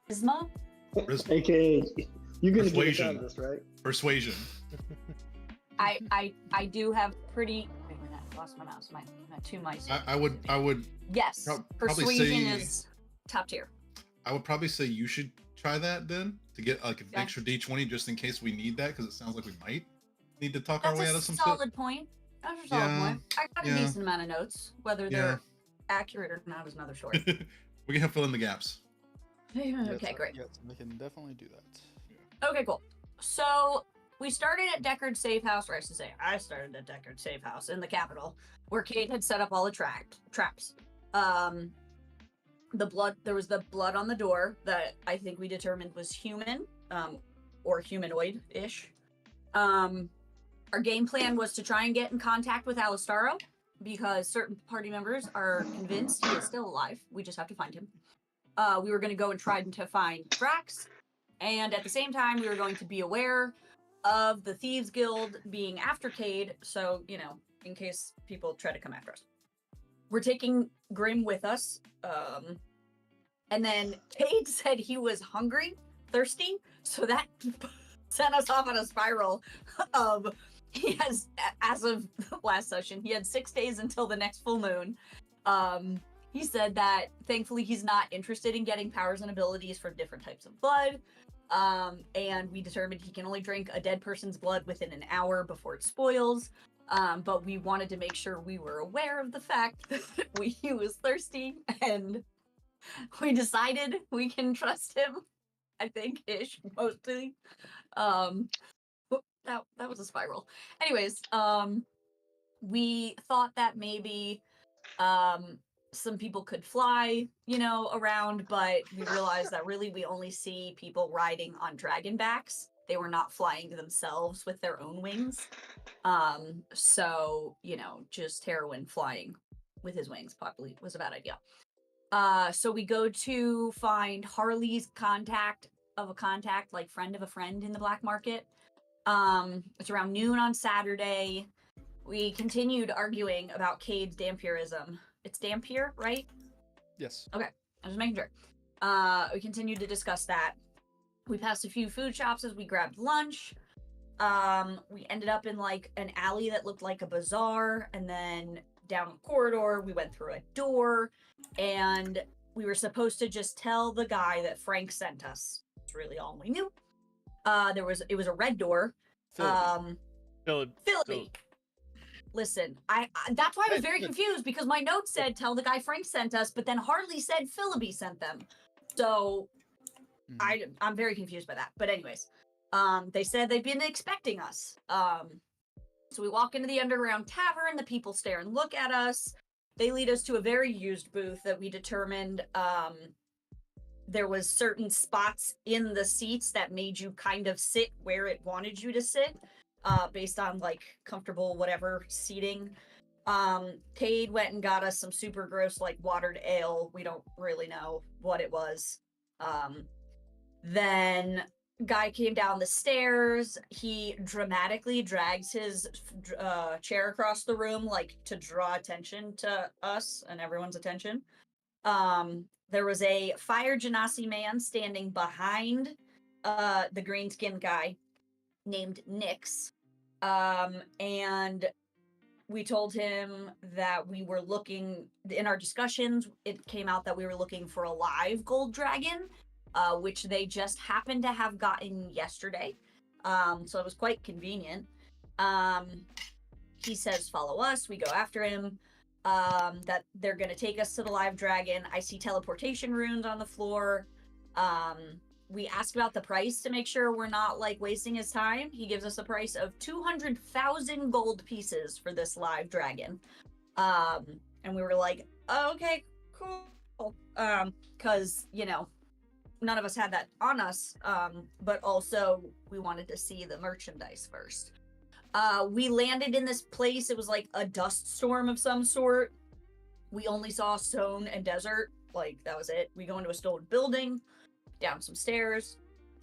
Charisma? AKA, you're gonna get us out Persuasion. of this, right? Persuasion. I do have pretty. Wait a minute, I lost my mouse. My two mice. I would Yes, probably persuasion say- is top tier. I would probably say you should try that then to get like an Yeah. extra D20 just in case we need that, because it sounds like we might need to talk That's our way out a of some solid point. That's a solid Yeah, point. I got a yeah. decent amount of notes. Whether they're accurate or not is another story. stuff. We can help fill in the gaps. Okay, great. Yes, we can definitely do that. Okay, cool. So we started at Deckard's safe house, or I should say, I started at Deckard's safe house in the capital, where Kate had set up all the traps. There was the blood on the door that I think we determined was human, or humanoid-ish. Our game plan was to try and get in contact with Alistaro, because certain party members are convinced he is still alive. We just have to find him. We were going to go and try to find Drax, and at the same time, we were going to be aware of the Thieves Guild being after Cade, so, you know, in case people try to come after us. We're taking Grim with us, and then Cade said he was hungry, thirsty, so that sent us off on a spiral of, he has, as of last session, he had 6 days until the next full moon. He said that thankfully he's not interested in getting powers and abilities for different types of blood. And we determined he can only drink a dead person's blood within an hour before it spoils. But we wanted to make sure we were aware of the fact that he was thirsty, and we decided we can trust him, I think, ish, mostly. That was a spiral. Anyways, we thought that maybe some people could fly, you know, around, but we realized that really we only see people riding on dragon backs. They were not flying themselves with their own wings. So, you know, just Heroin flying with his wings probably was a bad idea. So we go to find Harley's contact of a contact, like friend of a friend in the black market. It's around noon on Saturday. We continued arguing about Cade's Dampirism. It's Dampier, right? Yes. Okay, I'm just making sure. We continued to discuss that. We passed a few food shops as we grabbed lunch. We ended up in like an alley that looked like a bazaar, and then down a corridor, we went through a door, and we were supposed to just tell the guy that Frank sent us. That's really all we knew. It was a red door. Philly. Listen, I that's why I was very confused, because my notes said tell the guy Frank sent us, but then Harley said Philby sent them. So I'm very confused by that. But anyways, they said they've been expecting us. So we walk into the underground tavern, the people stare and look at us. They lead us to a very used booth that we determined there was certain spots in the seats that made you kind of sit where it wanted you to sit. Based on like comfortable whatever seating. Cade went and got us some super gross like watered ale. We don't really know what it was. Then guy came down the stairs. He dramatically drags his chair across the room, like to draw attention to us and everyone's attention. There was a fire genasi man standing behind the green skinned guy named Nyx. And we told him that we were looking, in our discussions, it came out that we were looking for a live gold dragon, which they just happened to have gotten yesterday. So it was quite convenient. He says, follow us, we go after him, that they're gonna take us to the live dragon. I see teleportation runes on the floor. We asked about the price to make sure we're not like wasting his time. He gives us a price of 200,000 gold pieces for this live dragon. And we were like, oh, okay, cool. Cause, you know, none of us had that on us. But also we wanted to see the merchandise first. We landed in this place. It was like a dust storm of some sort. We only saw stone and desert. Like that was it. We go into a stone building, down some stairs.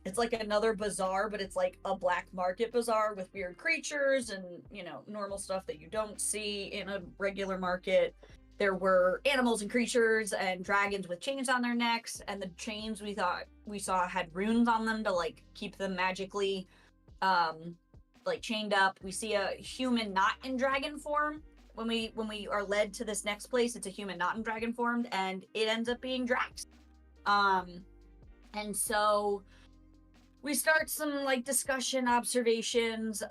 It's like another bazaar, but it's like a black market bazaar with weird creatures and, you know, normal stuff that you don't see in a regular market. there were animals and creatures and dragons with chains on their necks, and the chains we saw had runes on them to like keep them magically like chained up. We see a human not in dragon form. When we are led to this next place, it's a human not in dragon form, and it ends up being Drax. And so we start some like discussion, observations.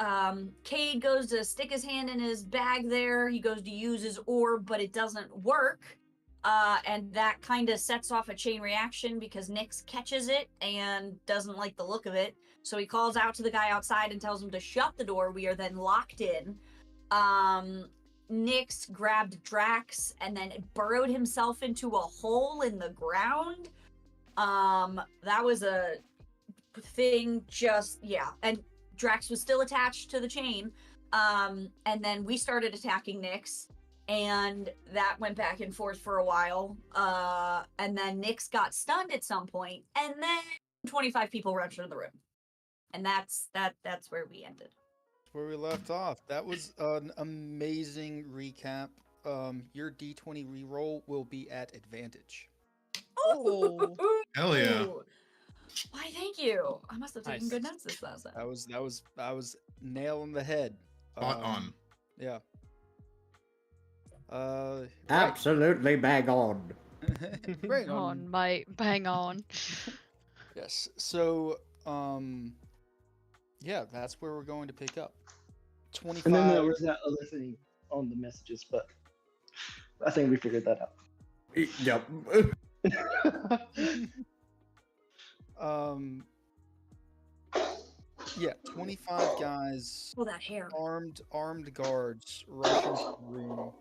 Cade goes to stick his hand in his bag there. He goes to use his orb, but it doesn't work. And that kind of sets off a chain reaction because Nyx catches it and doesn't like the look of it. So he calls out to the guy outside and tells him to shut the door. We are then locked in. Nyx grabbed Drax and then burrowed himself into a hole in the ground. That was a thing, and Drax was still attached to the chain. And then we started attacking Nyx, and that went back and forth for a while. And then Nyx got stunned at some point, and then 25 people rushed into the room. And that's where we ended. Where we left off. That was an amazing recap. Your D20 reroll will be at advantage. Oh, Hell yeah. Why, thank you. I must have taken good notes this last time. I was nail on the head. Spot on. Yeah. Absolutely bang on. Bang on. Mate, bang on. Yes. So, yeah, that's where we're going to pick up. 25. And then there was that other thing on the messages, but I think we figured that out. Yep. Yeah, 25 guys. Oh, that hair. Armed guards rush into the room,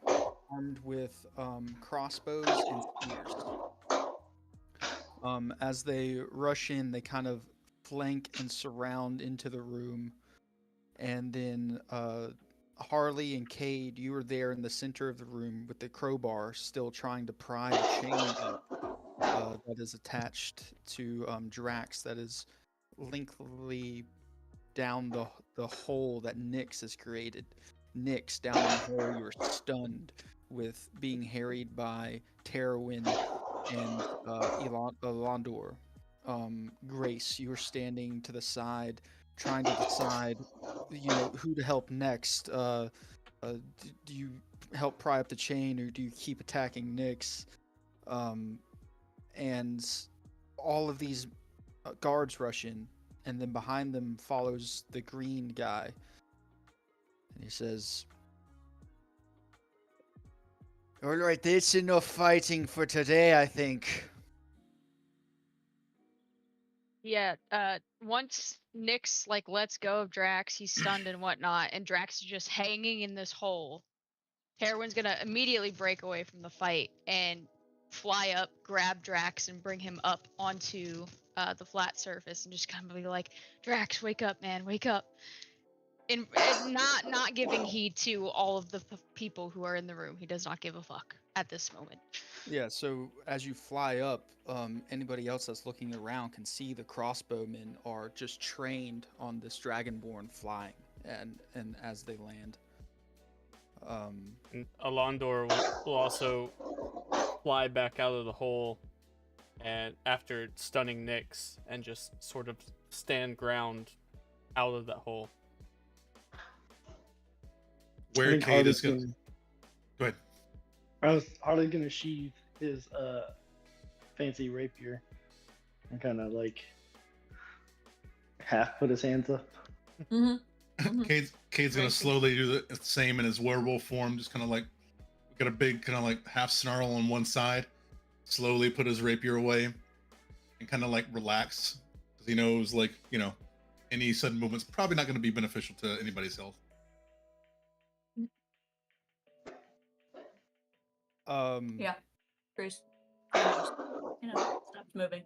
armed with crossbows and spears. As they rush in, they kind of flank and surround into the room, and then Harley and Cade, you were there in the center of the room with the crowbar, still trying to pry the chain up that is attached to Drax, that is lengthily down the hole that Nyx has created. Nyx, down in the hole, you were stunned with being harried by Terwin and Elandor. Grace, you were standing to the side, trying to decide, who to help next. Do you help pry up the chain, or do you keep attacking Nyx? And all of these guards rush in, and then behind them follows the green guy, and he says, "All right, that's enough fighting for today, I think." Yeah, once Nyx lets go of Drax, he's stunned and whatnot, and Drax is just hanging in this hole. Heroin's gonna immediately break away from the fight and fly up, grab Drax, and bring him up onto the flat surface, and just kind of be like, "Drax, wake up, man, wake up!" And not giving heed to all of the people who are in the room. He does not give a fuck at this moment. Yeah, so as you fly up, anybody else that's looking around can see the crossbowmen are just trained on this dragonborn flying, and as they land. And Alondor will also fly back out of the hole, and after stunning Nyx, and just sort of stand ground out of that hole. Where Cade is going. Go ahead. I was hardly gonna sheathe his fancy rapier and kind of half put his hands up. Mm-hmm. Cade's gonna slowly do the same in his werewolf form, just kind of got a big half snarl on one side, slowly put his rapier away, and kind of relax, because he knows any sudden movement's probably not going to be beneficial to anybody's health. Yeah, Grace. Stopped moving.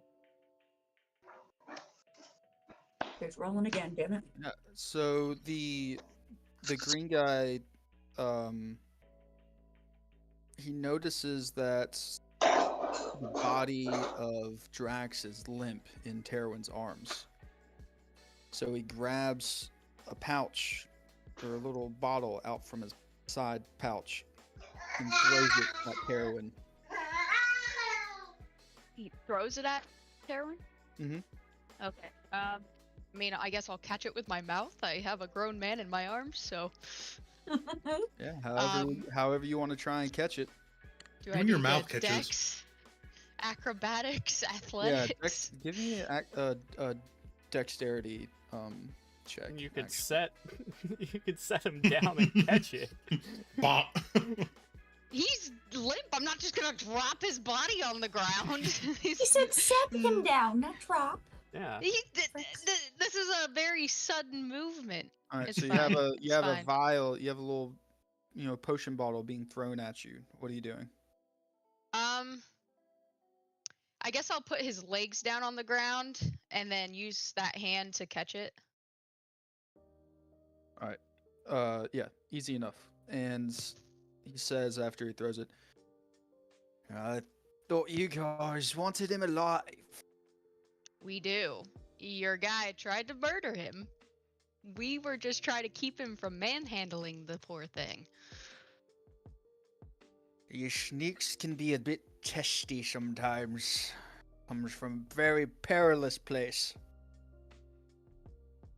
It's rolling again, damn it. Yeah, so the green guy, he notices that the body of Drax is limp in Terwin's arms. So he grabs a pouch, or a little bottle out from his side pouch, and throws it at Carowin. He throws it at Carowin? Mhm. Okay. I mean, I guess I'll catch it with my mouth. I have a grown man in my arms, so. Yeah, however you want to try and catch it. Do Even I your need mouth a catches. dex, acrobatics, Yeah, athletics? give me a dexterity check. You could actually. you could set him down and catch it. Bop. He's limp. I'm not just gonna drop his body on the ground. He said set him down, not drop. Yeah. This is a very sudden movement. All right, It's so you fine. have a It's fine. vial, you have a little, potion bottle being thrown at you. What are you doing? I guess I'll put his legs down on the ground and then use that hand to catch it. All right. Yeah, easy enough. And he says after he throws it, I thought you guys wanted him alive. We do. Your guy tried to murder him. We were just trying to keep him from manhandling the poor thing. You sneaks can be a bit testy sometimes. Comes from a very perilous place.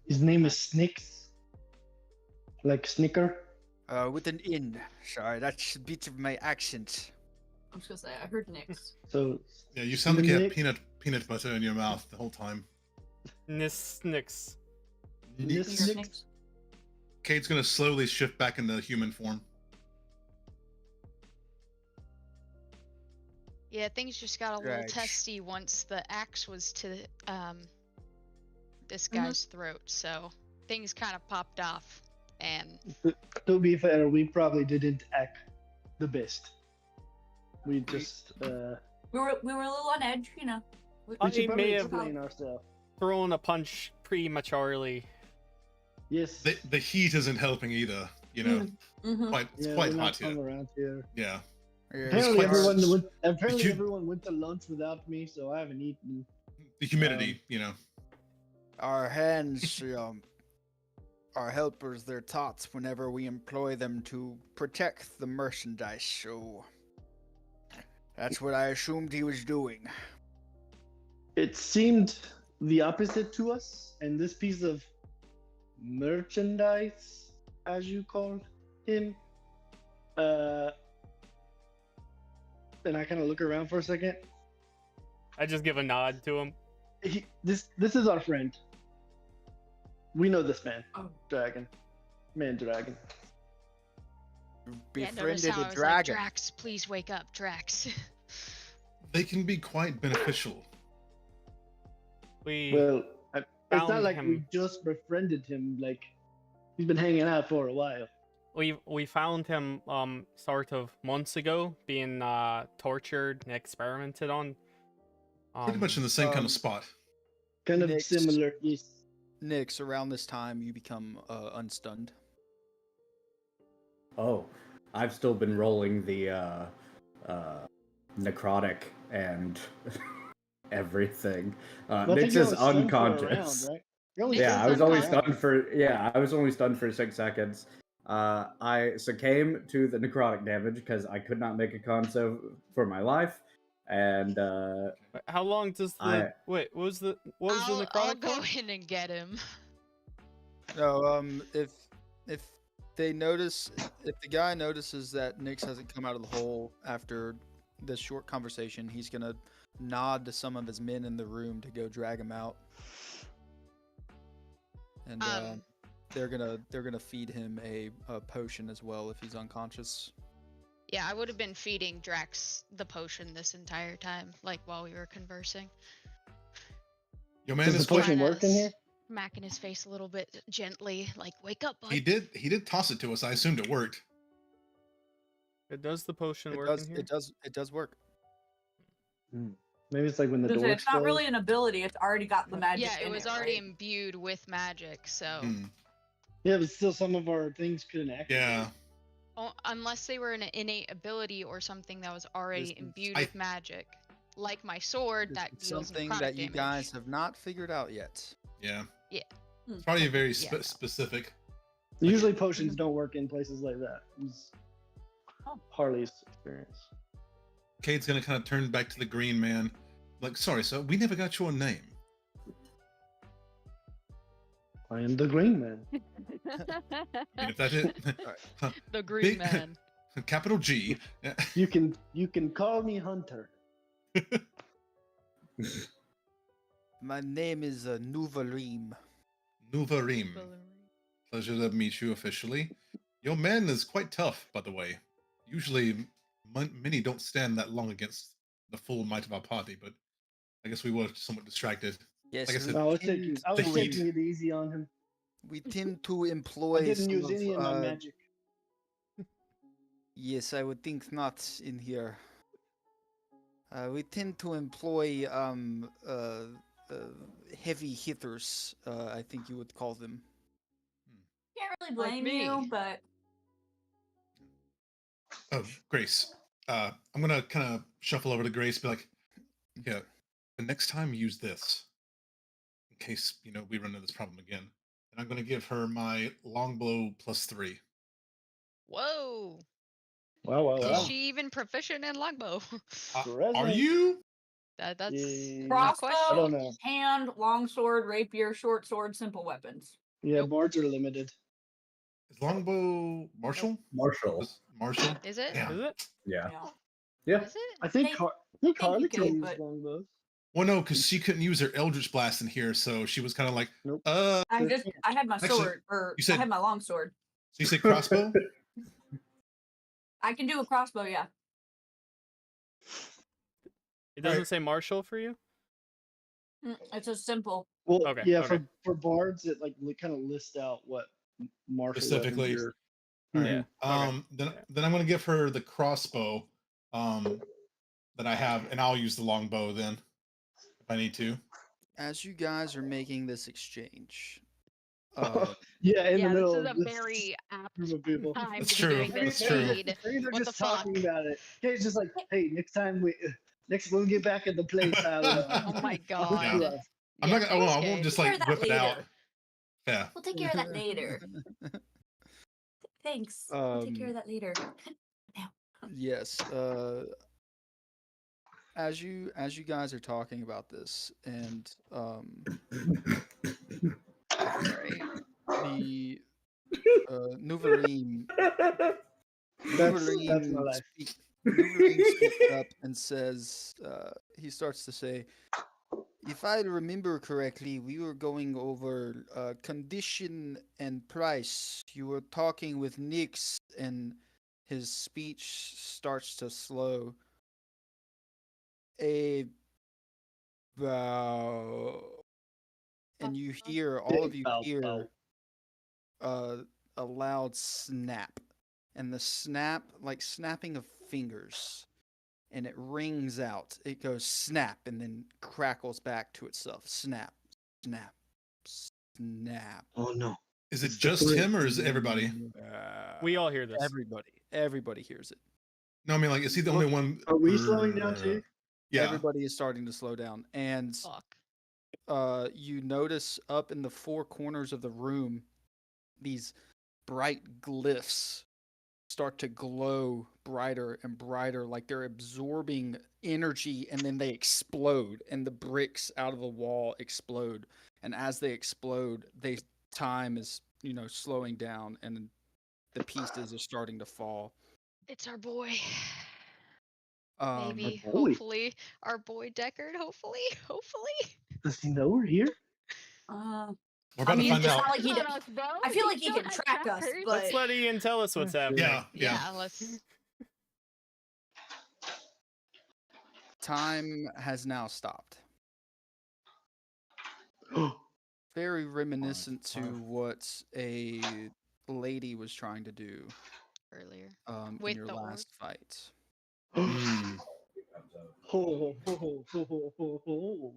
His name is Snicks. Like Snicker. With an N. Sorry, that's a bit of my accent. I'm just gonna say, I heard Nick's. So Yeah, you sound like you Nick- have peanut butter in your mouth the whole time. Nix. Nick- Kate's gonna slowly shift back into human form. Yeah, things just got a little Right. testy once the axe was to this guy's throat, so things kind of popped off. And To be fair, we probably didn't act the best. We just we were a little on edge, you know. we I should may probably have- explain ourselves. Throwing a punch prematurely. Yes. The heat isn't helping either. You know, Mm-hmm. it's Yeah, quite we're not hot from here. around here. Yeah. Apparently, quite- apparently you- everyone went to lunch without me, so I haven't eaten. The humidity. You know. Our hands, are helpers. They're taught whenever we employ them to protect the merchandise. So that's what I assumed he was doing. It seemed the opposite to us, and this piece of merchandise, as you called him, and I kind of look around for a second. I just give a nod to him. This is our friend. We know this man, Oh. dragon, dragon. yeah, notice Befriended how I a was dragon. like, Drax, please wake up, Drax. They can be quite beneficial. We Well, it's not found like we him. just befriended him. Like he's been hanging out for a while. We found him sort of months ago, being tortured and experimented on. Pretty much in the same kind um, of spot. Kind of Next. similar. Yes. Nix, around this time, you become unstunned. Oh, I've still been rolling the necrotic and everything. Well, I think Nix you're is only stunned for a unconscious. round, right? You're only Nix Yeah, is I was only unconscious. stunned for I was only stunned for 6 seconds. I succumbed to the necrotic damage because I could not make a con save for my life, and How long does the I- wait? What was the I'll necrotic go for? in and get him. No, if they notice, if the guy notices that Nix hasn't come out of the hole after this short conversation, he's gonna nod to some of his men in the room to go drag him out, and they're gonna feed him a potion as well if he's unconscious. Yeah, I would have been feeding Drax the potion this entire time, like while we were conversing. Your man Does is the potion quite. work in here? Smacking his face a little bit gently, like, wake up, bud. He did toss it to us. I assumed it worked. Does the potion It work does. in here? It does work. Maybe it's like when the door. It's not really an ability. It's already got the magic. Yeah, it in was already right? imbued with magic, so Hmm. Yeah, but still, some of our things couldn't activate. Yeah. unless they were an innate ability or something that was already This is- imbued I- with magic, like my sword that It's deals something necrotic that you damage. guys have not figured out yet. Yeah. Yeah. It's probably very Yeah, no. specific. Usually, potions don't work in places like that. Harley's experience. Cade's gonna kind of turn back to the green man. Like, sorry, sir, we never got your name. I am the Green Man. And if that's it, The green Big- man. capital G. You can call me Hunter. My name is Nuvarim. Nuvarim. Pleasure to meet you officially. Your man is quite tough, by the way. Usually, many don't stand that long against the full might of our party, but I guess we were somewhat distracted. Yes, Like I said, I was taking the heat. it easy on him. we tend to I employ didn't some use of, any of my magic. Yes, I would think not in here. We tend to employ heavy hitters, I think you would call them. Can't really Like blame me. you, but Oh, Grace. I'm gonna kind of shuffle over to Grace, be like, yeah, the next time use this. In case, we run into this problem again. And I'm gonna give her my longbow +3. Whoa. Wow. Is she even proficient in longbow? Are Present. you? That's Yeah. not crossbow, I don't know. hand, long sword, rapier, short sword, simple weapons. Yeah, Nope. boards are limited. Is longbow Marshall? Marshall. Marshall? Is it? Damn. Is it? Yeah. Yeah. Yeah. Is it? I think Hey, Harley you, can Kate, use but- longbows. Well, no, because she couldn't use her Eldritch Blast in here, so she was kind of like, Nope. I had my Actually, sword, or you I said- had my long sword. So you say crossbow? I can do a crossbow, yeah. It doesn't Alright. say Marshall for you? It's a simple. Well, Okay, yeah, okay. for bards, it kind of lists out what martial Specifically. weapons All you're- right. Yeah. Then I'm gonna give her the crossbow, that I have, and I'll use the longbow then, if I need to. As you guys are making this exchange, Yeah, in the Yeah, this middle is a of this very apt group of people. time That's to be true, doing this that's true. raid. They're What the just fuck? talking about it. Kate's just like, hey, next we'll get back at the place. Oh my god. Yeah. I'm not Yeah, gonna. I okay. won't just Take care like of that whip it out. later. Yeah. We'll take care of that later. Thanks. We'll take care of that later. yes. As you guys are talking about this, and Right. the Nuvarim That's my life. Nuvarim speaks up and says, he starts to say, if I remember correctly, we were going over condition and price. You were talking with Nix, and his speech starts to slow. A bow. And you hear, all of Big you bow, hear bow. a loud snap. And the snap, like snapping of fingers. And it rings out. It goes snap and then crackles back to itself. Snap, snap, snap. Oh no. Is it It's the just three. him or is it everybody? We all hear this. Everybody hears it. No, I mean like, is he the only one? Are we slowing down too? Yeah. Everybody is starting to slow down. And Fuck. you notice up in the four corners of the room, these bright glyphs start to glow brighter and brighter, like they're absorbing energy, and then they explode, and the bricks out of the wall explode. And as they explode, time is slowing down, and the pieces are starting to fall. It's our boy. Um, Maybe, Our boy? hopefully. Our boy Deckard, hopefully. Does he know we're here? We're about to mean, find it's out. not like he did. I feel like he can track us, but Let's let Ian tell us what's happening. Yeah. Yeah, let's. time has now stopped. Very reminiscent to what a lady was trying to do Earlier. in With your the orc? last fight. Hmm. Ho, ho, ho, ho, ho, ho, ho.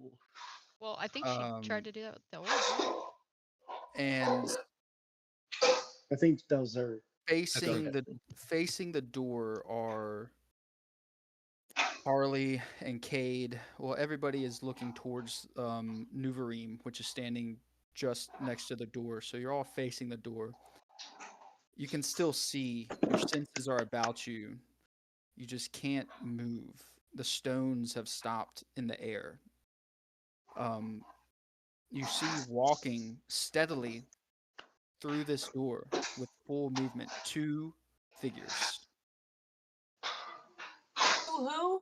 Well, I think she tried to do that with the orc. And I think those are facing okay. the door are Harley and Cade. Well, everybody is looking towards Nuvarim, which is standing just next to the door. So you're all facing the door. You can still see. Your senses are about you. You just can't move. The stones have stopped in the air. You see walking steadily through this door with full movement 2 figures. Who?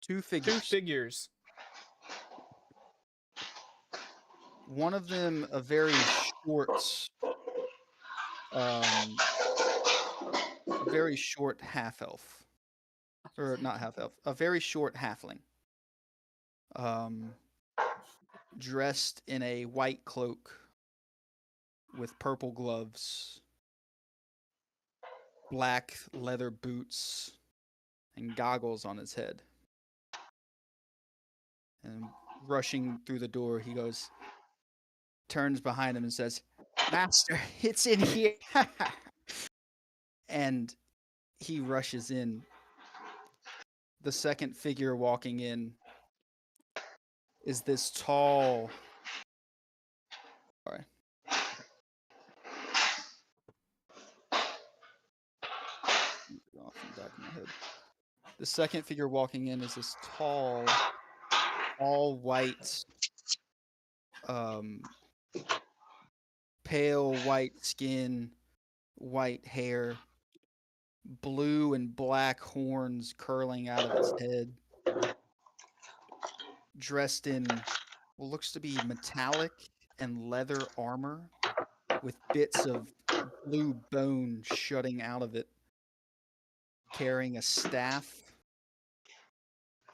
2 Two figures. figures. One of them a very short, um, a very short half elf, or not half elf, a very short halfling, um, dressed in a white cloak with purple gloves, black leather boots, and goggles on his head. And rushing through the door, he turns behind him and says, "Master, it's in here." And he rushes in. The second figure walking in is this tall. Sorry. Off in the back of my head. The second figure walking in is this tall, all white, pale white skin, white hair, blue and black horns curling out of its head, dressed in what looks to be metallic and leather armor with bits of blue bone shutting out of it, carrying a staff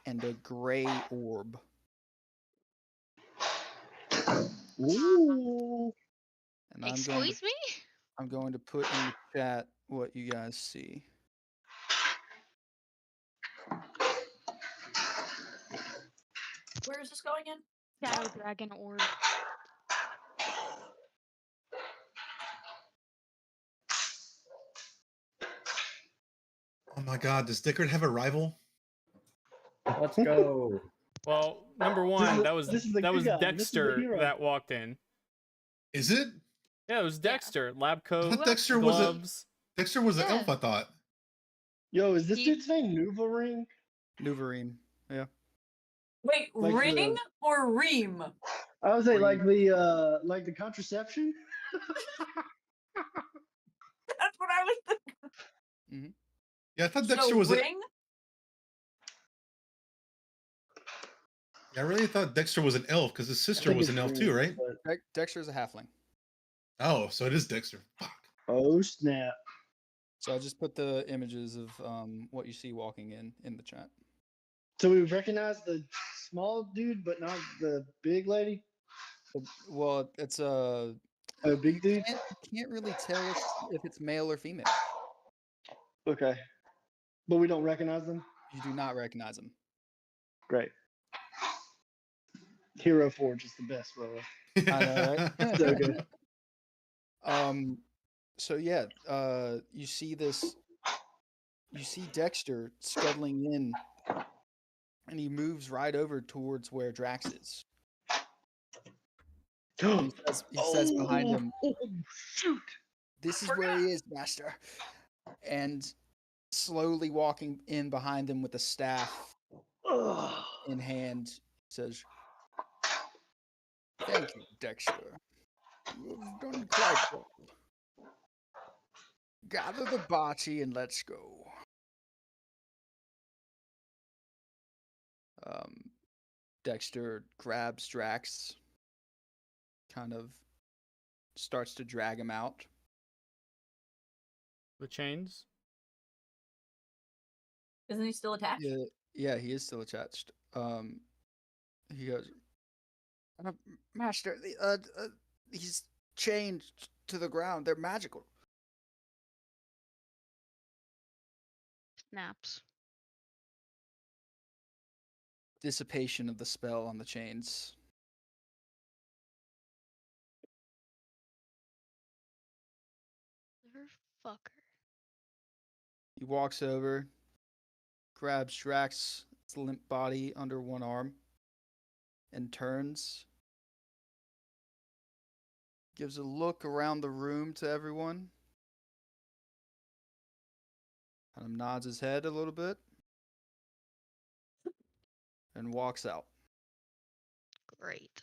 and a gray orb. Ooh. And Excuse me? I'm going to put in the chat what you guys see. Where is this going in? Shadow Dragon Orb. Oh my God, does Dickard have a rival? Let's go. Well, number one, that was this is the good guy. This is the Dexter hero. that walked in. Is it? Yeah, it was Yeah. Dexter. Lab I coat, thought Dexter was a gloves. Dexter was an Yeah. elf. I thought. Yo, is this He- dude's name Nuvaring? Nuvarine. Yeah. Wait, Like ring the- or ream? I would say Ring. like the contraception. That's what I was thinking. Yeah, I thought Dexter So was a. ring? Yeah, I really thought Dexter was an elf because his sister think was it's an elf Ring, too, right? but- Dexter's a halfling. Oh, so it is Dexter. Fuck. Oh snap! So I just put the images of what you see walking in the chat. So we recognize the small dude, but not the big lady. Well, it's a Oh, big dude. you can't really tell if it's male or female. Okay, but we don't recognize them. You do not recognize them. Great. Hero Forge is the best, bro. I know, right? So good. So yeah, you see Dexter scuttling in, and he moves right over towards where Drax is. And he says behind him, Oh, shoot! "This is where he is, master." And slowly walking in behind him with a staff Ugh. in hand, says, "Thank you, Dexter. You've done quite well. Gather the party and let's go." Dexter grabs Drax, kind of starts to drag him out. The chains. Isn't he still attached? Yeah, he is still attached. He goes, "Master, he's chained to the ground. They're magical." Snaps. Dissipation of the spell on the chains. Fucker. He walks over, grabs Drax's limp body under one arm, and turns. Gives a look around the room to everyone, Kind of nods his head a little bit and walks out. Great.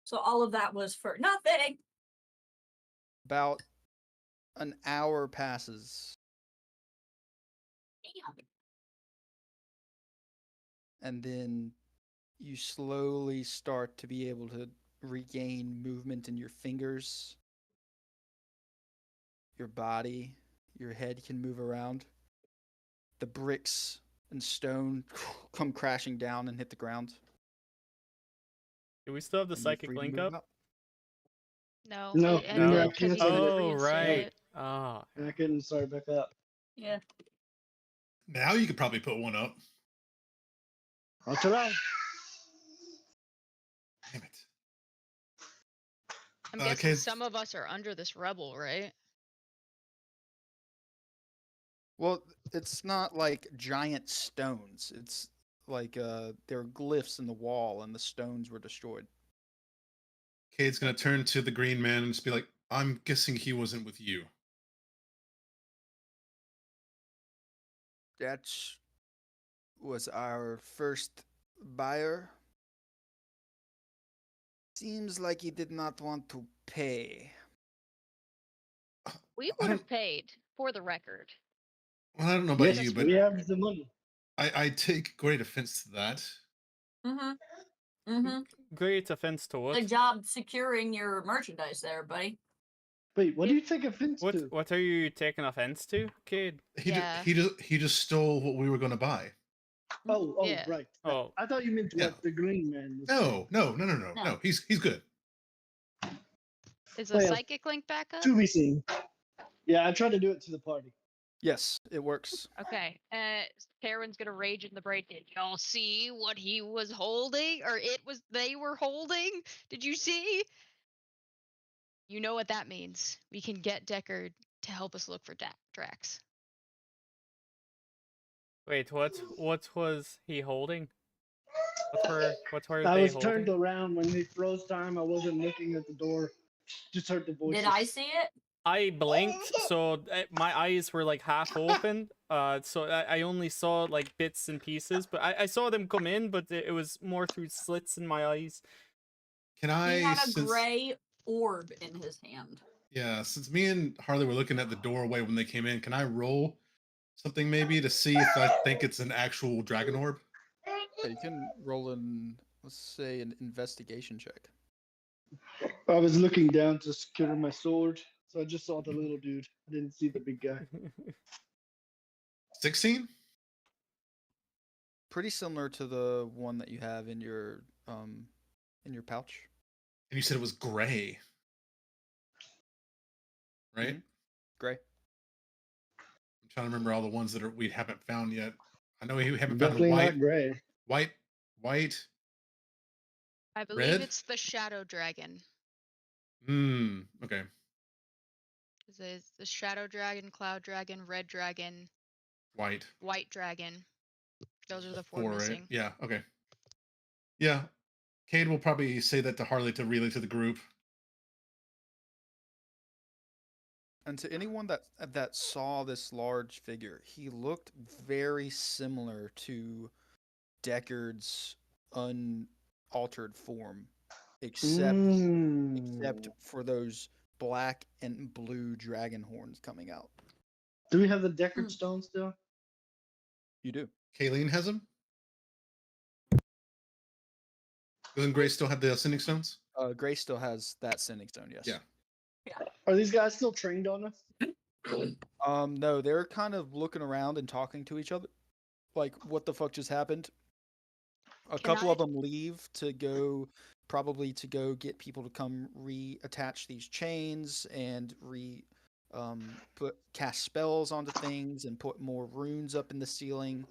So all of that was for nothing. About an hour passes, Damn. and then you slowly start to be able to regain movement in your fingers, your body, your head can move around. The bricks and stone come crashing down and hit the ground. Do we still have the and you're psychic free to link move up? out. No, No, it no. ended because he Cancel couldn't it. Oh, reinstate right. it. Ah, And I couldn't start back up. Yeah. Now you could probably put one up. I'll try. Damn it. I'm guessing Okay. some of us are under this rebel, right? Well, it's not like giant stones. It's like there are glyphs in the wall, and the stones were destroyed. Cade's gonna turn to the green man and just be like, I'm guessing he wasn't with you. That was our first buyer. Seems like he did not want to pay. We I would don't, have paid, for the record. well, I don't know about Yes, you, Just but we for- have the money. I take great offense to that. Mm-hmm. Mm-hmm. great offense to what? Good job securing your merchandise there, buddy. Wait, what do you take offense to? What are you taking offense to, kid? Yeah. He just stole what we were gonna buy. Oh, Yeah. right. Oh. I thought you meant Yeah. what the green man was No, no, no, no, no, No. no. He's good. Is the Well, psychic link back up? to be seen. Yeah, I tried to do it to the party. Yes, it works. Okay. Karen's gonna rage in the break. Did y'all see what he was holding? Or they were holding? Did you see? You know what that means. We can get Deckard to help us look for Drax. Wait, what was he holding? What were I they was holding? turned around when he froze time. I wasn't looking at the door. Just heard the voices. Did I see it? I blinked, so my eyes were like half open. So I only saw like bits and pieces, but I saw them come in, but it was more through slits in my eyes. Can He I? had a since, gray orb in his hand. Yeah, since me and Harley were looking at the doorway when they came in, can I roll something maybe to see if I think it's an actual dragon orb? Yeah, you can roll let's say, an investigation check. I was looking down to secure my sword, so I just saw the little dude. I didn't see the big guy. 16? Pretty similar to the one that you have in your pouch. And you said it was gray. Right? Mhm. Gray. I'm trying to remember all the ones that we haven't found yet. I know we haven't found Definitely a not gray. white. I believe Red? it's the Shadow Dragon. Okay. It's the Shadow Dragon, Cloud Dragon, Red Dragon, White. White Dragon. Those are the four Four, missing. right? Yeah, okay. Yeah. Cade will probably say that to Harley to relay to the group. And to anyone that saw this large figure, he looked very similar to Deckard's unaltered form, except for those black and blue dragon horns coming out. Do we have the Deckard stone still? You do. Kayleen has them? Doesn't Grace still have the ascending stones? Grace still has that sending stone, yes. Yeah. Are these guys still trained on us? No, they're kind of looking around and talking to each other. Like, what the fuck just happened? A couple of them leave to go, probably to go get people to come reattach these chains and cast spells onto things and put more runes up in the ceiling.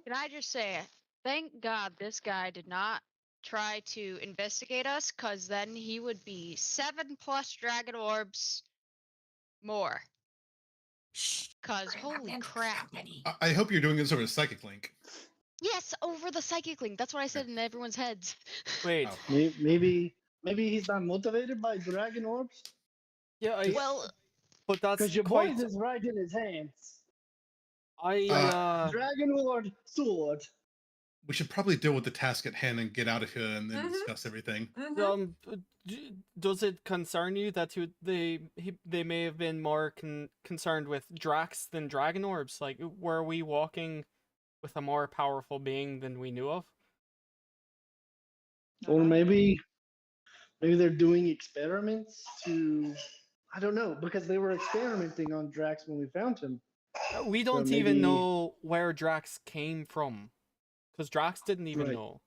Can I just say, thank God this guy did not try to investigate us, because then he would be 7+ dragon orbs more. Because holy crap. I hope you're doing this over a psychic link. Yes, over the psychic link. That's what I said in everyone's heads. Wait, Oh. Maybe Maybe he's not motivated by dragon orbs. Yeah, Well, but that's Because your quite. boy is right in his hands. Uh, Dragon Lord sword. We should probably deal with the task at hand and get out of here and then Mhm. discuss everything. Does it concern you that they may have been more concerned with Drax than Dragon Orbs? Like, were we walking with a more powerful being than we knew of? Or maybe they're doing experiments to, I don't know, because they were experimenting on Drax when we found him. We So don't even maybe- know where Drax came from, because Drax didn't even Right. know.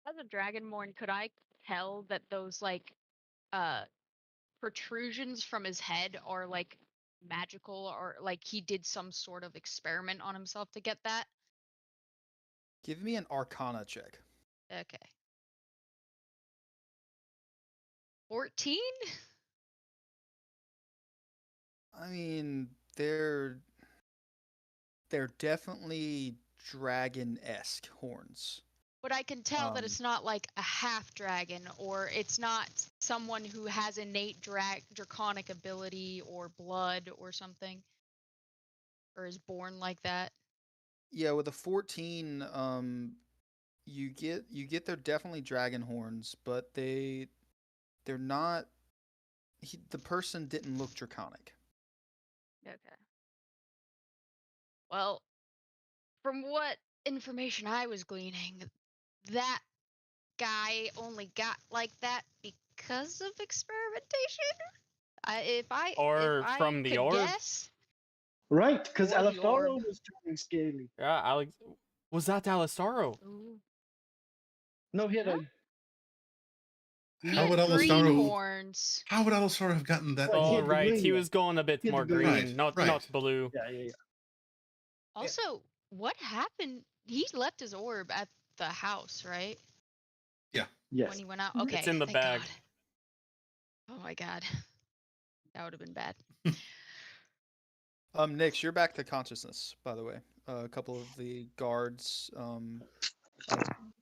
as a Dragonborn, could I tell that those like protrusions from his head are like magical, or like he did some sort of experiment on himself to get that? Give me an Arcana check. Okay. 14? I mean, they're definitely dragon-esque horns. But I can tell that Um, it's not like a half dragon, or it's not someone who has innate draconic ability or blood or something, or is born like that. Yeah, with a 14, you get they're definitely dragon horns, but they're not. The person didn't look draconic. Okay. Well, from what information I was gleaning, that guy only got like that because of experimentation. Or if I from the could orb. guess, Right, because Or the Alastaro orb. was turning scaly. Yeah, Alex. Was that Alistaro? ooh, No, he had Huh? a. he How had would green Alistaro- horns. How would Alastaro have gotten that? Right, he Oh, had the right. green He one. was going a bit He had more the green green, one. not Right. blue. Yeah. Also, what happened? He left his orb at the house, right? Yes. When he went out. Okay, It's in the thank bag. God. Oh my God, that would have been bad. Nix, you're back to consciousness, by the way. A couple of the guards,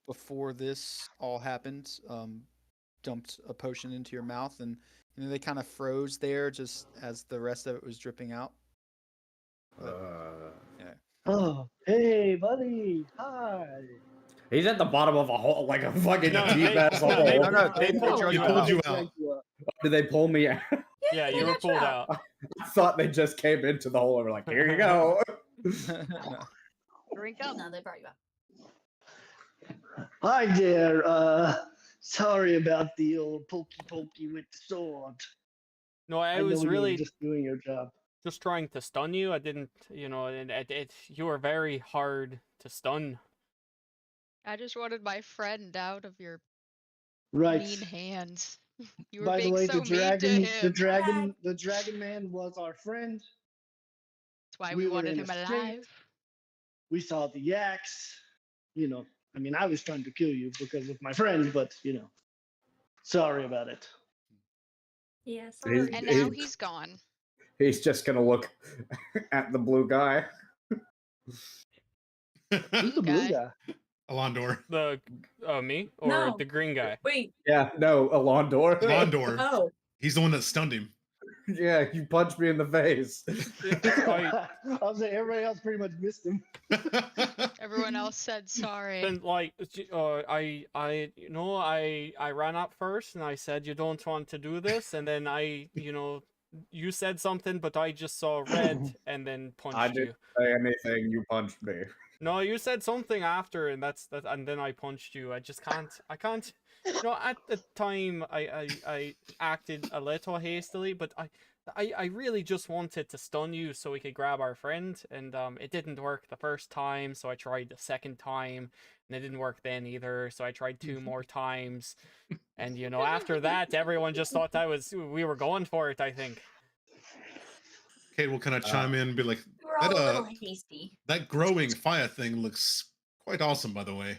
before this all happened, dumped a potion into your mouth, and they kind of froze there just as the rest of it was dripping out. Oh, hey, buddy. Hi. He's at the bottom of a hole, like a fucking No, deep they- ass no, hole. they- No, they pulled Oh, you He out. pulled you They out. dragged you up. Did they pull me out? Yeah, they you were got pulled out. I thought they just came into the hole and were like, here you go. No. Drink up. No, they brought you up. Hi there. Sorry about the old pokey with the sword. No, I know was you were really just doing your job. just trying to stun you. I didn't, and you were very hard to stun. I just wanted my friend out of your Right. mean hands. You were By the being way, so mean to him. the dragon man was our friend. That's why we we were wanted in him a state. alive. We saw the yaks. I mean, I was trying to kill you because of my friend, but sorry about it. Yeah, He's- sorry. And now he's gone. He's just gonna look at the blue guy. Who's the blue guy? Alondor. The me or No. the green guy? Wait. Yeah, no, Alondor. Alondor. Oh. He's the one that stunned him. Yeah, you punched me in the face. I- I was saying everybody else pretty much missed him. Everyone else said sorry. Then I ran up first and I said you don't want to do this, and then you said something, but I just saw red and then punched I you. didn't say anything. You punched me. No, you said something after, and and then I punched you. I can't. At the time, I acted a little hastily, but I really just wanted to stun you so we could grab our friend, and it didn't work the first time, so I tried the second time, and it didn't work then either, so I tried 2 more times, and after that, everyone just thought we were going for it, I think. Okay, well, can I chime in and be like, We're all that, a little hasty. that growing fire thing looks quite awesome, by the way.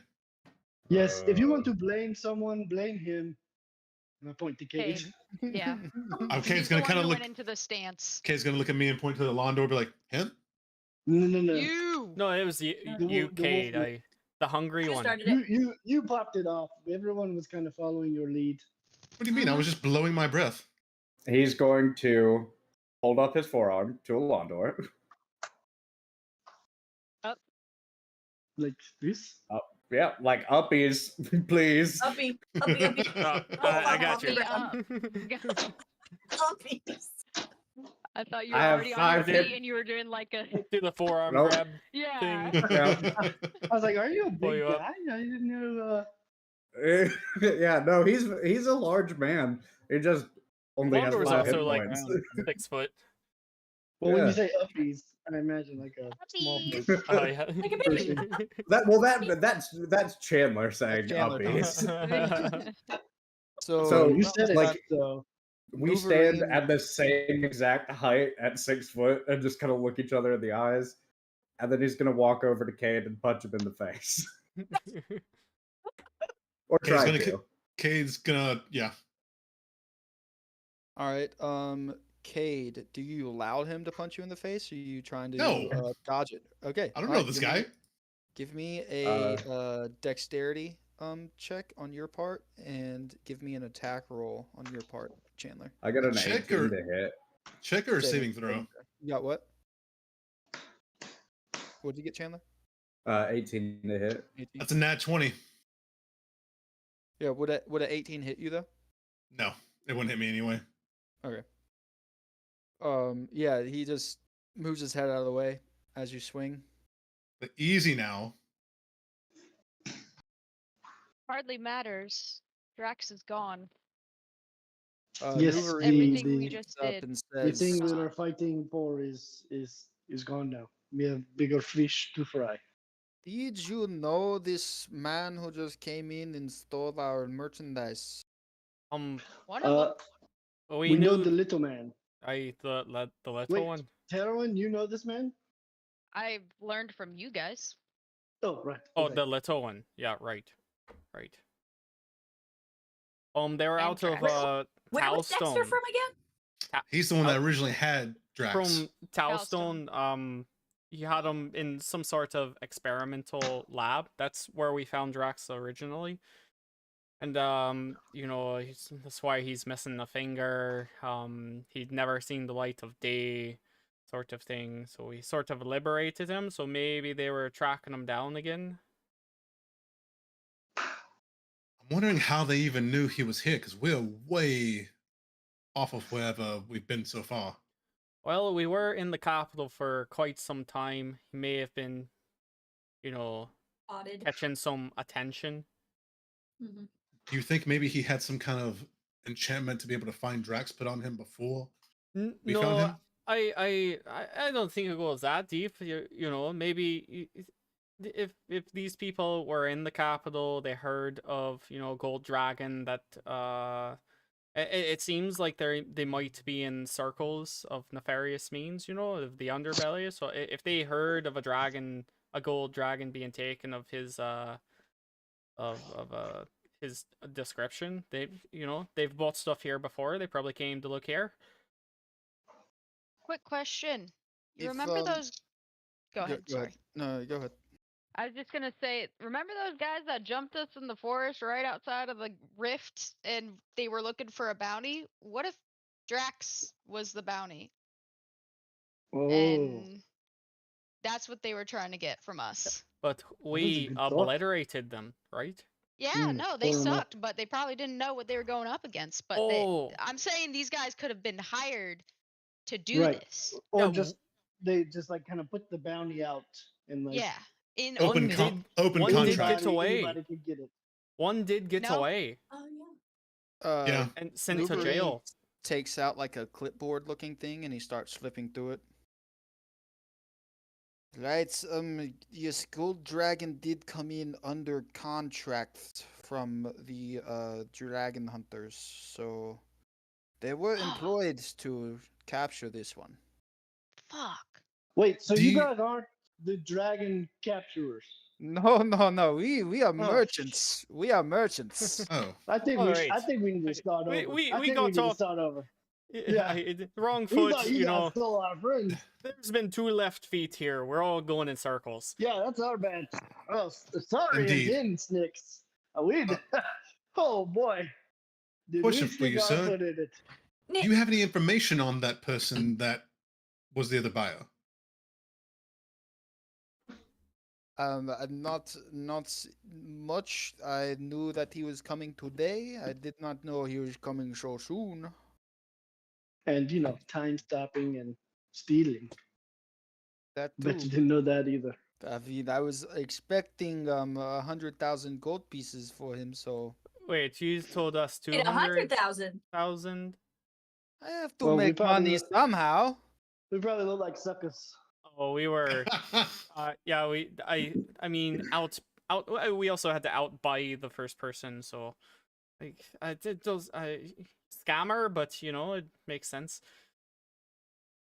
Yes, if you want to blame someone, blame him. And I point to Cage. Yeah. Okay, He's it's the gonna one kind of who look. went into the stance. Kay's gonna look at me and point to the Alondor, be like, him? No. You. No, it was you, wolf- Cade, wolf- the hungry You one. started it. You popped it off. Everyone was kind of following your lead. What do you mean? I was just blowing my breath. He's going to hold up his forearm to a lawn door. Like this? Yeah, like uppies, please. Uppy, uppy, uppy. I got you. Uppies. I thought you I were have already on your 5 hit- feet and you were doing like a Do the forearm Nope. grab yeah. thing. Yeah. I was like, are you a Pull big you up. guy? I didn't know. Yeah, no, he's a large man. He just only has Wonder was 5 hit also like points. 6 foot. Well, when Yeah. you say uppies, I imagine like a small Uppies. Oh yeah. Like a baby. person. That's Chandler saying Chandler uppies. So, So, you said it. like, So We stand Maneuvering- at the same exact height at 6 foot and just kind of look each other in the eyes. And then he's gonna walk over to Cade and punch him in the face. Or Cade's try gonna to. Cade's gonna, yeah. all right. Cade, do you allow him to punch you in the face? Or are you trying to No. dodge it? Okay. I don't all know right, this give me- guy. Give me a dexterity check on your part, and give me an attack roll on your part, Chandler. I got an Check 18 or- to hit. Check or saving throw? You got what? What did you get, Chandler? 18 to hit. 18. That's a nat 20. Yeah. Would a 18 hit you though? No, it wouldn't hit me anyway. Okay. Yeah. He just moves his head out of the way as you swing. But easy now. Hardly matters. Drax is gone. Yes, Wolverine everything we the- just up did. and the says, thing we are fighting for is gone now. We have bigger fish to fry. "Did you know this man who just came in and stole our merchandise?" One of Uh, them. we We know knew the little man. the little Wait. one. Heroin, you know this man? I've learned from you guys. Oh, right. Oh, okay. the little one. Yeah, right. They were And out of Drax. Where was Dexter Talstone. from again? He's the one that originally had Drax. From Talstone. He had him in some sort of experimental lab. That's where we found Drax originally. And that's why he's missing a finger. He'd never seen the light of day, sort of thing. So we sort of liberated him. So maybe they were tracking him down again. I'm wondering how they even knew he was here, because we're way off of wherever we've been so far. Well, we were in the capital for quite some time. He may have been, Spotted. catching some attention. Mm-hmm. Do you think maybe he had some kind of enchantment to be able to find Drax put on him before we found him? I don't think it goes that deep. Maybe if these people were in the capital, they heard of Gold Dragon. That it seems like they might be in circles of nefarious means. Of the underbelly. So if they heard of a gold dragon being taken of his his description, they've bought stuff here before. They probably came to look here. Quick question. You If, remember those? Go ahead. Go Sorry. ahead. No, go ahead. I was just gonna say, remember those guys that jumped us in the forest right outside of the rift, and they were looking for a bounty? What if Drax was the bounty, Oh, and that's what they were trying to get from us? But we good thought. obliterated them, right? Yeah, Hmm, no, they fair enough. sucked, but they probably didn't know what they were going up against. But Oh. I'm saying these guys could have been hired to do Right. this. or Yeah, just they just like kind of put the bounty out and like Yeah. In Open One open. open one did contract. get away. Anybody could get it. One did get No. away Oh yeah. Yeah. and sent to Wolverine jail. takes out like a clipboard looking thing and he starts flipping through it. Right, yes, Gold Dragon did come in under contract from the Dragon Hunters, so they were employed to capture this one. Fuck. Wait, so Do you you- guys aren't the dragon capturers? No, we are Oh. merchants. We are merchants. Oh, I think Alright. I think we need to start We- over. we- I we think got we need to off- start over. Wrong We foot, thought you guys stole our friends. There's been 2 left feet here. We're all going in circles. Yeah, that's our bad. Oh, sorry Indeed. again, Snicks. We. Oh boy. Did Question we for you, stick our sir. foot in it? Do you have any information on that person that was the other buyer? Not much. I knew that he was coming today. I did not know he was coming so soon. And time stopping and stealing. That Bet too. you didn't know that either. I mean, I was expecting 100,000 gold pieces for him, so Wait, you told us Wait, 200,000? 100,000. I have to Well, make money somehow. We probably look like suckers. Oh, we were. Yeah, I mean, we also had to outbuy the first person, so like I did those. Scammer, but it makes sense.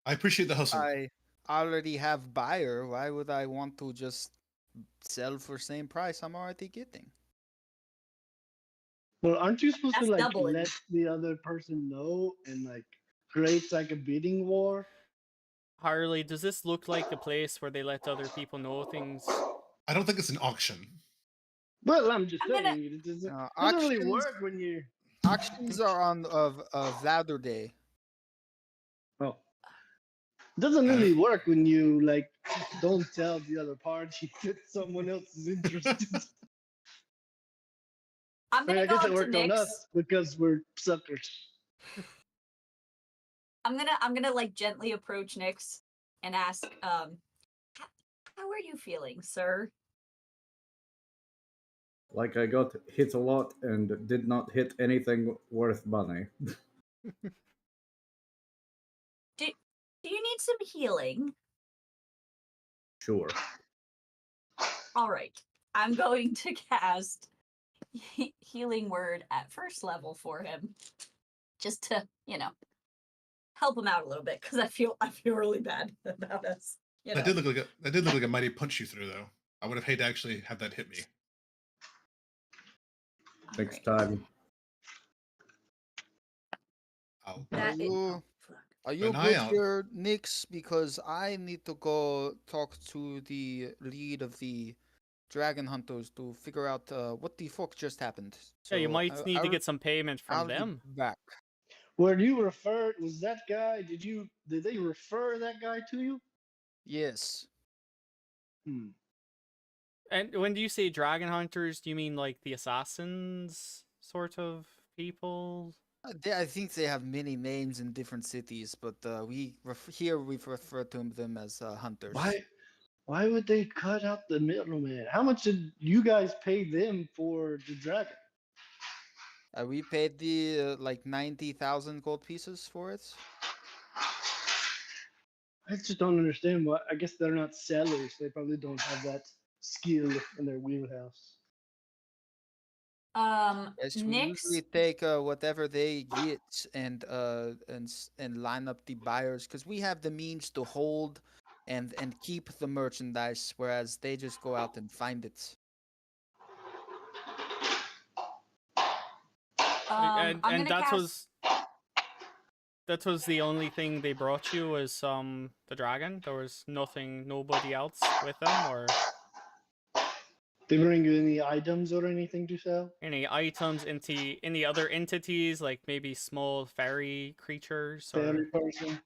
I appreciate the hustle. I already have buyer. Why would I want to just sell for same price I'm already getting? Well, aren't you supposed That's to doubling. let the other person know and create a bidding war? Harley, does this look like the place where they let other people know things? I don't think it's an auction. Well, I'm just I'm gonna- saying it doesn't really Auctions, work when you. auctions are on of Louder Day. Oh, it doesn't really work when you don't tell the other party that someone else is interested. I'm I mean, gonna I go guess up it to worked on Nyx. us because we're suckers. I'm gonna gently approach Nyx and ask, how are you feeling, sir? Like I got hit a lot and did not hit anything worth money. Do you need some healing? Sure. All right. I'm going to cast healing word at first level for him, just to help him out a little bit, because I feel really bad about us. That did look like a mighty punch you through, though. I would have hated to actually have that hit me. Next time. I'll Are you An eye good out. here, Nyx? Because I need to go talk to the lead of the dragon hunters to figure out what the fuck just happened. Yeah, you So might need to get some payment from I'll be them. back. Were you referred? Was that guy? Did they refer that guy to you? Yes. Hmm. And when do you say dragon hunters, do you mean like the assassins sort of people? I think they have many names in different cities, but we refer to them as hunters. Why would they cut out the middleman? How much did you guys pay them for the dragon? We paid the 90,000 gold pieces for it. I just don't understand why. I guess they're not sellers. They probably don't have that skill in their wheelhouse. Yes, we Nyx, usually take whatever they get and line up the buyers because we have the means to hold and keep the merchandise, whereas they just go out and find it. And I'm gonna that was the only thing they brought you was the dragon. There was nobody else with them, or They bring you any items or anything to sell? any items into any other entities, like maybe small fairy creatures, or Fairy person?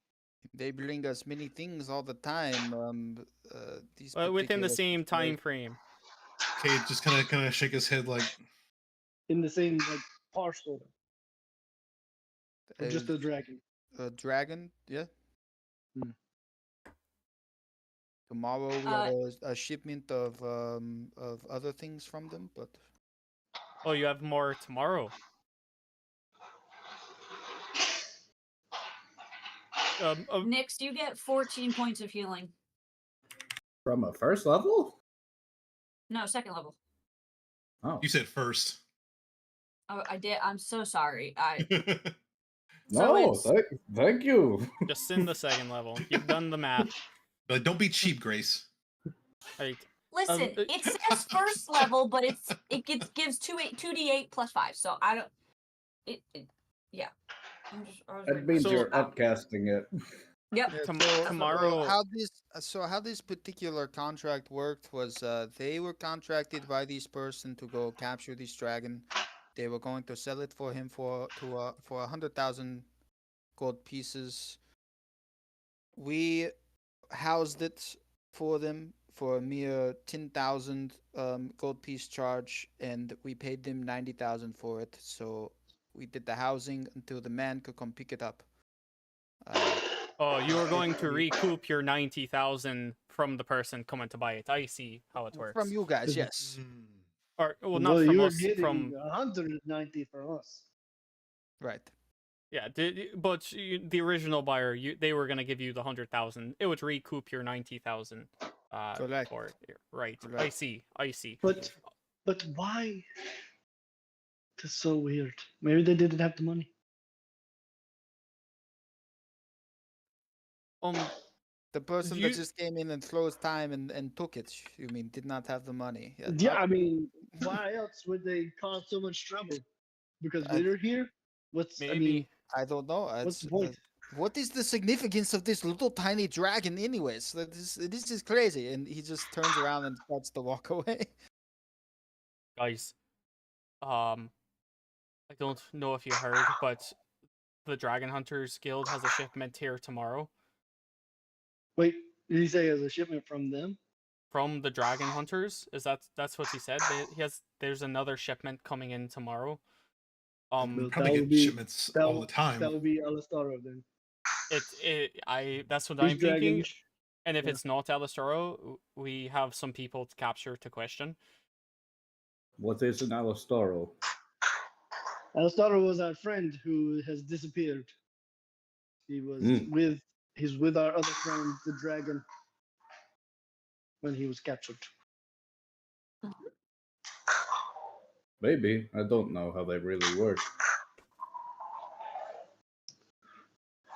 They bring us many things all the time. These within the particular same things, like- time frame. Cade just kind of shake his head like, In the same parcel? Or just Uh, a dragon? A dragon, yeah. Hmm. Tomorrow we have a shipment of other things from them, but Oh, you have more tomorrow. Nyx, you get 14 points of healing. From a first level? No, second level. Oh. you said first. Oh, I did. I'm so sorry. No, So thank you. Just in the second level. You've done the math. But don't be cheap, Grace. Right. Listen, it says first level, but it gives 2d8 plus 5. So I don't. Yeah. I was That means So- you're upcasting it. Yep. yeah, tomorrow- how this particular contract worked was they were contracted by this person to go capture this dragon, They were going to sell it for him for 100,000 gold pieces. We housed it for them for a mere 10,000 gold piece charge, and we paid them 90,000 for it. So we did the housing until the man could come pick it up. Oh, you were going to recoup your 90,000 from the person coming to buy it. I see how it works. From you guys, yes. Mm. Or well, not Well, from you were us. getting From 190 from us. Right. yeah, but the original buyer, they were gonna give you the 100,000. It would recoup your 90,000. Correct. For it. Right. I Correct. see. But why? That's so weird. Maybe they didn't have the money. The person You- that just came in and froze time and took it, you mean, did not have the money. Yeah, I mean, why else would they cause so much trouble? Because I- we're here. I mean, maybe I don't know. what's the point? What is the significance of this little tiny dragon, anyways? This is crazy. And he just turns around and starts to walk away. guys, I don't know if you heard, but the Dragon Hunters Guild has a shipment here tomorrow Wait, did he say as a shipment from them? from the Dragon Hunters. That's what he said. There's another shipment coming in tomorrow. Well, Probably that get would be- shipments That all would- the time. That would be Alastaro then. That's what He's I'm thinking. dragging- And if yeah. it's not Alistoro, we have some people to capture to question. What is an Alastoro? Alastaro was our friend who has disappeared. He was Mm. he's with our other friend, the dragon, when he was captured. Maybe. I don't know how they really work.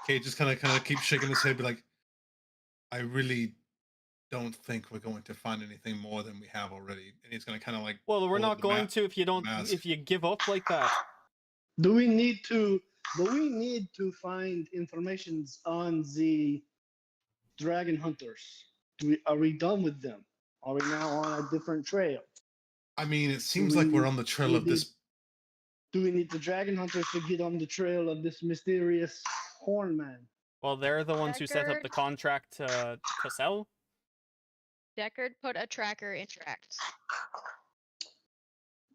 Kate just kind of keeps shaking his head, be like, I really don't think we're going to find anything more than we have already. And he's going to kind of like, Well, we're hold not the going map- to if you don't mask. if you give up like that. Do we need to find informations on the dragon hunters? Are we done with them? Are we now on a different trail? I mean, it seems we like we're need- on the trail we of this. Do we need the dragon hunters to get on the trail of this mysterious horn man? Well, they're the ones who set up Deckard. the contract to sell. Deckard put a tracker in tracks.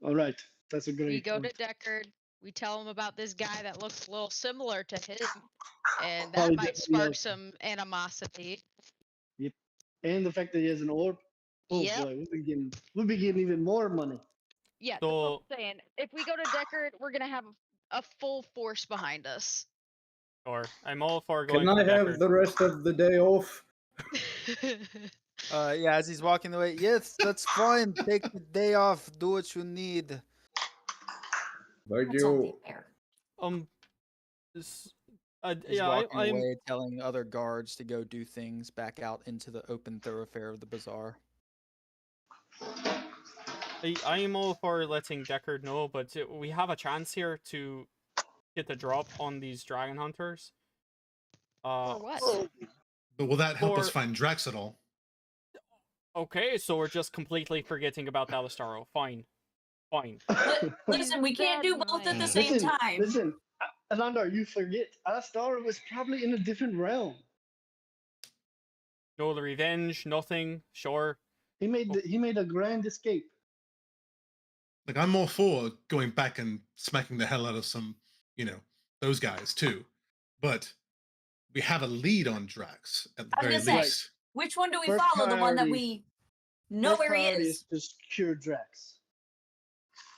All right, that's a great. We go to point. Deckard. We tell him about this guy that looks a little similar to him, and that Probably might the- spark yeah. some animosity. And the fact that he has an orb. Oh Yep. boy, we'll be getting even more money. Yeah, that's what So, I'm saying. If we go to Deckard, we're gonna have a full force behind us. or I'm all for going Can to I have Deckard. the rest of the day off? Yeah, as he's walking away, yes, that's fine. Take the day off. Do what you need. Thank That's only you. fair. He's Yeah, walking I'm away, telling other guards to go do things back out into the open thoroughfare of the bazaar. I am all for letting Deckard know, but we have a chance here to get the drop on these Dragon Hunters. Or what? But will that help us Or- find Drax at all? Okay, so we're just completely forgetting about Alistaro. Fine. Listen, we can't do Bad both at the mind. same time. Listen, Alandar, you forget. Alastaro was probably in a different realm. No revenge, nothing. Sure. He made a grand escape. Like, I'm all for going back and smacking the hell out of some, those guys too. But we have a lead on Drax at the I was very gonna say, least. Which one do we First follow? The one that priority- we know First where he priority is. to secure Drax.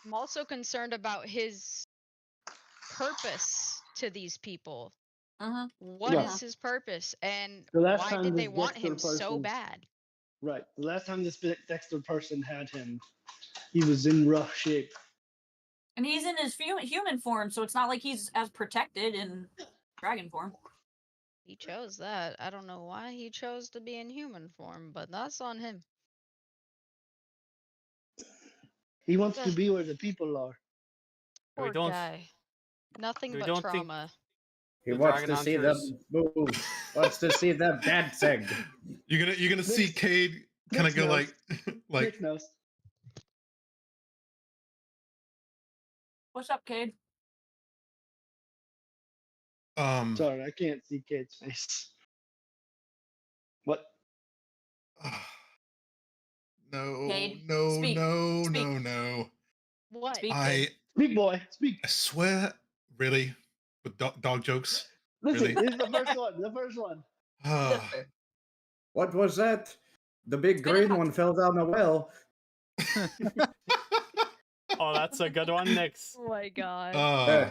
I'm also concerned about his purpose to these people. Uh-huh. What is Yeah. his purpose, and The last why time did this they want Dexter him so person- bad? Right. The last time this Dexter person had him, he was in rough shape. And he's in his human form, so it's not like he's as protected in dragon form. He chose that. I don't know why he chose to be in human form, but that's on him. He wants to be where the people are. We Poor don't- guy. Nothing we but don't think- trauma. He The wants Dragon to see Hunters- them move. Wants to see them dancing. You're gonna see Nick- Cade kind of Nick go knows. like Nick knows. What's up, Cade? Sorry, I can't see Kate's face. What? No, Cade, no, speak, no, speak. no, no. What? Speak, I Cade. Speak, boy. Speak. I swear, really, with dog jokes. Listen, Really? this is the first one. The first one. Ah. Listen, What was that? The big It's been green about- one fell down a well. Oh, that's a good one, Nix. Oh my god. Eh,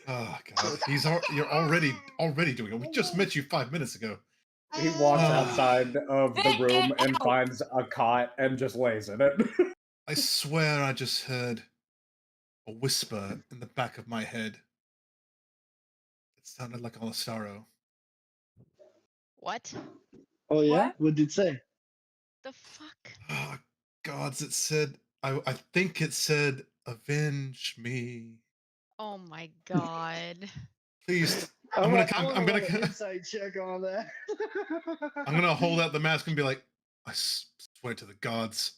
Oh God, you're already doing it. We just met you 5 minutes ago. he walks Ah. outside of the room and finds a cot and just lays in it. I swear I just heard a whisper in the back of my head. It sounded like Alastaro. What? Oh yeah. What? What did it say? The fuck? Oh gods, it said I think it said avenge me. Oh my god. Please. I I'm gonna want- I come- wanna I'm gonna run an co- inside check on that. I'm gonna hold out the mask and be like, I swear to the gods.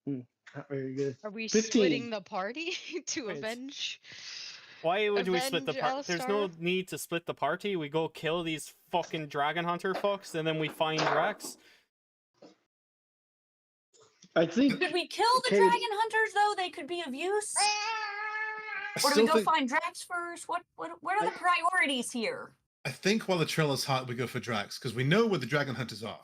Not very good. Are we 15. splitting the party to Wait. avenge? Why would we split the Avenge party? There's no Alistar? need to split the party. We go kill these fucking dragon hunter fucks, and then we find Drax. I think Could we kill the Cade- dragon hunters though? They could be of use. I Or do we still go think find Drax first? What are the priorities here? I think while the trail is hot, we go for Drax because we know where the dragon hunters are.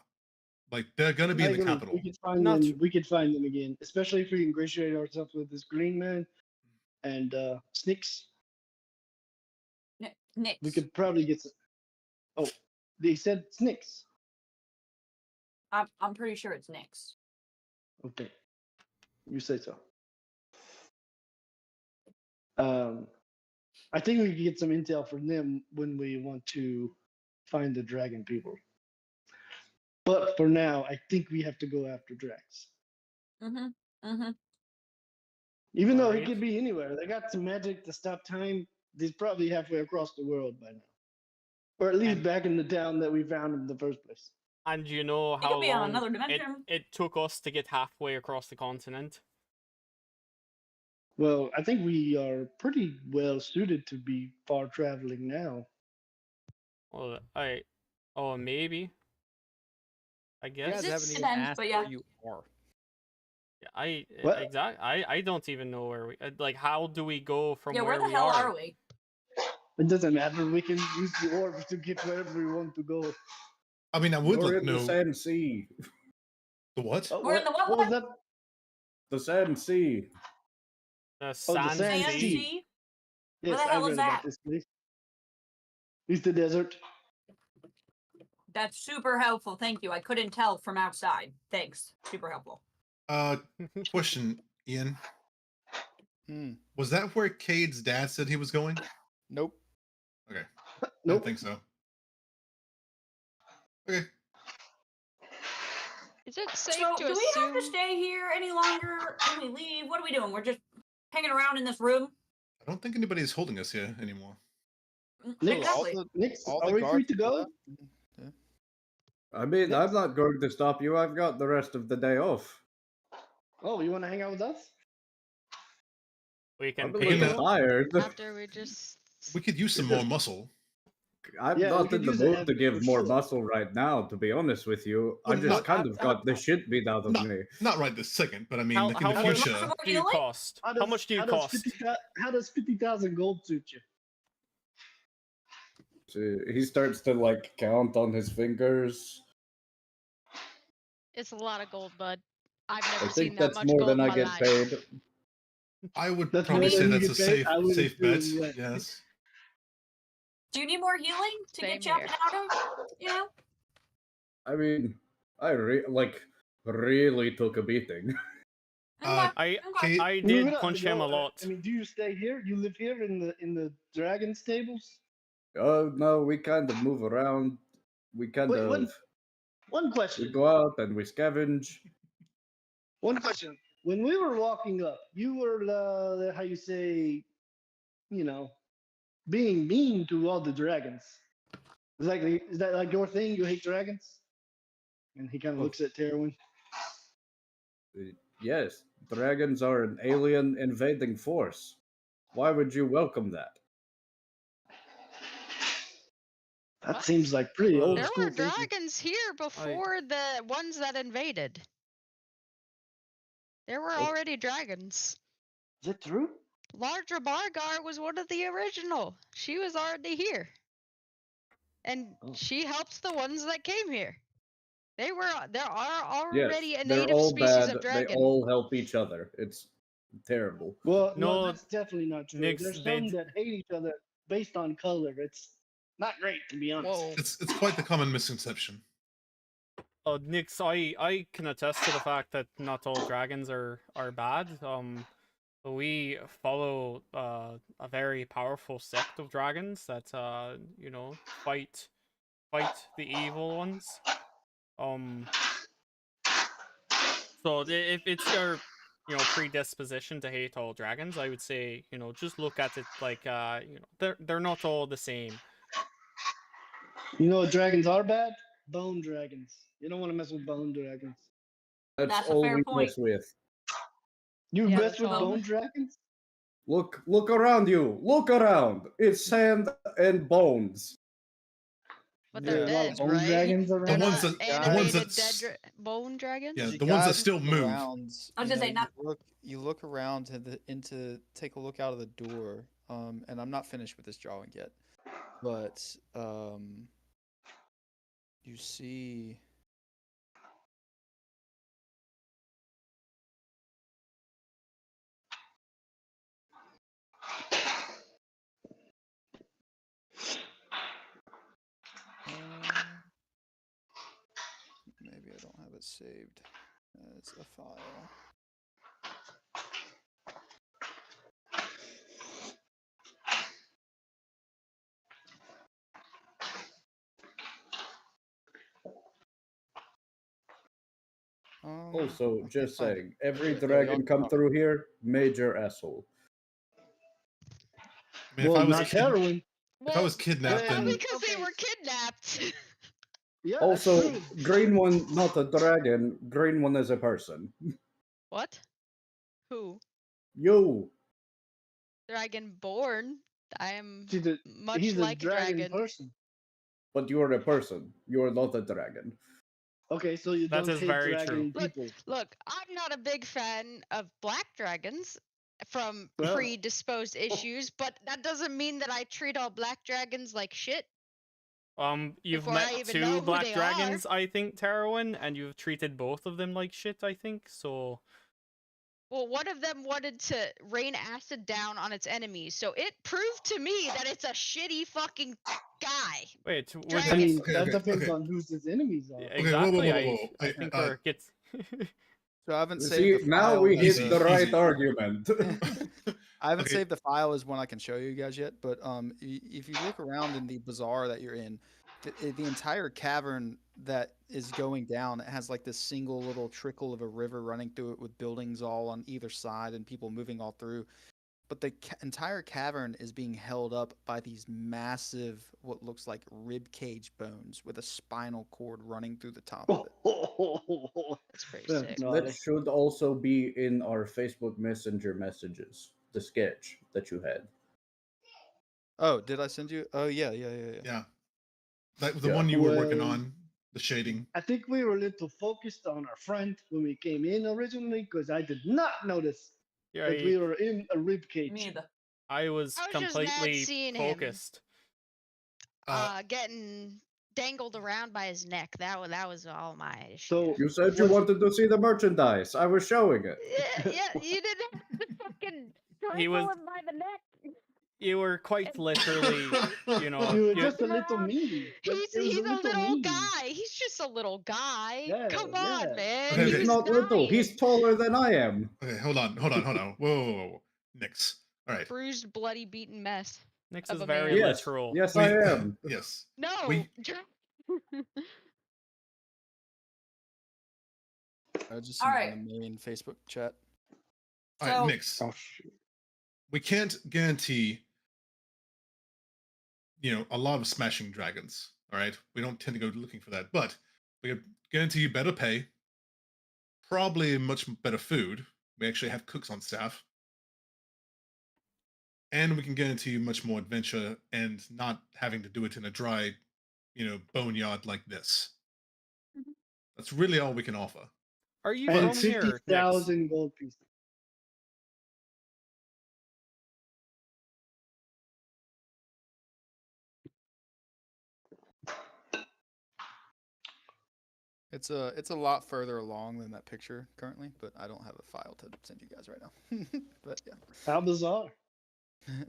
Like they're gonna be I in the agree. capital. We could find Not- them. We could find them again, especially if we ingratiate ourselves with this green man and Snicks. Nix. We could probably get some. Oh, they said Snicks. I'm pretty sure it's Nix. Okay, you say so. I think we could get some intel from them when we want to find the dragon people. But for now, I think we have to go after Drax. Mm-hmm. Mm-hmm. Even though he Alright. could be anywhere, they got some magic to stop time. He's probably halfway across the world by now, or at least And- back in the town that we found him in the first place. And you know It could how be on long another it, dimension. it took us to get halfway across the continent? Well, I think we are pretty well suited to be far traveling now. Well, oh, maybe. I You guess. guys It haven't even depends, asked but yeah. where you are. What? I don't even know where we like. How do we go from Yeah, where where the we hell are? are we? It doesn't matter. We can use the orbs to get wherever we want to go. I mean, I would We're like in to the know Sand Sea. the what? Oh, We're in the what? was that? The Sand Sea. The Oh, the sand sand Sand sea. sea. sea? Yes, the I hell read is about that? this place. It's the desert. That's super helpful. Thank you. I couldn't tell from outside. Thanks. Super helpful. Question, Ian. Hmm. Was that where Cade's dad said he was going? Nope. Okay. I Nope. don't think so. Okay. Is it safe So, to do we have to assume? stay here any longer? Can we leave? What are we doing? We're just hanging around in this room? I don't think anybody is holding us here anymore. Nick, Exactly. Nick, all are the we free guards to go? left. I mean, I'm not going to stop you. I've got the rest of the day off. Oh, you want to hang out with us? We can I'm a pay little them. tired. After we just We could use some more muscle. I'm Yeah, we not could in the use a mood hand to give for more sure. muscle right now, to be honest with you. I Well, just not- kind of got the shit beat out of No. me. Not right this second, but I mean, How, like in how the much future. Muscle do you healing? cost? How much do you cost? How does 50,000 gold suit you? So he starts to like count on his fingers. it's a lot of gold, bud. I've I never seen think that that's much more gold than in I my get life. paid. I would That's probably more say than you that's a get paid? safe I would safe bet. assume that. Yes. Do you need more healing to Same get you up here. and out of? You know? I mean, I really took a beating. Uh, Okay, I okay. Kate, I We did would have punch to him go, a lot. I mean, do you stay here? You live here in the dragon stables? Oh no, we kind of move around. We kind Wait, of one we question. go out and we scavenge. One question. When we were walking up, you were how you say, you know, being mean to all the dragons. Is that like your thing? You hate dragons? And he kind of Oh. looks at Terwin. Yes, dragons are an alien invading force. Why would you welcome that? That What? seems like pretty old There school were thinking. dragons here before the ones that invaded. There were Oh. already dragons. Is it true? Lardra Bargar was one of the original. She was already here. And Oh. she helps the ones that came here. There are Yes, already a they're native all species bad. of They dragon. all help each other. It's terrible. Well, no, No, that's definitely not true. Nyx, There's they some d- that hate each other based on color. It's not great, to be honest. Whoa. It's quite the common misconception. Nyx, I can attest to the fact that not all dragons are bad. We follow a very powerful sect of dragons that fight the evil ones. So if it's your predisposition to hate all dragons, I would say just look at it like they're not all the same. You know what dragons are bad? Bone dragons. You don't want to mess with bone dragons. That's That's a all fair we point. mess with. You Yeah, mess that's with all. bone dragons? Look around you. Look around. It's sand and bones. But There they're are a lot dead, of bone right? dragons They're around. The ones not that- the ones animated that dead bone dragons? Yeah, You the ones that guys still look move. around, I was you gonna say, know, not- you look around into take a look out of the door. And I'm not finished with this drawing yet, but you see. Maybe I don't have it saved as a file. Also, I just can't find saying, it. every There we dragon are. come through here, major asshole. I mean, Well, if I was not kid- heroin. if I was kidnapped, Well, then because they were kidnapped. Yeah, Also, that's true. green one, not a dragon. Green one is a person. What? Who? You. Dragonborn. I am He's a, much he's a like a dragon. person. But you're a person. You're not a dragon. Okay, so you That don't is hate very dragon true. people. Look, I'm not a big fan of black dragons from Well- predisposed issues, but that doesn't mean that I treat all black dragons like shit. You've Before I met even know two who black they dragons, I think, Terwin, and you've treated both of them like shit, I think. So Well, one of them wanted to rain acid down on its enemies, so it proved to me that it's a shitty fucking guy. wait, were Dragon. I they mean, Okay, that okay, depends okay. on who's his enemies are. Yeah, Okay, whoa, whoa, exactly? whoa, whoa. I think I- we're get. So I haven't See, saved the now file. we as hit Easy, the right easy. argument. I haven't Okay. saved the file as one I can show you guys yet, but if you look around in the bazaar that you're in, the entire cavern that is going down, it has like this single little trickle of a river running through it with buildings all on either side and people moving all through. But the entire cavern is being held up by these massive, what looks like rib cage bones with a spinal cord running through the top of it. That's pretty That's sick. gnarly. That should also be in our Facebook Messenger messages. The sketch that you had. Oh, did I send you? Oh yeah. yeah, like the Yeah. one you were working Well- on, the shading. I think we were a little focused on our friend when we came in originally, because I did not notice Yeah, that we were in a rib cage. Me either. I was I was just mad completely seeing him. focused. Getting dangled around by his neck. That was all my issue. So You said you what's- wanted to see the merchandise. I was showing it. yeah, you didn't have to fucking He was- strangle him by the neck. You were quite literally, you know. you were you- just a little mean. He's It was a little mean. guy. He's just a little guy. Yeah, Come yeah. on, man. Okay, He He's okay. was not little. dying. He's taller than I am. Okay, hold on. Whoa, whoa, whoa. Nyx. All right. Bruised, bloody, beaten mess. Nyx of is a very man. Yes. literal. Yes, We- I am. Yes. No. We- I just All sent it right. in the main Facebook chat. All right, So- Nyx. Oh, shoot. We can't guarantee, a lot of smashing dragons. All right, we don't tend to go looking for that, but we can guarantee you better pay, probably much better food. We actually have cooks on staff. And we can get into much more adventure and not having to do it in a dry, boneyard like this. Mhm. That's really all we can offer. Are you And from here, Nix? 50,000 gold pieces. It's a lot further along than that picture currently, but I don't have a file to send you guys right now. But How bizarre. yeah.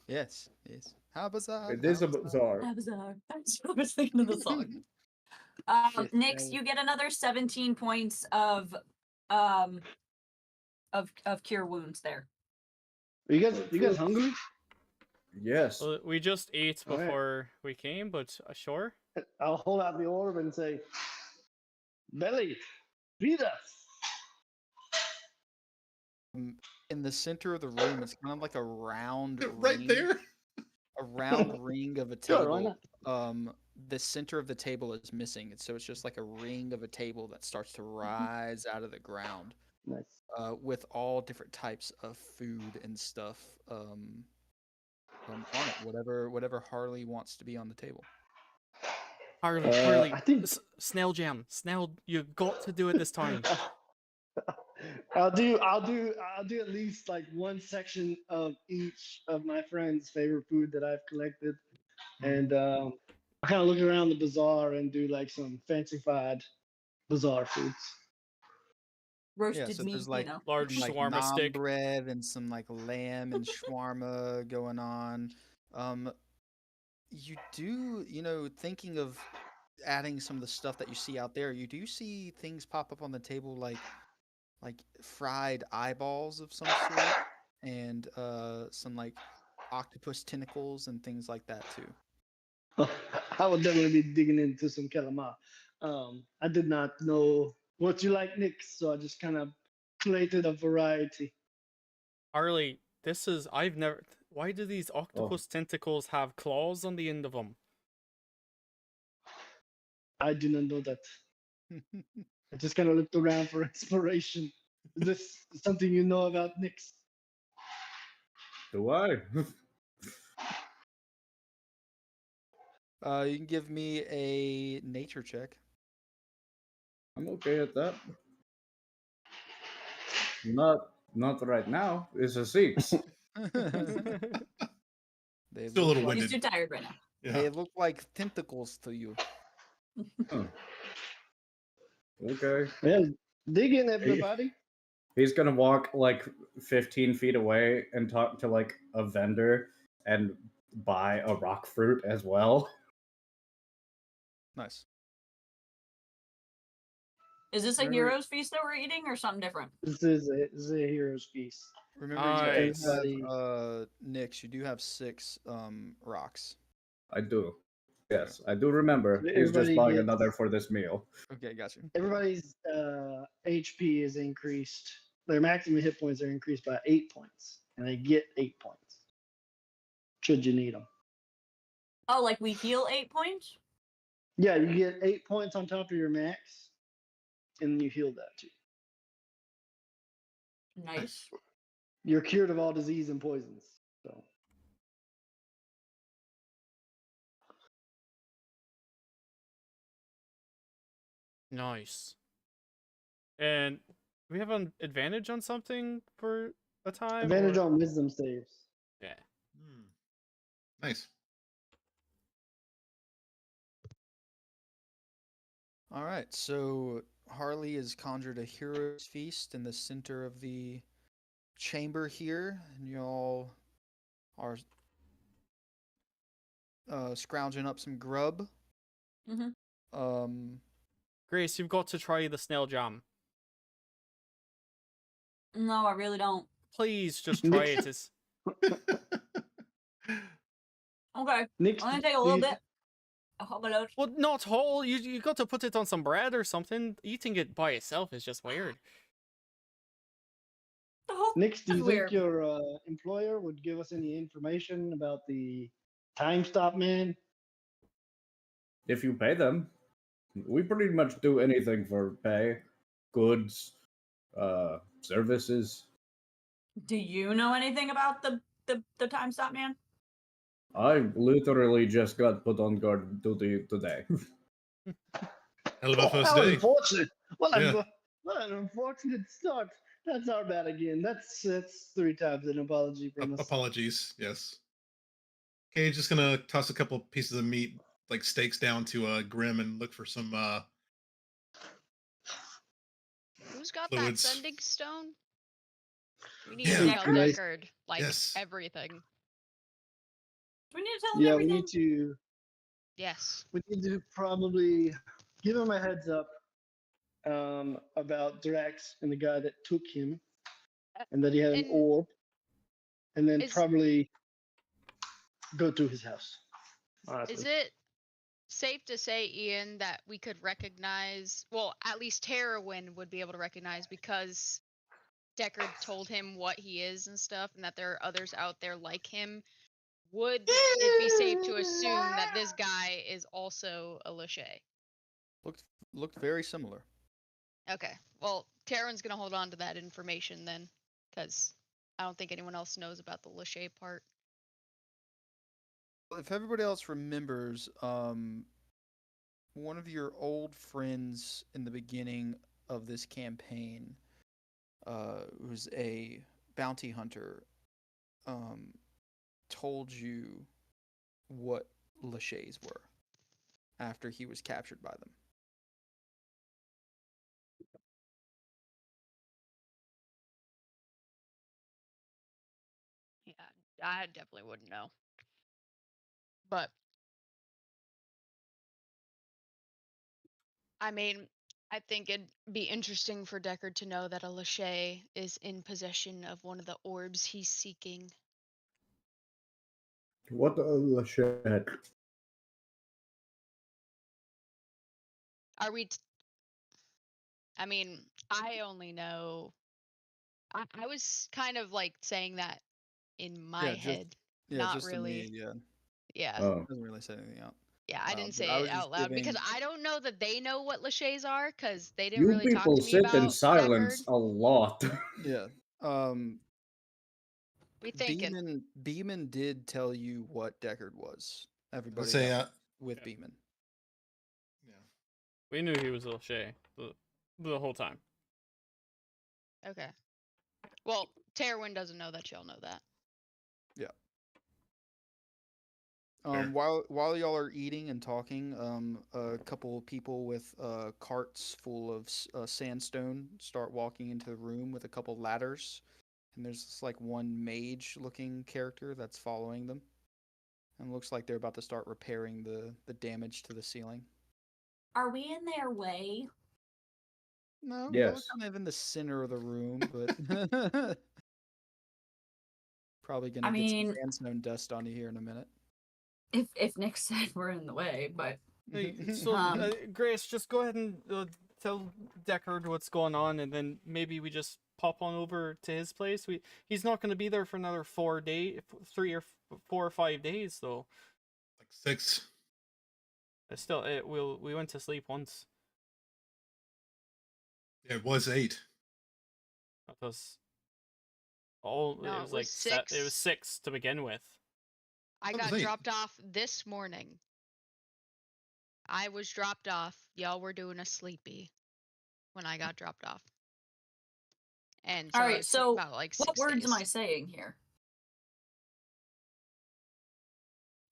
Yes. How bizarre. It is how a bizarre. That was I was thinking of the song. Yes, Nix, that you get another 17 points of cure wounds there. Are you guys hungry? Yes. Well, we just ate All right. before we came, but sure. I'll hold out the orb and say, Belly, feed us. In the center of the room, it's kind of like a round Right ring, there. a round ring of a Sure, why table. not? The center of the table is missing, so it's just like a ring of a table that starts to rise out of the ground, Nice. with all different types of food and stuff on it. Whatever Harley wants to be on the table. Harley, I think Snail Jam. Snail, you got to do it this time. I'll do at least like one section of each of my friends' favorite food that I've collected, and I'll kind of look around the bazaar and do like some fancified bazaar foods. Roasted So meat, there's like Large some, like shawarma naan stick. bread and some like lamb and shawarma going on. You do, thinking of adding some of the stuff that you see out there, you do see things pop up on the table like fried eyeballs of some sort and some like octopus tentacles and things like that too. I will definitely be digging into some calamari. I did not know what you like, Nick, so I just kind of created a variety. Harley, I've never. Why do these octopus tentacles have claws on the end of them? I do not know that. I just kind of looked around for inspiration. Is this something you know about, Nix? Do I? You can give me a nature check. I'm okay at that. Not right now. It's a 6. They Still a look little like, He's winded. too tired right now. Yeah. they look like tentacles to you. Huh. Okay. Yeah, dig in, everybody. He's gonna walk like 15 feet away and talk to like a vendor and buy a rock fruit as well. Nice. Is this a Remember- hero's feast that we're eating or something different? This is a hero's feast. Remember, Nice. you guys Everybody- have Nix. You do have 6 rocks. I do. Yes, I do remember. He's just Everybody buying gets- another for this meal. Okay, got you. Everybody's HP is increased. Their maximum hit points are increased by 8 points, and they get 8 points. Should you need them? Oh, like we heal 8 points? Yeah, you get 8 points on top of your max, and you heal that too. Nice. You're cured of all disease and poisons. So Nice. And we have an advantage on something for a time? advantage or- on wisdom saves. Yeah. Nice. All right, so Harley has conjured a hero's feast in the center of the chamber here, and y'all are scrounging up some grub. Mhm. Grace, you've got to try the snail jam. No, I really don't. Please just try it. It's... Okay. Nick, I'm gonna take a do little you- bit. A whole bit. Well, not whole. You got to put it on some bread or something. Eating it by itself is just weird. The whole Nick, do you That's think weird. your employer would give us any information about the time stop man? If you pay them, we pretty much do anything for pay, goods, services. Do you know anything about the time stop man? I literally just got put on guard duty today. Hell of a first How day. unfortunate. Yeah. What an unfortunate start. That's our bad again. That's 3 times an apology from us. Apologies. Yes. Okay, just gonna toss a couple pieces of meat, like steaks, down to Grim and look for some Who's got fluids. that sending stone? We need Yeah. to tell Nice. Deckard, like, Yes. everything. Do we need to tell him Yeah, everything? Yes. we need to probably give him a heads up about Drax and the guy that took him, and that he had an And orb, and then is- probably go to his house. Honestly. Is it safe to say, Ian, that we could recognize, well, at least Terrawin would be able to recognize, because Deckard told him what he is and stuff, and that there are others out there like him, would it be safe to assume that this guy is also a Lachey? Looked very similar. Okay, well, Terrawin's gonna hold on to that information then, because I don't think anyone else knows about the Lachey part. If everybody else remembers, one of your old friends in the beginning of this campaign, who's a bounty hunter, told you what Lacheys were after he was captured by them. Yeah, I definitely wouldn't know. But I mean, I think it'd be interesting for Deckard to know that a Lachey is in possession of one of the orbs he's seeking. What the shit? Are we? I mean, I only know. I was kind of like saying that in my Yeah, head, Yeah, not just really. to me, yeah. Yeah, Oh, Doesn't really say anything out. yeah. I didn't But say I it was just out loud because giving- I don't know that they know what Lacheys are, because they didn't you really talk people to me sit about in silence Deckard. a lot. Yeah. We thinking. Beeman did tell you what Deckard was. Everybody say, that was with yeah. Beeman. Yeah. We knew he was a Lachey the whole time. Okay. Well, Terrawin doesn't know that y'all know that. Fair. While y'all are eating and talking, a couple of people with carts full of sandstone start walking into the room with a couple ladders, and there's this, like, one mage-looking character that's following them, and looks like they're about to start repairing the damage to the ceiling. Are we in their way? No, Yes. those kind of in the center of the room, but probably gonna I get some mean- sandstone dust on you here in a minute. If Nick said we're in the way, but Hey, so, Grace, just go ahead and tell Deckard what's going on, and then maybe we just pop on over to his place. He's not going to be there for another 4 or 5 days, though. Like 6. Still, we went to sleep once. Yeah, it was 8. That was all. No, it it was was like it was 6. 6 to begin with. I That was got 8. dropped off this morning. I was dropped off. Y'all were doing a sleepy when I got dropped off. And so all it right. took So about like what 6 words days. am I saying here?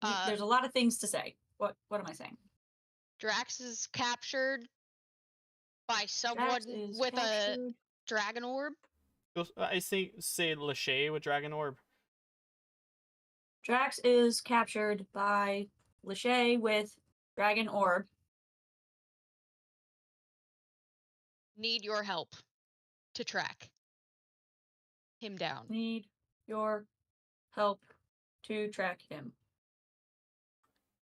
Uh, There's a lot of things to say. What am I saying? Drax is captured by someone Drax is with a captured. dragon orb. I say Lachey with Dragon Orb. Drax is captured by Lachey with Dragon Orb. Need your help to track him down. Need your help to track him.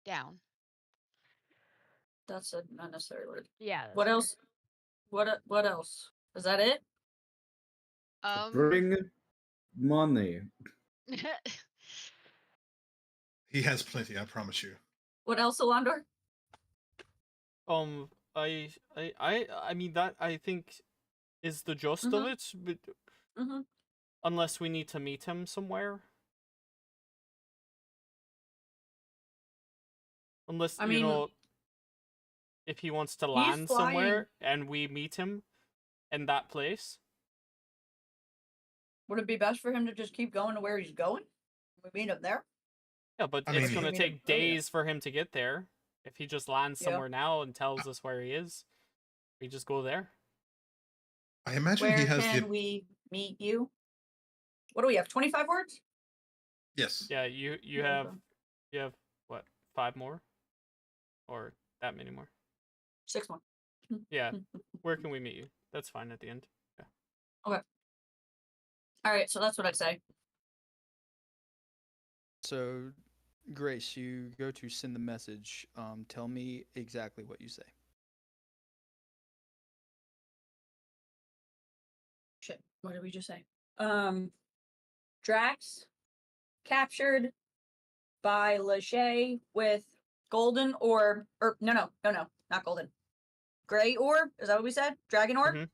Down. That's a not necessary word. Yeah. What else? What else? Is that it? Bring money. He has plenty, I promise you. What else, Alondor? I mean that I think is the gist of Mhm. it, but Mm-hmm. unless we need to meet him somewhere. Unless, I you mean, know, if he wants to he's land flying. somewhere and we meet him in that place. Would it be best for him to just keep going to where he's going? We meet him there. Yeah, but I it's mean, gonna he- take Oh, yeah. days for him to get there. If he just lands Yeah. somewhere now and tells us where he is, we just go there. I imagine Where he has can the we meet you? What do we have? 25 words? yes. Yeah, you Yeah, have what, 5 more? Or that many more? 6 more. Yeah. Where can we meet you? That's fine at the end. All right, so that's what I'd say. So, Grace, you go to send the message. Tell me exactly what you say. Shit, what did we just say? Drax captured by Lachey with golden orb, or no, not golden. Gray orb? Is that what we said? Dragon orb? Mhm.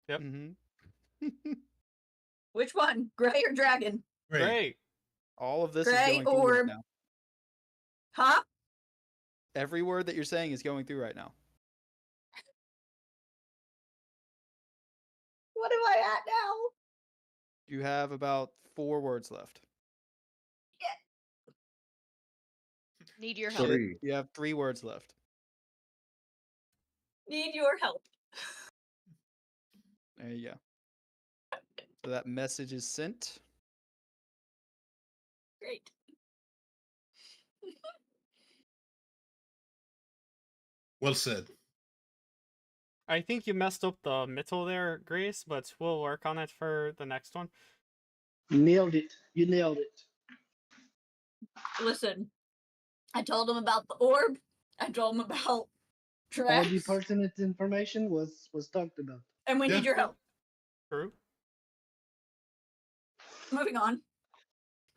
Yep. Mm-hmm. Which one? Gray or dragon? Great. All of this is Gray going through right orb. now. Huh? Every word that you're saying is going through right now. What am I at now? You have about 4 words left. Need your help. Shit, 3. you have 3 words left. Need your help. There you go. So that message is sent. Great. Well said. I think you messed up the middle there, Grace, but we'll work on it for the next one. Nailed it. You nailed it. Listen, I told him about the orb. I told him about All Drax. the pertinent information was talked about. And we Yeah. need your help. True. Moving on.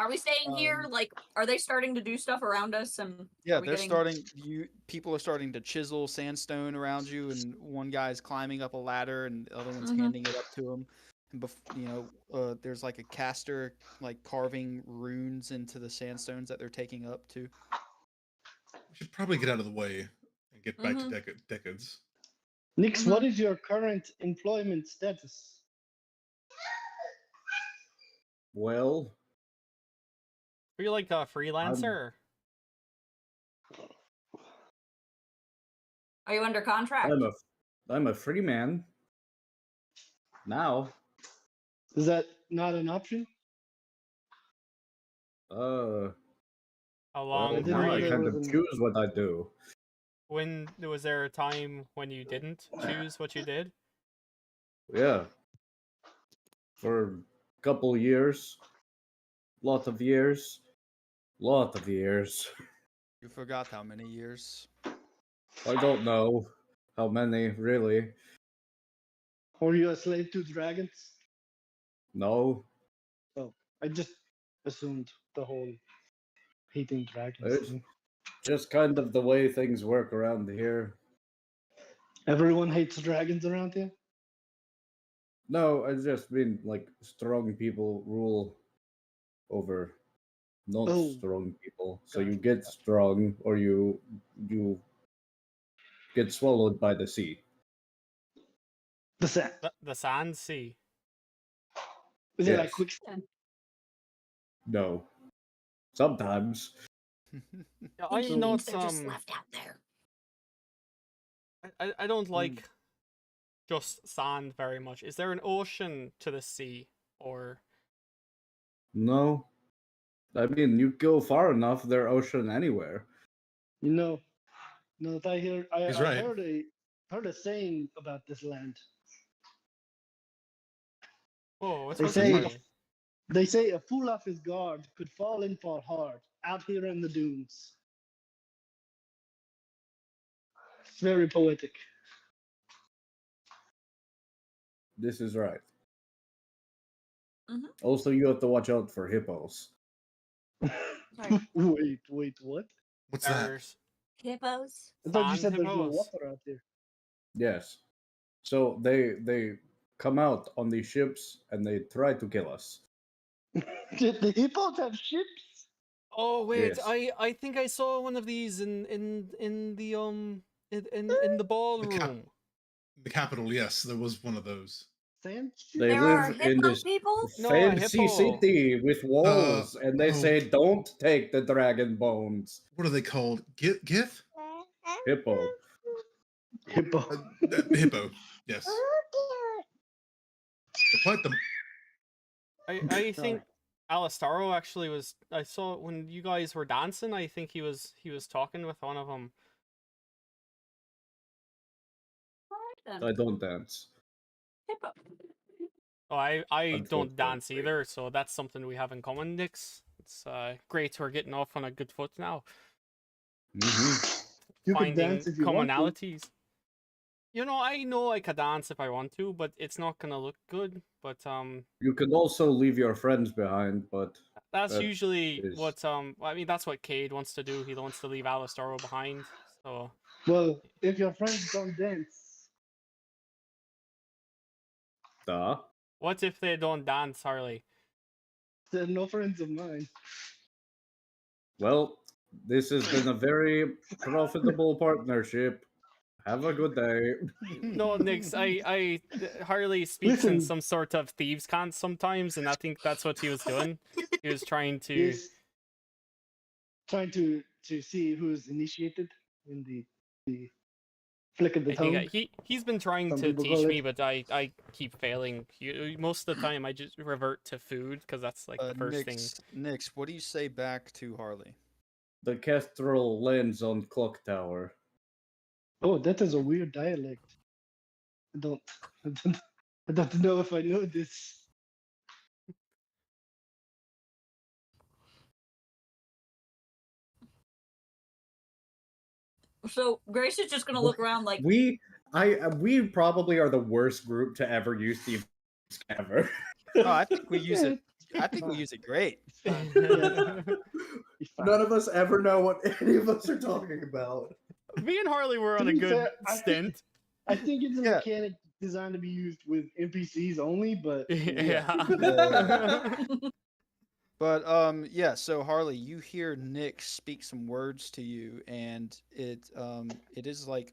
Are we staying here? Like, are they starting to do stuff around us? And Yeah, are we they're getting... starting. People are starting to chisel sandstone around you, and one guy's climbing up a ladder, and the other one's Mhm. handing it up to him. And there's like a caster like carving runes into the sandstones that they're taking up too. We should probably get out of the way and get back to Mhm. decades. Nix, Mhm. what is your current employment status? Well, Are you like a freelancer? Are you under contract? I'm a free man. Now, Is that not an option? uh, How well, long didn't now were know I there you? kind was of an- choose what I do. When was there a time when you didn't choose what you did? Yeah. For a couple years. Lot of years. Lot of years. You forgot how many years. I don't know how many, really. Or you a slave to dragons? No. I just assumed the whole hating dragons It's thing. just kind of the way things work around here. Everyone hates dragons around here? No, I just mean like strong people rule over not Oh. strong people. So Gotcha. you get strong or you get swallowed by the sea. The sand. The Sand Sea. Is it like Yes. quicksand? No. Sometimes. Yeah, I Thinking know means they're just some. left out there. I don't like just sand very much. Is there an ocean to the sea, or No. I mean, you go far enough, there ocean anywhere. You know that I hear He's I right. heard a saying about this land. oh, what's They supposed to say- tell me? They say a fool off his guard could fall in for hard out here in the dunes. It's very poetic. This is right. Mhm. Also, you have to watch out for hippos. Sorry. Wait, what? What's that? There's Hippos. I thought you Sand said there's no hippos. water out there. Yes. So they come out on these ships and they try to kill us. Did the hippos have ships? Oh wait, Yes. I think I saw one of these in the in the ballroom. The capital, yes, there was one of those. Sand ships? They There are live in hippo this people? No, a fancy hippo. city with walls, and they oh. say, "Don't take the dragon bones." What are they called? Gith? Hippo. Hippo. Hippo. Yes. They're quite the. I think Alistaro actually was. I saw when you guys were dancing. I think he was talking with one of them. Then. I don't dance. Hippo. Oh, I don't dance Unfortunately. either, so that's something we have in common, Nix. It's great we're getting off on a good foot now. Mhm. You can Finding dance if you want to. commonalities. You know I could dance if I want to, but it's not gonna look good. But You could also leave your friends behind, but that's that usually is- what I mean. That's what Cade wants to do. He wants to leave Alistaro behind. So Well, if your friends don't dance, duh. what if they don't dance, Harley? they're no friends of mine. Well, this has been a very profitable partnership. Have a good day. No, Nix. Harley speaks in Listen. some sort of thieves' cant sometimes, and I think that's what he was doing. He was trying to. Yes. Trying to see who's initiated in the flick of the I think tongue. he's been trying Some to people teach call me, it. but I keep failing. Most of the time, I just revert to food because that's like the first thing. Nix, what do you say back to Harley? The Kestrel lands on Clock Tower. Oh, that is a weird dialect. I don't, I don't know if I know this. So Grace is just gonna look around like We probably are the worst group to ever use Thieves ever. Oh, I think we use it. I think we use it great. It's fine. Yeah, it's fine. None of us ever know what any of us are talking about. Me and Harley were on To a be good fair, stint. I think it's a Yeah. mechanic designed to be used with NPCs only, but Yeah. But yeah, so Harley, you hear Nick speak some words to you, and it is like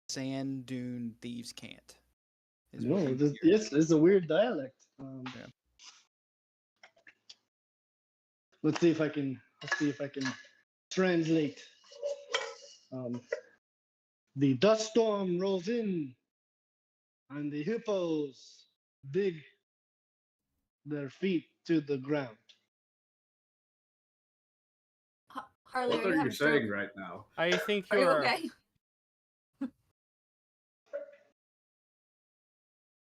sand dune thieves can't. is what no, you this, hear. yes, it's a weird dialect. Yeah. Let's see if I can translate. The dust storm rolls in, and the hippos dig their feet to the ground. Harley, What are are you you having saying stroke? right now? I think Are you you're. okay?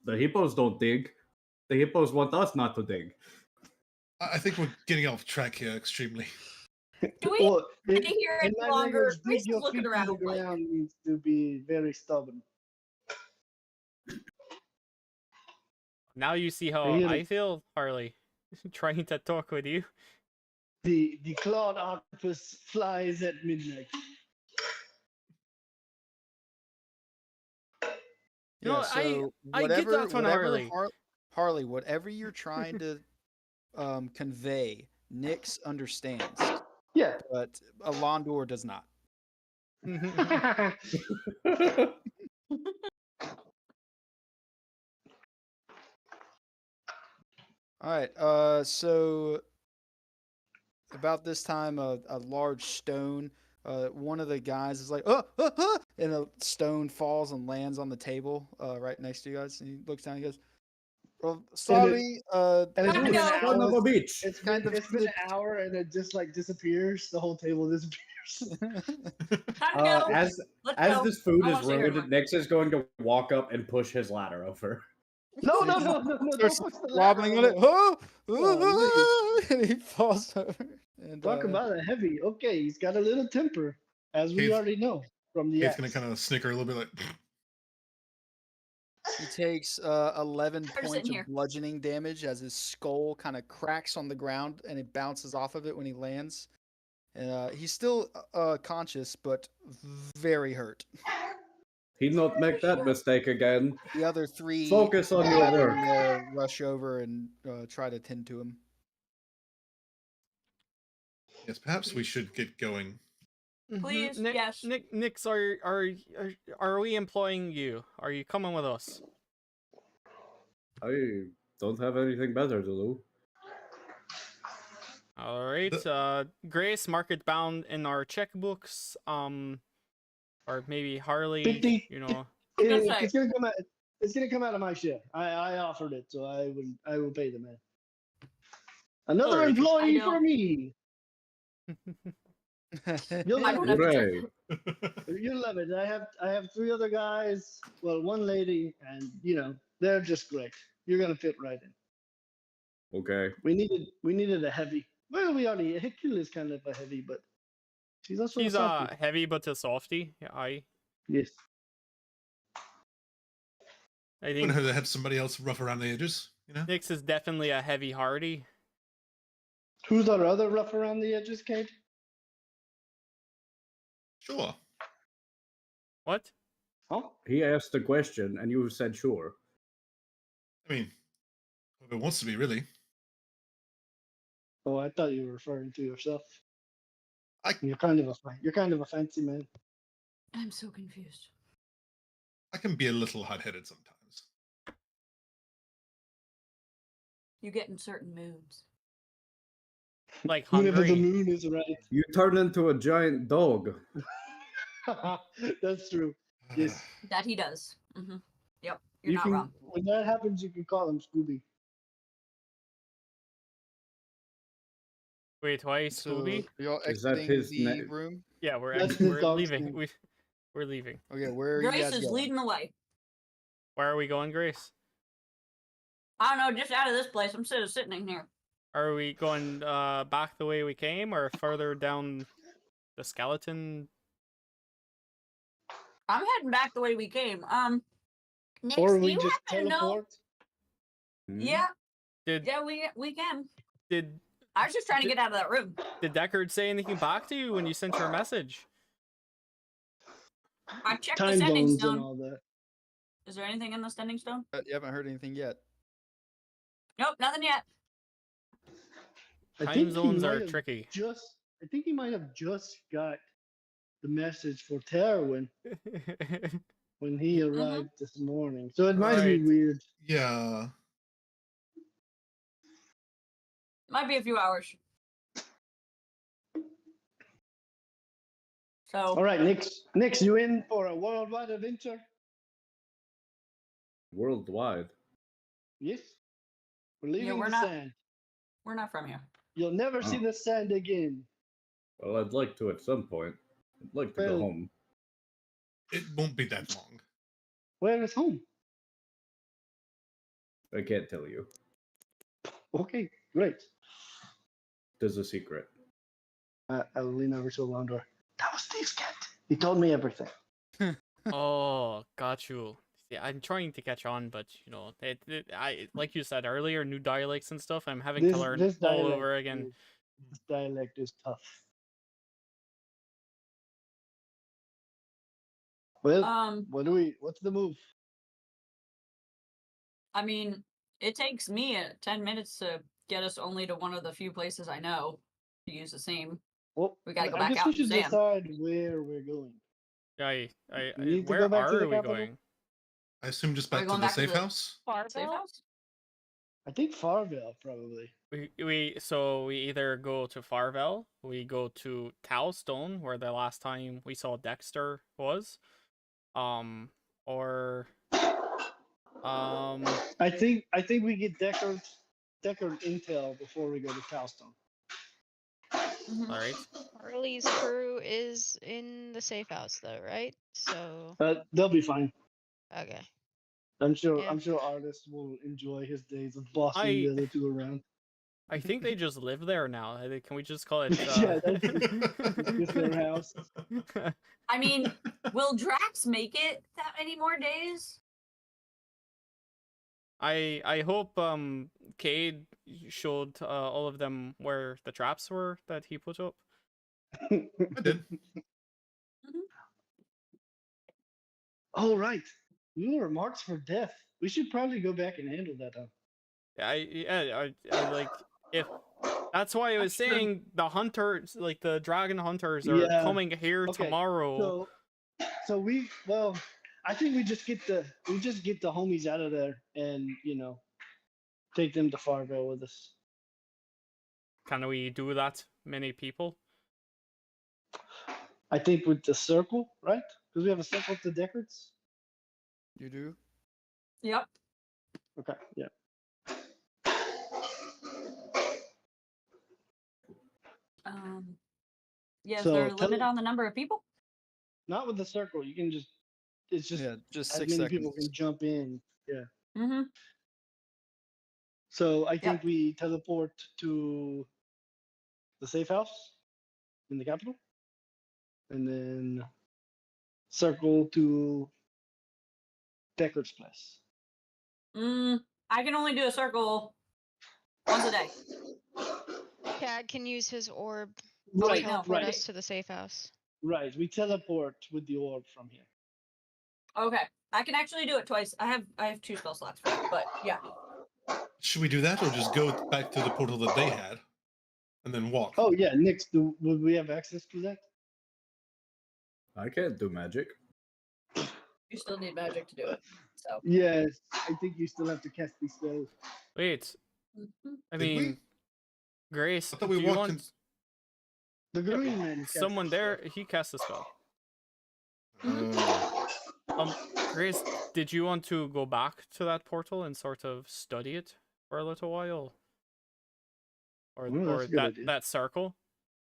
The hippos don't dig. The hippos want us not to dig. I think we're getting off track here extremely. Do we Well, stay here in any my longer? language, Grace dig is your looking feet to around the like, ground means to be very stubborn. Now you see how hear I feel, Harley. Trying to talk with you. The clawed octopus flies at midnight. You know, I get that one, Harley. Harley, whatever you're trying to convey, Nix understands, Yeah. but Alondor does not. All right. So about this time, a large stone. One of the guys is like, and a stone falls and lands on the table right next to you guys. And he looks down and he goes, "Well, sorry. and it's Gotta been go. an Son of hour. a bitch! It's kind been, of it's been an hour and it just like disappears. The whole table disappears. time to go. As Let's as go. this food I is wanna see her. ruined, Nix is going to walk up and push his ladder over. No, don't Starts push the wobbling on ladder. it. Oh, Oh, and he falls over. And Talk about a heavy. Okay, he's got a little temper, as we Kate's- already know from the Kate's gonna axe. kind of snicker a little bit, like. he takes 11 sitting points here. of bludgeoning damage as his skull kind of cracks on the ground and it bounces off of it when he lands. And he's still conscious, but very hurt. He not make that mistake again. The other three Focus on your gather work. in there, rush over and try to tend to him. Yes, perhaps we should get going. Please, Nick, yes. Nix, are we employing you? Are you coming with us? I don't have anything better to do. All right. Grace, mark it bound in our checkbooks. Or maybe Harley. 50. You know. I'm gonna If say, it's gonna come out of my share. I offered it, so I will pay the man. Another Alright. employee I for don't- me. You'll I love don't have it. to Hooray! You'll love it. I have 3 other guys. Well, 1 lady, and they're just great. You're gonna fit right in. Okay. We needed a heavy. Well, we already Hikil is kind of a heavy, but she's also She's a softie. heavy but a softy. Yeah, I Yes. I'm think gonna have somebody else rough around the edges. Nix is definitely a heavy hardy. Who's our other rough around the edges, Kate? Sure. What? Huh? He asked a question, and you said sure. I mean, if it wants to be, really. Oh, I thought you were referring to yourself. I- You're kind of a fancy man. I'm so confused. I can be a little hot-headed sometimes. You get in certain moods. Like Whenever the hungry. moon is right. You turn into a giant dog. That's true. Yes. That he does. Mm-hmm. Yep. You're You not can, wrong. when that happens, you can call him Scooby. Wait, why So Scooby? y'all Is that exiting his the name? room? Yeah, we're That's his we're dog's leaving. name. We're leaving. Okay, where are you Grace guys is going? leading the way. Where are we going, Grace? I don't know, just out of this place. I'm sitting in here. Are we going back the way we came, or further down the skeleton? I'm heading back the way we came. Nix, Or do we you just happen to know? teleport. Hmm? Yeah, Did yeah, we can. did I was just trying to get out of that room. did Deckard say anything back to you when you sent your message? I checked the Time sending zones and stone. all that. Is there anything in the sending stone? You haven't heard anything yet. Nope, nothing yet. I Time think he zones might are have tricky. I think he might have just got the message for Terwin when he arrived this morning. So it might be Right. weird. Yeah. Might be a few hours. So All right, Nix, you in for a worldwide adventure? Worldwide. Yes. We're leaving we're the not- sand. we're not from here. You'll never see Oh. the sand again. Well, I'd like to at some point. I'd like to go Well- home. It won't be that long. Where is home? I can't tell you. Okay, great. There's a secret. I'll lean over to Alondra. That was Steve's cat. He told me everything. Oh, got you. Yeah, I'm trying to catch on, but I like you said earlier, new dialects and stuff. I'm having to learn this all dialect over again. This dialect is tough. Well, what's the move? I mean, it takes me 10 minutes to get us only to one of the few places I know to use the same. Well, We gotta go I back guess out we to should Sam. decide where we're going. We need to Where go back to are the we capital? going? I assume just Are we back to going the back to safe the- house. Safe house? I think Farville probably. We either go to Farvel, we go to Towstone, where the last time we saw Dexter was, or I think we get Deckard intel before we go to Calstone. Mhm. all right. Harley's crew is in the safe house, though, right? So They'll be fine. okay. I'm sure. Yeah. I'm sure Artist will enjoy his days of bossing I- the other two around. I think they just live there now. Can we just call it? Yeah, It's just their house. I mean, will Drax make it that many more days? I hope Cade showed all of them where the traps were that he put up. I did. Oh, right. We were marked for death. We should probably go back and handle that. I like if that's why I was Sure. saying the hunters, like the dragon hunters, are Yeah. coming here Okay. tomorrow. So I think we just get the homies out of there and take them to Fargo with us. Can we do that? Many people? I think with the circle, right? Because we have a circle to Deckards. You do? Yep. Okay. Yeah. Yeah, is So there a tell limit them- on the number of people? Not with the circle. You can just. It's just Yeah, just as 6 many seconds. people can jump in. Yeah. Mm-hmm. So I think we teleport to the safe house in the capital, and then circle to Deckard's place. I can only do a circle once a day. Cad can use his orb Oh, to wait, no, teleport right. us to the safe house. Right. We teleport with the orb from here. Okay, I can actually do it twice. I have 2 spell slots for it, but yeah. Should we do that or just go back to the portal that they had and then walk? Oh yeah, Nix. Would we have access to that? I can't do magic. You still need magic to do it. So. Yes, I think you still have to cast these spells. Wait, Mhm. I Did we? mean, Grace, I thought do we you walked want in. The green man. is casting someone there? spells. He cast a spell. Oh. Grace, did you want to go back to that portal and sort of study it for a little while? Or, Oh, that's a good idea. that circle?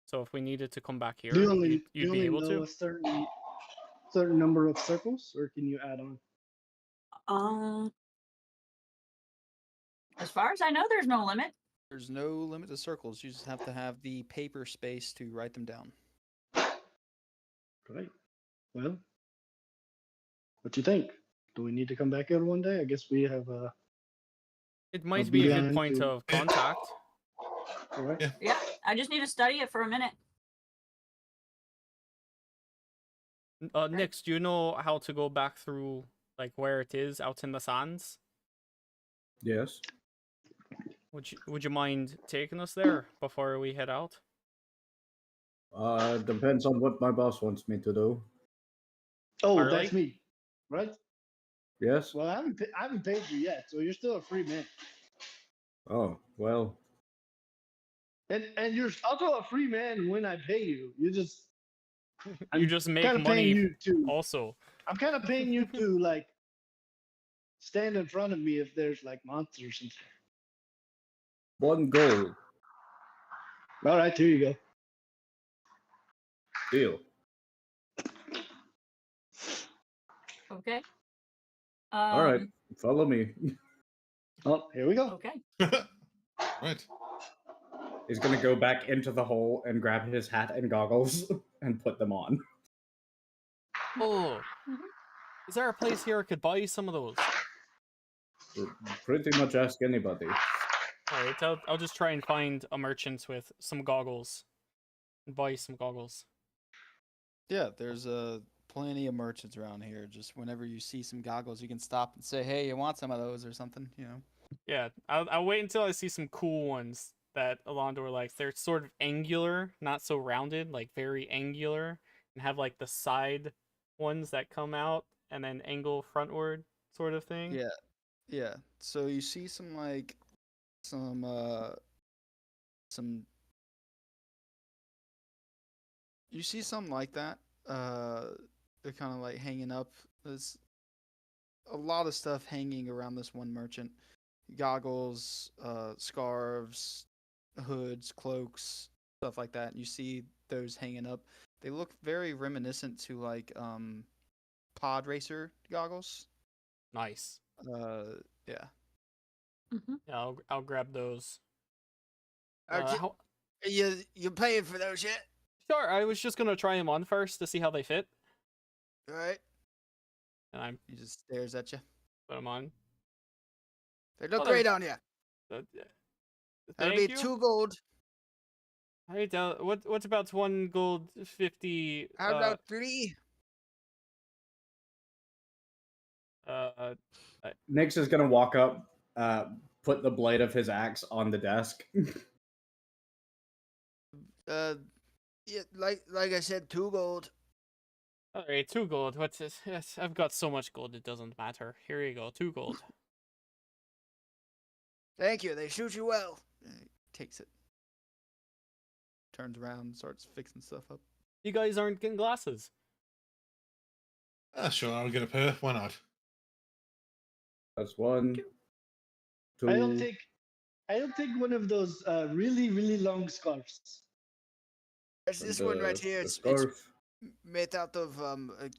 So if we needed to come back here, Do you only, you'd do you be only able know to? a certain number of circles, or can you add on? As far as I know, there's no limit. There's no limit to circles. You just have to have the paper space to write them down. Great. Well, what do you think? Do we need to come back here one day? I guess we have. It might be a good began point to- of contact. All right. Yeah. Yeah, I just need to study it for a minute. Nix, do you know how to go back through, like, where it is out in the sands? Yes. Would you mind taking us there before we head out? Depends on what my boss wants me to do. Oh, Harley? that's me, right? Yes. Well, I haven't paid you yet, so you're still a free man, Oh, well. and you're also a free man when I pay you. You just. You just make kinda money paying you to. also. I'm kind of paying you to like stand in front of me if there's like monsters and stuff. 1 gold. All right, here you go. Deal. Okay. All right. Follow me. Oh, here we go. Okay. Right. He's gonna go back into the hole and grab his hat and goggles and put them on. Oh, Mhm. is there a place here I could buy some of those? Pretty much ask anybody. Alright, I'll just try and find a merchant with some goggles. And buy some goggles. Yeah, there's plenty of merchants around here. Just whenever you see some goggles, you can stop and say, "Hey, you want some of those or something?" You know. Yeah, I'll wait until I see some cool ones that Alondor likes. They're sort of angular, not so rounded, like very angular, and have like the side ones that come out and then angle frontward sort of thing. Yeah, yeah. So you see some like some you see something like that. They're kind of like hanging up. There's a lot of stuff hanging around this one merchant. Goggles, scarves, hoods, cloaks, stuff like that. You see those hanging up. They look very reminiscent to like pod racer goggles. Nice. Yeah. Mm-hmm. Yeah, I'll grab those. Are you paying for those yet? Sure, I was just gonna try them on first to see how they fit, All right. and I He just stares at you. put them on. They look Oh, they're- great on you. That'll That'll Thank be you. 2 gold. Alright, what's about 1 gold 50? How about 3? Uh, Nyx is gonna walk up, put the blade of his axe on the desk. Yeah, like I said, 2 gold. all right, 2 gold. What's this? Yes, I've got so much gold it doesn't matter. Here you go, 2 gold. Thank you. They shoot you well. Takes it. Turns around, starts fixing stuff up. You guys aren't getting glasses. Sure, I'll get a pair. Why not? That's 1, 2. I'll take one of those really, really long scarves. There's and this one right here. the It's scarf. made out of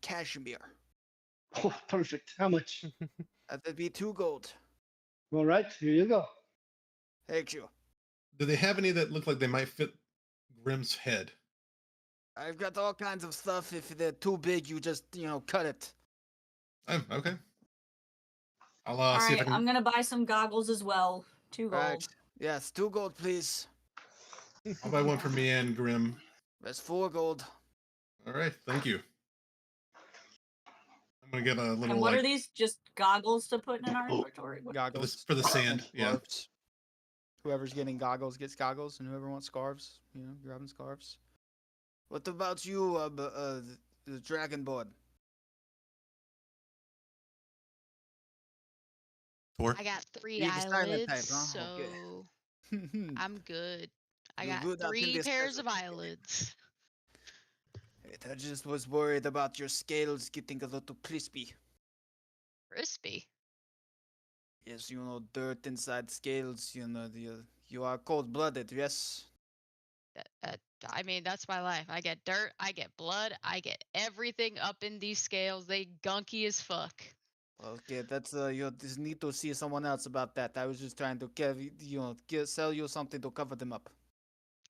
cashmere. Oh, perfect. How much? That'd be 2 gold. All right, here you go. Thank you. Do they have any that look like they might fit Grim's head? I've got all kinds of stuff. If they're too big, you just, cut it. Oh, okay. I'll All see if I right, can. I'm gonna buy some goggles as well. 2 gold. Right. Yes, 2 gold, please. I'll buy one for me and Grim. That's 4 gold. All right, thank you. I'm gonna get a little And what like are these? Just goggles to put in our inventory? What- Goggles. for the sand. and Yeah. scarves. Whoever's getting goggles gets goggles, and whoever wants scarves, grabbing scarves. What about you, the dragonborn? Four. I got 3 You're the silent type, eyelids, huh? Okay. so I'm good. I You're got good out in 3 this pairs desert. of eyelids. I just was worried about your scales getting a little crispy. Crispy. Yes, dirt inside scales. You are cold-blooded. Yes. I mean, that's my life. I get dirt, I get blood, I get everything up in these scales. They gunky as fuck. Okay, that's you just need to see someone else about that. I was just trying to sell you something to cover them up.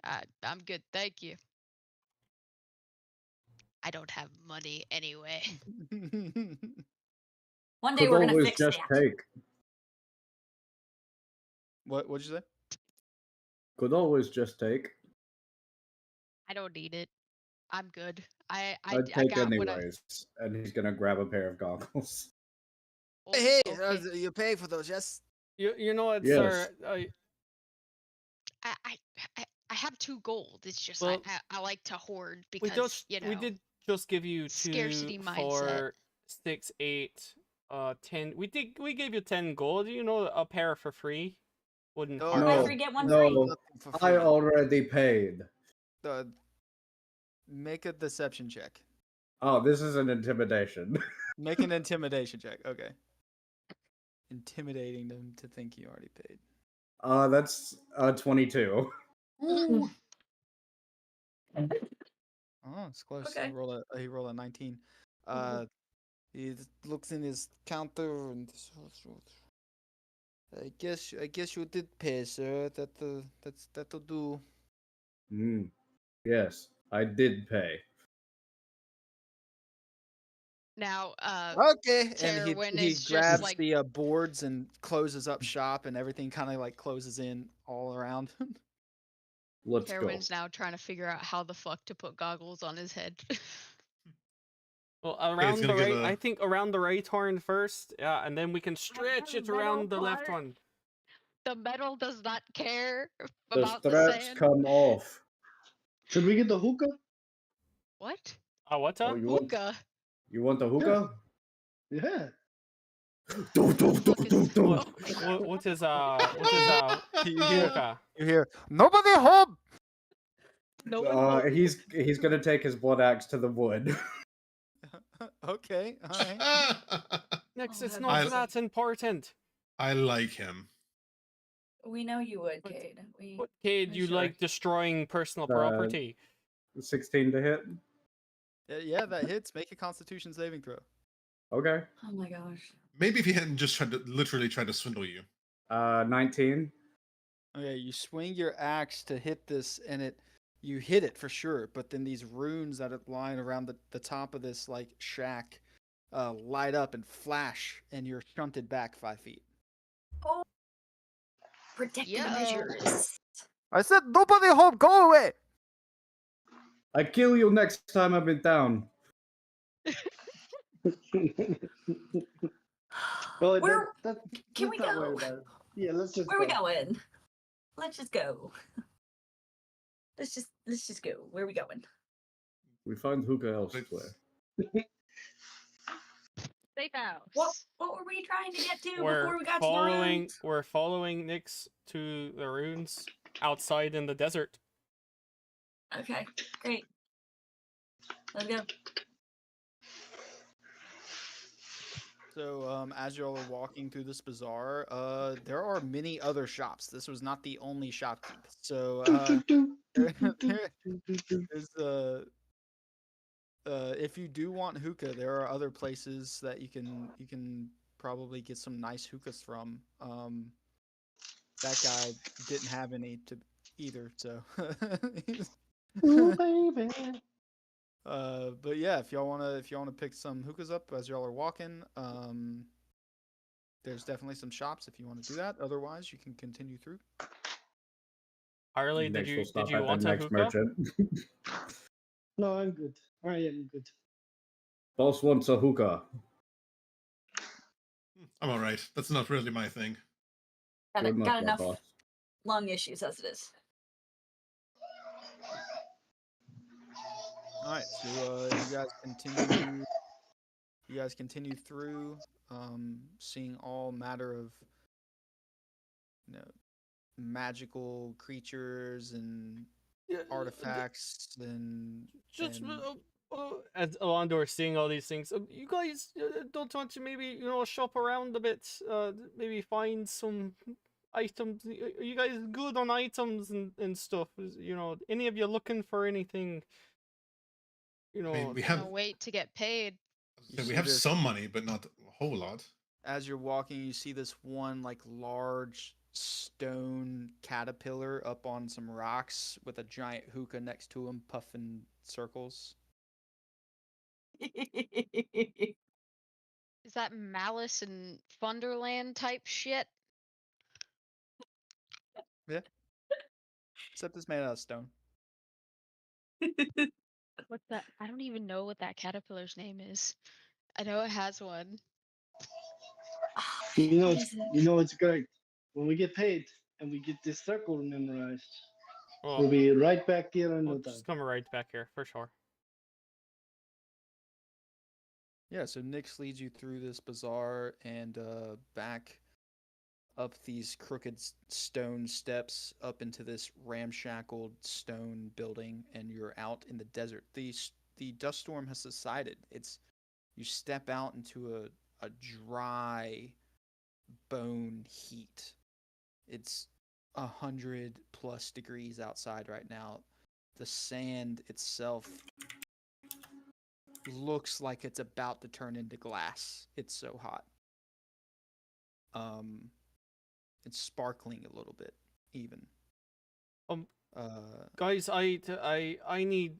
I'm good, thank you. I don't have money anyway. One day Could we're gonna always fix just that. take. What'd you say? Could always just take. I don't need it. I'm good. I I'd take got what I. anyways. And he's gonna grab a pair of goggles. Oh, Hey, okay. you pay for those, yes? You know what, Yes. sir? I have 2 gold. It's just Well, I like to hoard we because we did just give you 2, scarcity mindset. 4, 6, 8, 10. We gave you 10 gold. A pair for free. Wouldn't No, hurt. Buy No, free, get one no, free. nothing for I free. already paid. Make a deception check. Oh, this is an intimidation. Make an intimidation check. Okay. Intimidating them to think you already paid. That's 22. Ooh. Oh, it's close. Okay. He rolled a 19. He looks in his counter and I guess you did pay, sir. That'll do. Yes, I did pay. Now, Okay, and Terwin he is just grabs like The boards and closes up shop, and everything kind of like closes in all around. Let's go. Terwin's now trying to figure out how the fuck to put goggles on his head. Well, around the gonna get right. a- I think around the right horn first. Yeah, and then we can stretch it around the left one. The metal does not care The about the straps sand. come off. Should we get the hookah? What? What's Oh, up? Hookah. you want the hookah? Yeah. Do, do, do, Fuck is- do, do. What is You hear- hookah? You hear nobody home. No one. He's gonna take his blood axe to the wood. Okay, all right. Next, Oh, it's have not mercy. that important. I like him. We know you would, What- Cade. What kid you Sure. like destroying personal property? 16 to hit. Yeah, that hits. Make a Constitution saving throw. Okay. Oh my gosh. Maybe if he hadn't just literally tried to swindle you. 19. Okay, you swing your axe to hit this, and you hit it for sure. But then these runes that are lying around the top of this like shack light up and flash, and you're shunted back 5 feet. Oh. Protective Yeah. measures. I said nobody home. Go away. I kill you next time I'm in town. Well, Where that, can we let's not worry go? about it. Yeah, let's just Where we go. going? Let's just go. Let's just go. Where are we going? We find hookah elsewhere. Safe house. What were we trying to get to We're before we got to the ruins? we're following Nyx to the ruins outside in the desert. Okay, great. Let's go. So, as y'all are walking through this bazaar, there are many other shops. This was not the only shopkeep. So, there's if you do want hookah, there are other places that you can probably get some nice hookahs from. That guy didn't have any to either, so. Ooh, baby. But yeah, if y'all wanna pick some hookahs up as y'all are walking, there's definitely some shops if you want to do that. Otherwise, you can continue through. Harley, Next, we'll stop did you at want the a next hookah? merchant. No, I'm good. I am good. Boss wants a hookah. I'm all right. That's not really my thing. Got Good enough, my enough boss. lung issues as it is. All right, so you guys continue. You guys continue through, seeing all matter of, magical creatures and Yeah, artifacts and just and as Alondor seeing all these things, you guys don't want to maybe shop around a bit, maybe find some items. Are you guys good on items and stuff? Any of you looking for anything? I mean, we Gonna have wait to get paid. You see we have this- some money, but not a whole lot. as you're walking, you see this one like large stone caterpillar up on some rocks with a giant hookah next to him, puffing circles. Is that Malice and Thunderland type shit? Except it's made out of stone. What's that? I don't even know what that caterpillar's name is. I know it has one. You know, What it's, is it? you know it's great. When we get paid and we get this circle memorized, Well, we'll be right back here in we'll no time. just come right back here for sure. Yeah, so Nyx leads you through this bazaar and back up these crooked stone steps up into this ramshackled stone building, and you're out in the desert. The dust storm has subsided. You step out into a dry bone heat. It's 100+ degrees outside right now. The sand itself looks like it's about to turn into glass. It's so hot. It's sparkling a little bit, even. Guys, I need.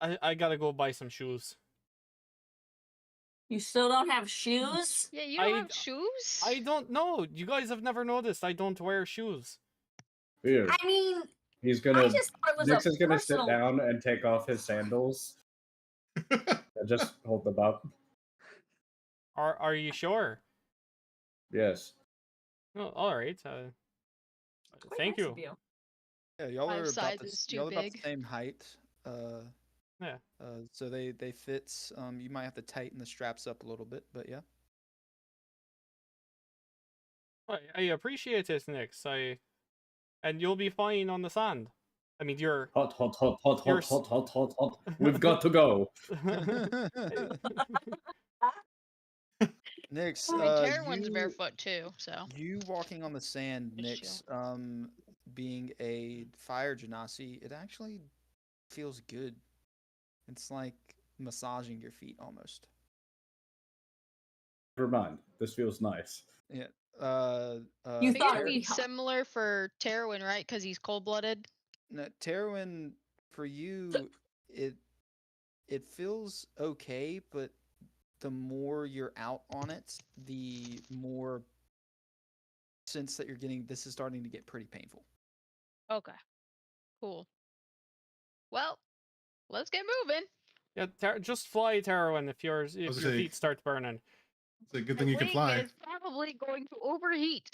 I gotta go buy some shoes. You still don't have shoes? Yeah, you don't have shoes? I don't know. You guys have never noticed I don't wear shoes. Here, I mean, he's I gonna. just thought it was Nyx a is gonna personal. sit down and take off his sandals and just hold them up. Are you sure? Yes. Oh, all right. Quite Thank nice you. of you. Yeah, y'all My are about size the, is too y'all are about the big. same height. Yeah. So they fit. You might have to tighten the straps up a little bit, but yeah. I appreciate it, Nyx. And you'll be fine on the sand. I mean, you're Hot, hot, hot, hot, You're hot, hot, hot, hot, hot. We've got to go. Nyx, I mean, Terwin's you barefoot too, so. you walking on the sand, Just Nyx, being a fire genasi, it actually feels good. It's like massaging your feet almost. Never mind. This feels nice. Yeah. You I think thought it'd it be would help. similar for Terwin, right? Because he's cold-blooded. No, Terwin, for you, it feels okay, but the more you're out on it, the more sense that you're getting. This is starting to get pretty painful. Okay. Cool. Well, let's get moving. Yeah, just fly, Terwin, if your was your gonna say- feet start burning. It's a good The thing you can wing fly. is probably going to overheat.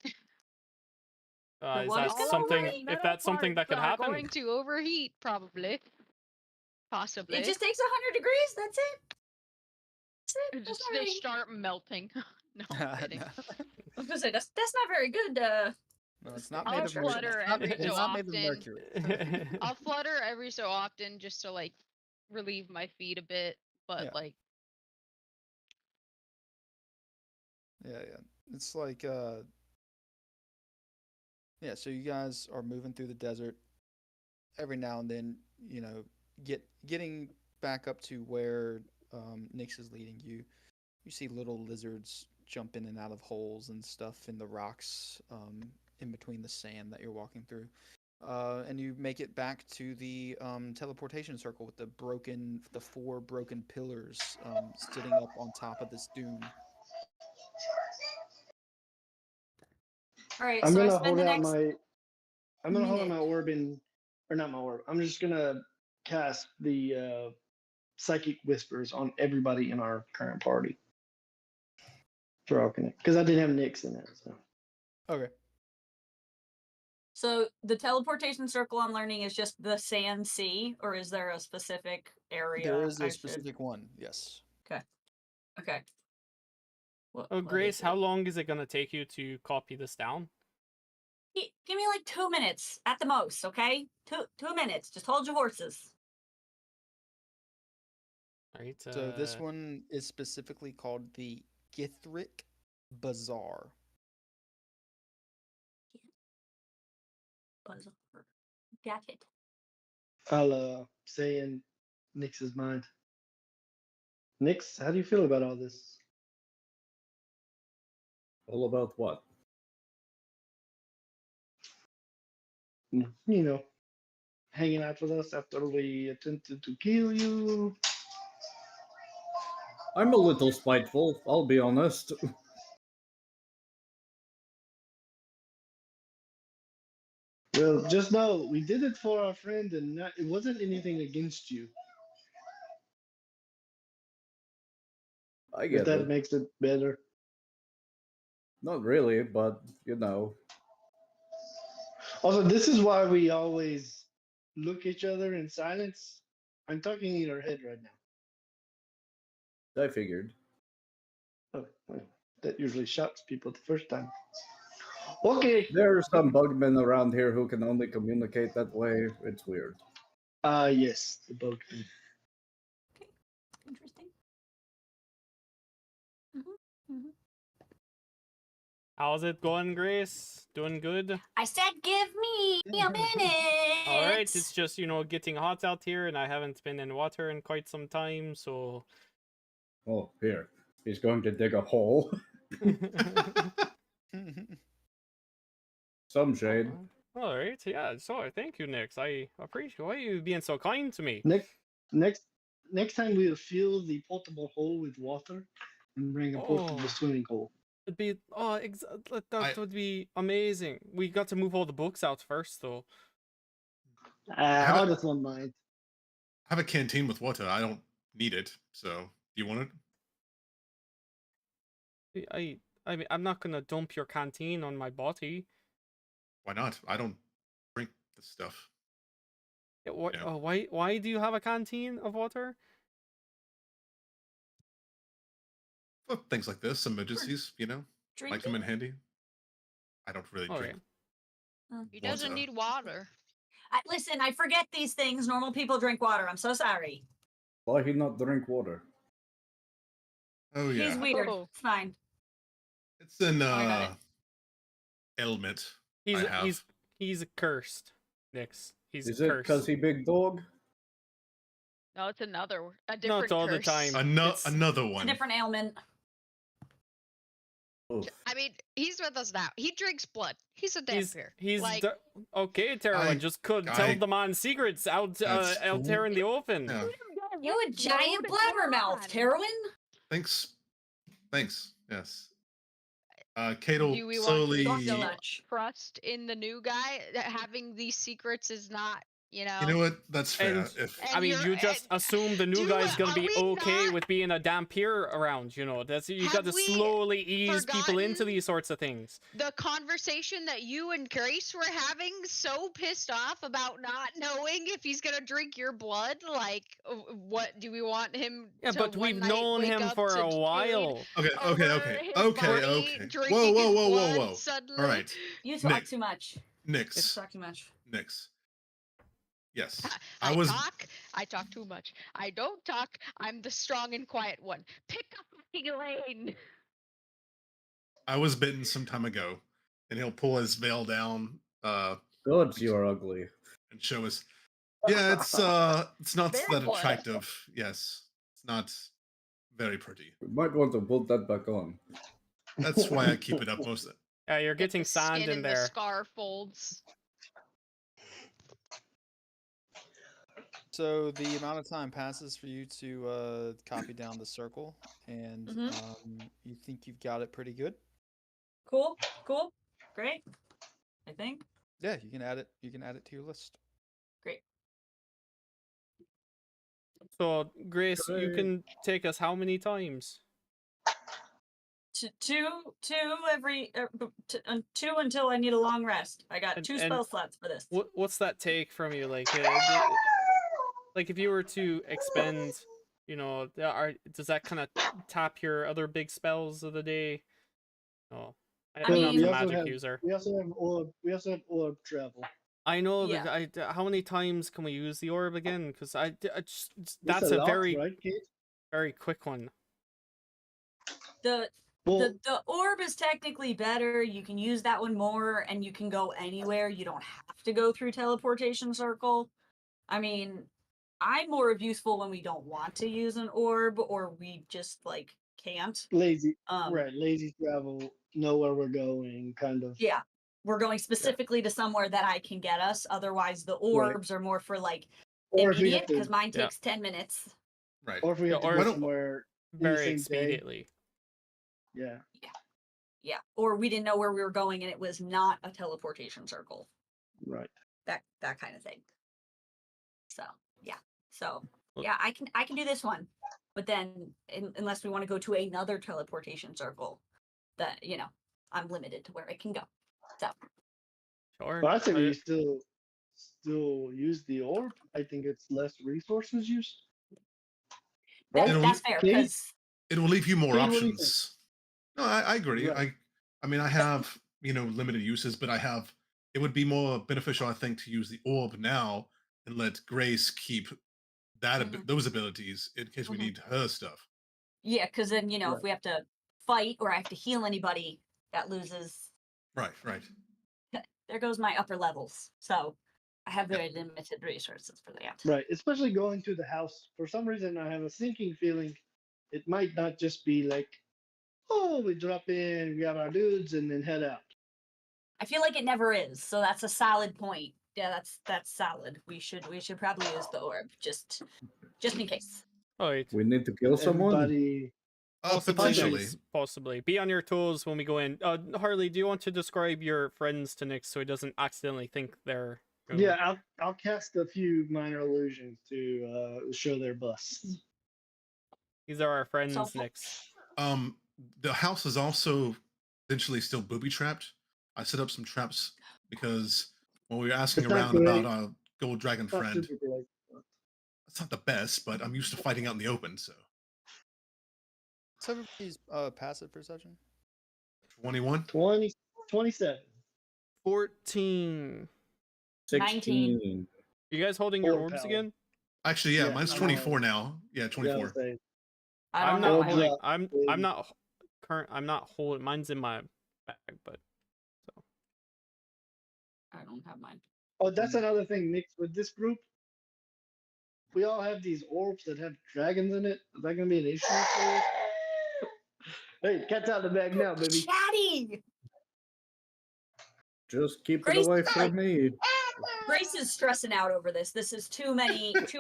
The Is what that is gonna something? overheat? If Metal that's something that parts could are happen, going to overheat, probably. Possibly. It just takes 100 degrees. That's it. That's it. It That's just not they very. start melting. No, I'm kidding. No. I was gonna say that's not very good. No, it's not I'll made of mercury. flutter It's not, every it's so not made of often. mercury. I'll flutter every so often just to like relieve my feet a bit, but Yeah. like Yeah, yeah. It's like yeah, so you guys are moving through the desert. Every now and then, getting back up to where Nyx is leading you. You see little lizards jump in and out of holes and stuff in the rocks in between the sand that you're walking through. And you make it back to the teleportation circle with the 4 broken pillars sitting up on top of this dune. All right, I'm so I gonna spend hold the out next. my. I'm gonna hold out minute. my orb or not my orb. I'm just gonna cast the psychic whispers on everybody in our current party for Awaken, because I didn't have Nyx in it. So Okay. So the teleportation circle I'm learning is just the sand sea, or is there a specific area? There is I a should- specific one, yes. Okay. What oh, is Grace, how it? long is it gonna take you to copy this down? Give me like 2 minutes at the most, okay? 2 minutes. Just hold your horses. Right. So this one is specifically called the Githric Bazaar. Buzz over. Got it. I'll say in Nyx's mind. Nyx, how do you feel about all this? All about what? You know, hanging out with us after we attempted to kill you. I'm a little spiteful, I'll be honest. Well, just know we did it for our friend, and it wasn't anything against you. I If get that it. makes it better. Not really, but you know. Also, this is why we always look each other in silence. I'm talking in your head right now. I figured. Oh, well, that usually shocks people the first time. Okay. There are some bugmen around here who can only communicate that way. It's weird. Yes, the boatman. Okay. Interesting. Mm-hmm. How's it going, Grace? Doing good? I said, give me a minute. All right. It's just getting hot out here, and I haven't been in water in quite some time, so. Oh, here. He's going to dig a hole. Some shade. All right. Yeah. So thank you, Nyx. I appreciate why you being so kind to me. Next time we'll fill the portable hole with water and bring a portable Oh. swimming hole. It'd be that would be amazing. We got to move all the books out first, though. How does one mind? I have a canteen with water. I don't need it. So, do you want it? I mean, I'm not gonna dump your canteen on my body. Why not? I don't drink this stuff. Yeah, what? Yeah. Why do you have a canteen of water? Well, things like this, emergencies, might come Drinking? in handy. I don't really All drink. right. he doesn't Water. need water. Listen, I forget these things. Normal people drink water. I'm so sorry. Why he not drink water? Oh yeah, He's weird. Oh. It's fine. it's an I got it. ailment. He's I have. he's cursed, Nyx. He's Is it cursed. because he big dog? No, it's a different all the curse. time. Another It's a one. different ailment. Oof. I mean, he's with us now. He drinks blood. He's a vampire. He's like, okay, Terwin. Just tell the man secrets out there in the open. Yeah. You a giant blabbermouth, Terwin? Thanks. Yes. Cato do we slowly. want to Don't still much. trust in the new guy that having these secrets is not You know. You know what? That's fair. And If I mean, you're- you just assume the new do- guy's gonna are be we okay not- with being a dampier around. You know, that's you got Have to we slowly ease people into forgotten these sorts of things. The conversation that you and Grace were having, so pissed off about not knowing if he's gonna drink your blood. Like, what do we want him? Yeah, to but one we've night known wake him up for to a Jade while. okay, over his body, drinking Whoa, whoa, his whoa, blood whoa, whoa. suddenly. All right, You talk Nick. too much. You Nix, talk too much. Nix. Yes, I was. talk too much. I don't talk. I'm the strong and quiet one. Pick a fucking lane. I was bitten some time ago, and he'll pull his veil down, Gods, you are ugly. and show us. Yeah, it's not Very that good. attractive. Yes, it's not very pretty. You might want to put that back on. That's why I keep it up most of it. Yeah, you're Get getting the sand skin in and the there. scar folds. So the amount of time passes for you to copy down the circle, and you think you've got it pretty good. Cool. Cool. Great. I think. Yeah, you can add it. You can add it to your list. Great. So, Grace, you Great. can take us how many times? Two every two until I need a long rest. I got And- two and spell slots for this. What's that take from you? Like, like if you were to expend, you know, does that kind of tap your other big spells of the day? Oh, I I'm mean- not We a also magic have- user. We also have orb. We also have orb travel. I know Yeah. how many times can we use the orb again? Because I just It's that's a lot, very right, Kate? very quick one. The Well, the orb is technically better. You can use that one more, and you can go anywhere. You don't have to go through teleportation circle. I mean, I'm more of useful when we don't want to use an orb, or we just like can't. lazy, Um, right? Lazy travel, know where we're going, kind of. Yeah, we're going specifically to somewhere that I can get us. Otherwise, the orbs are more for like Or if we immediate have to, because mine Yeah. takes 10 minutes. Right. or if we have Yeah, to or- go somewhere. Very same day. expediently. Yeah. Yeah, or we didn't know where we were going and it was not a teleportation circle. Right. That kind of thing. So yeah, Well- yeah, I can do this one, but then unless we want to go to another teleportation circle, that I'm limited to where I can go. So Sure. But I think we still use the orb. I think it's less resources used. that, It'll that's be- fair Kate? because It will leave you more Kate, what do you think? options. No, I agree. Right. I mean, I have limited uses, but it would be more beneficial, I think, to use the orb now and let Grace keep those abilities in case we Mhm. need her stuff. yeah, because then if Right. we have to fight or I have to heal anybody, that loses. Right, right. There goes my upper levels. So I have very limited resources for that. Right. Especially going to the house. For some reason, I have a sinking feeling it might not just be like, oh, we drop in, grab our dudes, and then head out. I feel like it never is, so that's a solid point. Yeah, that's solid. We should probably use the orb just in case. All right. We need to kill someone. Everybody. Potentially. Possibly. Be on your toes when we go in. Harley, do you want to describe your friends to Nick so he doesn't accidentally think they're... Yeah, I'll cast a few minor illusions to show their busts. These are our friends, So- Nix. The house is also eventually still booby trapped. I set up some traps because when we were asking It's not around great. about our gold dragon Not friend, super great. it's not the best, but I'm used to fighting out in the open. So What's everybody's passive perception? 21. 27. 14. 16. You guys holding your Or orbs power. again? Actually, yeah, Yeah, mine's I'm 24 now. Yeah, Yeah, 24. I'll say. I don't I'm know. not I holding. don't- I'm not current. I'm not holding. Mine's in my bag, but I don't have mine. Oh, that's another thing, Nick. With this group, we all have these orbs that have dragons in it. Is that gonna be an issue for you? Hey, cat's out of the bag now, baby. Chatty! Just keep Grace, it away from me. Grace is stressing out over this. This is too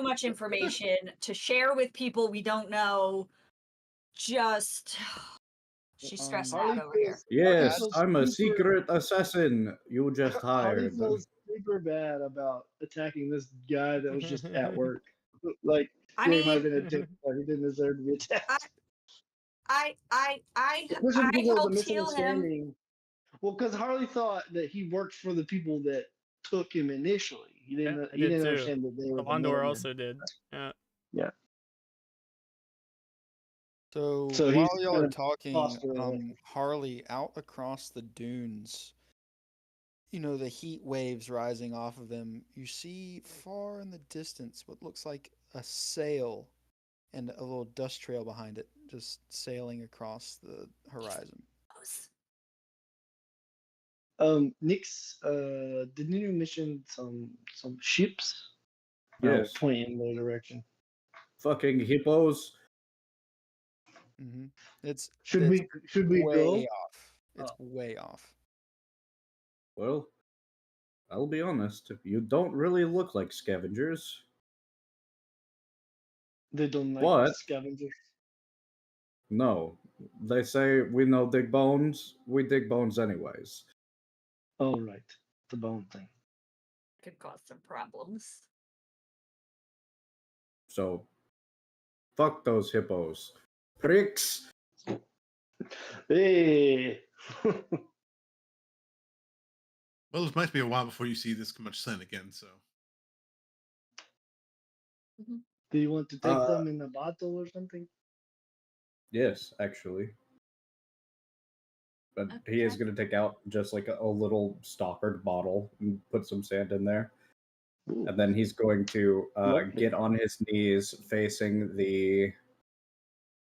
much information to share with people we don't know. Just she's stressing Harley out over here. feels- Yes, feels I'm a super- secret assassin. You just Harley hired. feels super bad about attacking this guy that was just at work. Like, I yeah, he might have mean, been a dick, but he didn't deserve to be attacked. I Especially because there was a helped heal him. misunderstanding. Well, because Harley thought that he worked for the people that took him initially. He Yeah, didn't. I He did didn't too. understand that they were the Alondor middlemen. also did. Yeah. Yeah. So, So he's while y'all kind are of talking, tossed her away. Harley, out across the dunes, you know, the heat waves rising off of them, you see far in the distance what looks like a sail and a little dust trail behind it, just sailing across the horizon. Nix, didn't you mention some ships? Yes. I'll point in their direction. Fucking hippos. Mm-hmm. It's Should it's we way go? off. It's way off. Well, I'll be honest. You don't really look like scavengers. They don't like What? scavengers. No. They say we know dig bones. We dig bones anyways. Oh right, the bone thing. Could cause some problems. So, fuck those hippos. Pricks! Hey. Well, it might be a while before you see this much sun again, so. Do you want to take them in a bottle or something? Yes, actually. But he is going to take out just like a little stoppered bottle and put some sand in there. Ooh. And then he's going to Lovely. get on his knees facing the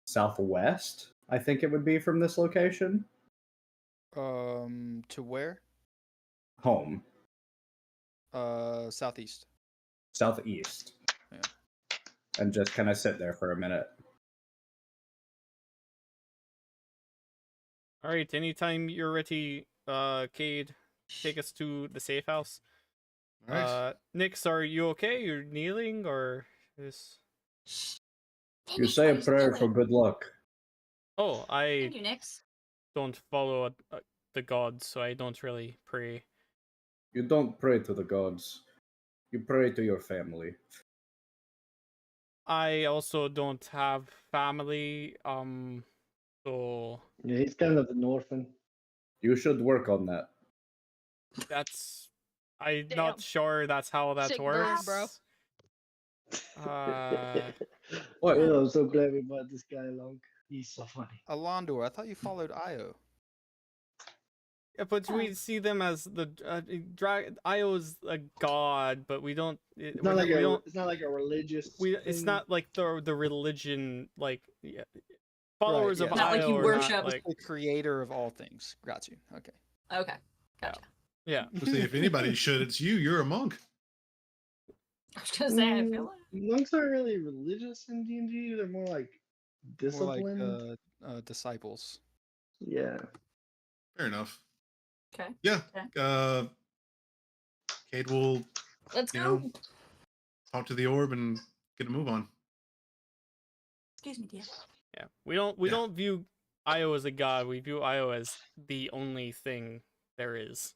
southwest, I think it would be from this location. To where? Home. Southeast. Southeast. Yeah. And just kind of sit there for a minute. All right. Anytime you're ready, Cade, take us to the safe house. All right. Nix, are you okay? You're kneeling, or is? You say a prayer for good luck. Oh, I Thank you, Nix. don't follow the gods, so I don't really pray. You don't pray to the gods. You pray to your family. I also don't have family, so Yeah, he's kind of an orphan. You should work on that. that's I'm Damn. not sure that's how that Sick burn, works. bro. What? Oh, I'm so glad we brought this guy along. He's so funny. Alondor, I thought you followed Io. Yeah, but we see them as the Io's a god, but we don't. It's not like it's not like a religious. It's thing. not like the religion, like followers yeah. of It's not like Io you are worship- not like The creator of all things. Got you. Okay. Okay, gotcha. yeah. We'll see if anybody should. It's you. You're a monk. I was gonna say, I feel like Monks aren't really religious in D&D. They're more like More disciplined. like disciples. Yeah. Fair enough. okay. Yeah. Okay. Cade will Let's You go. know. talk to the orb and get a move on. Excuse me, dear. Yeah, we don't view Io as a god. We view Io as the only thing there is.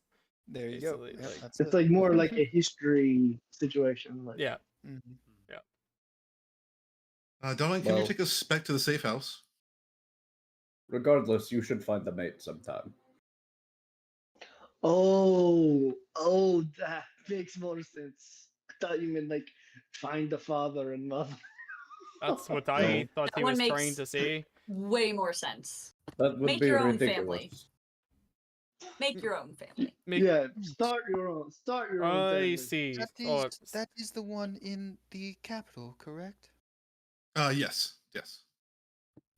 There you go. Basically, Yep, like- that's It's it. like more like a history situation. Like, Yeah. Mhm. Donald, can you Well- take us back to the safe house? Regardless, you should find the mate sometime. Oh, that makes more sense. I thought you meant like find the father and mother. That's what I thought he one was makes- trying to say. Way more sense. That would Make be your own ridiculous. Make your own family. Yeah, start your own. Start your own. I family. see. That is, Oh, that is the one in the capital, correct? Yes.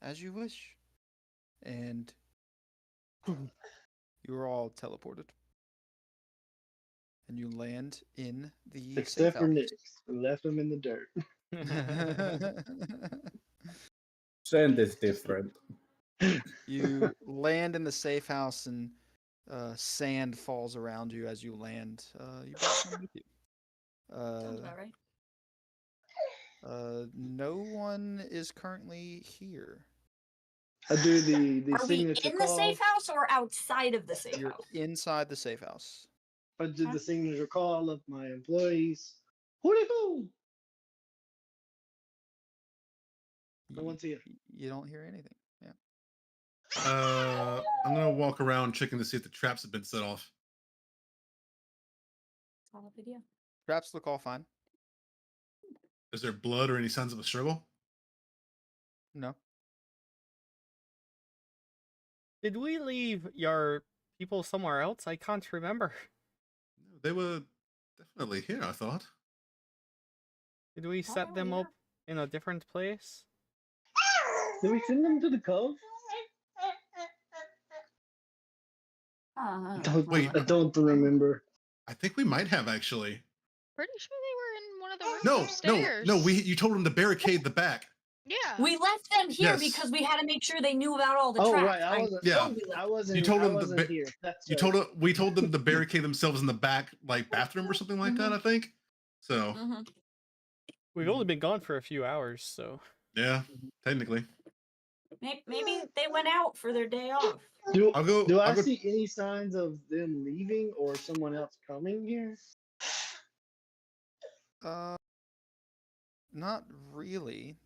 As you wish. And you're all teleported. And you land in the Except for safe Nick, we left him in the dirt. house. Sand is different. You land in the safe house and sand falls around you as you land. You brought some with you. Sounds about right. No one is currently here. I do the Are we signature in the call. safe house or outside of the safe You're house? inside the safe house. I did the signature call of my employees. Hooty hoo! No one's here. You don't hear anything. Yeah. I'm gonna walk around checking to see if the traps have been set off. Solid idea. Traps look all fine. Is there blood or any signs of a struggle? No. Did we leave your people somewhere else? I can't remember. No, they were definitely here, I thought. Did we set them up in a different place? Did we send them to the cove? Wait. I don't remember. I think we might have actually. Pretty sure they were in one of the rooms No, upstairs. no. You told them to barricade the back. Yeah. We left them here Yes. because we had to make sure they knew about all the Oh traps. right, I wasn't. Yeah. we left I wasn't. You told I them to wasn't here. That's You right. we told them to barricade themselves in the back, like bathroom or something like that. I think. So Mhm. We've only been gone for a few hours, so. yeah, technically. Maybe they went out for their day off. Do I'll I go- see any signs of them leaving or someone else coming here? Not really.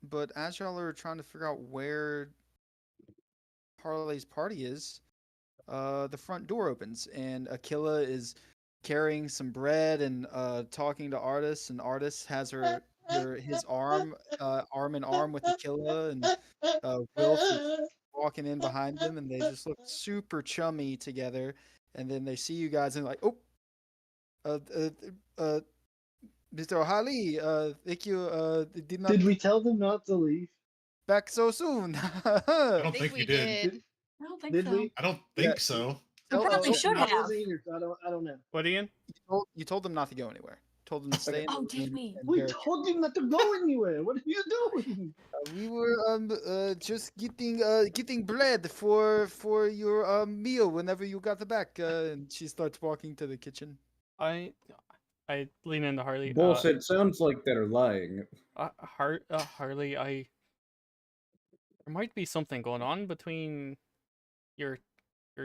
But as y'all are trying to figure out where Harley's party is, the front door opens and Aquila is carrying some bread and talking to Artis, and Artis has his arm in arm with Aquila, and Wilf is walking in behind them, and they just look super chummy together. And then they see you guys and like, Mr. O'Halley, thank you. Did not Did we tell them not to leave? back so soon. I I don't think we we did. did. I don't think Did so. we? I don't think so. We probably should I have. wasn't here, so I don't know. What, Ian? You told them not to go anywhere. Told them to stay. Oh, in the did room we? and We barricade. told you not to go anywhere. What are you doing? We were just getting bread for your meal whenever you got back. And she starts walking to the kitchen. I lean into Harley. Bullshit. Sounds like they're lying. Harley, there might be something going on between your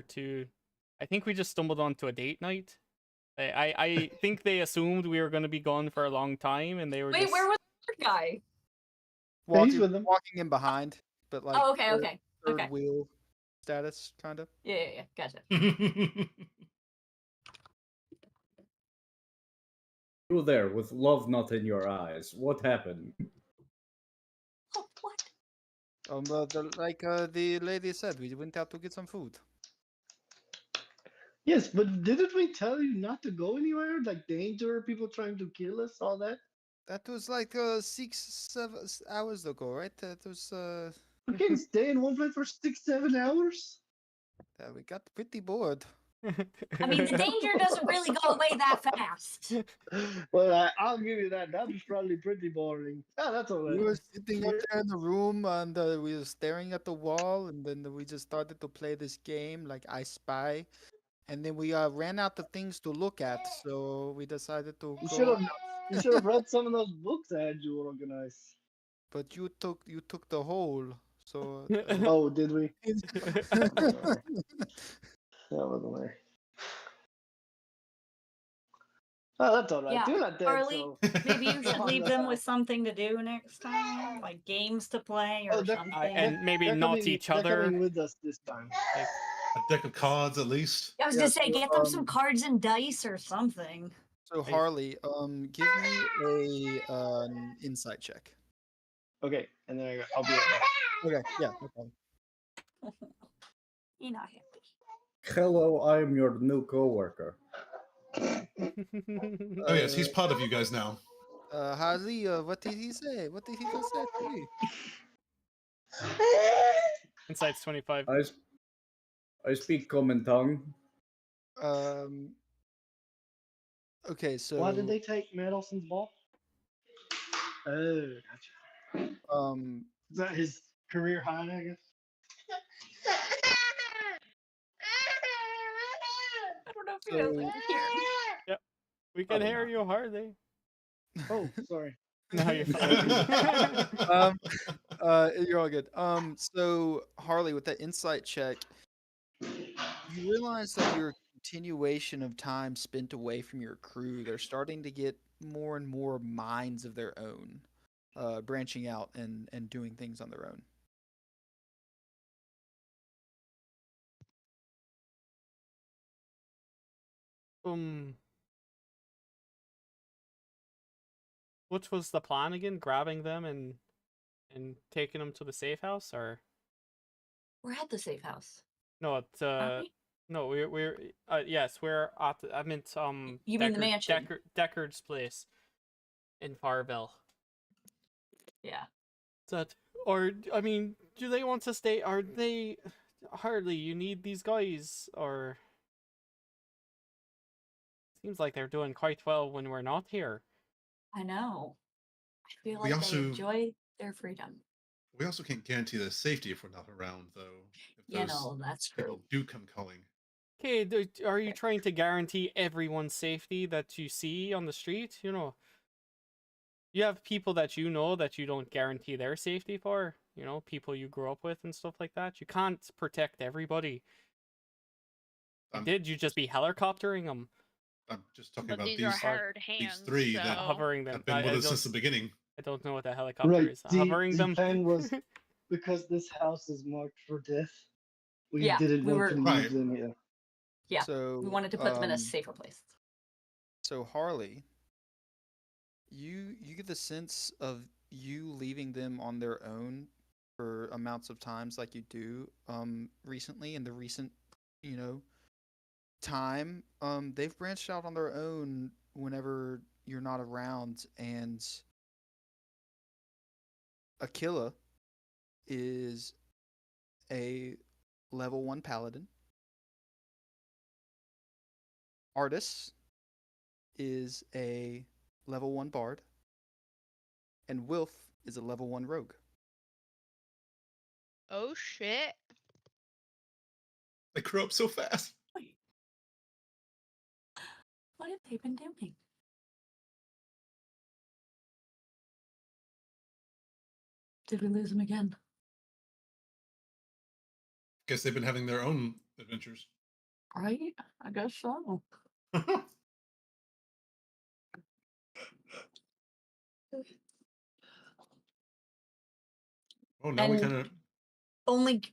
two. I think we just stumbled onto a date night. I think they assumed we were going to be gone for a long time, and they were Wait, just... where was the guy? He's with them. Walking in behind, but like Oh, okay. third wheel status, kind of. Yeah. Gotcha. You were there with love not in your eyes. What happened? Oh, what? The lady said, we went out to get some food. Yes, but didn't we tell you not to go anywhere? Like danger, people trying to kill us, all that? That was like 6-7 hours ago, right? That was We can't stay in one place for 6-7 hours. we got pretty bored. I mean, the danger doesn't really go away that fast. Well, I'll give you that. That was probably pretty boring. Oh, that's all right. We were sitting up there in the room and we were staring at the wall, and then we just started to play this game like I Spy, and then we ran out of things to look at, so we decided to go. You should have read some of those books I had you organize. But you took the whole. So Oh, did we? That was away. Oh, that's all right. Yeah, You're not dead, Harley, so. maybe you should leave them with something to do next time, like games to play or Oh, that- something. and maybe They're not coming- each they're other. coming with us this time. A deck of cards, at least. I was Yeah, gonna say, so, get them some cards and dice or something. So Harley, give me an insight check. Okay, and then I'll be right back. Okay, yeah, no problem. You're not happy. Hello, I am your new coworker. Oh yes, he's part of you guys now. Harley, what did he say? What did he just say to me? Insight's 25. I speak common tongue. Okay, so Why did they take Madison's ball? Oh, gotcha. Is that his career high, I guess? I don't know if you guys can hear me. We can hear you, Harley. Oh, sorry. No, you're fine. You're all good. So Harley, with that insight check, you realize that you're continuation of time spent away from your crew, they're starting to get more and more minds of their own, branching out and doing things on their own. What was the plan again? Grabbing them and taking them to the safe house, or We're at the safe house. no? It's Aren't we? no, we're yes, we're at. I meant You mean the mansion? Deckard's place in Farville. Yeah. That, or I mean, do they want to stay? Are they? Hardly. You need these guys, or seems like they're doing quite well when we're not here. I know. I feel We like also- they enjoy their freedom. We also can't guarantee their safety if we're not around, though. If You those know, that's people true. do come calling. Okay, are you trying to guarantee everyone's safety that you see on the street? You know, you have people that you know that you don't guarantee their safety for. You know, people you grew up with and stuff like that. You can't protect everybody. Did you just be helicoptering them? I'm just talking But about these these are hard hands. three that so- Hovering them. have been with us since the beginning. I don't know what a helicopter Right. is. Hovering The them. plan was because this house is marked for death. We Yeah, didn't we want to were- leave Right. them here. Yeah. So We wanted to put them in a safer place. So Harley, you get the sense of you leaving them on their own for amounts of times like you do recently in the recent, time. They've branched out on their own whenever you're not around, and Aquila is a level 1 paladin. Artis is a level 1 bard, and Wilf is a level 1 rogue. Oh shit. They grew up so fast. Wait. What have they been doing? Did we lose them again? Guess they've been having their own adventures. Right? I guess so. Oh, now we And- kind of.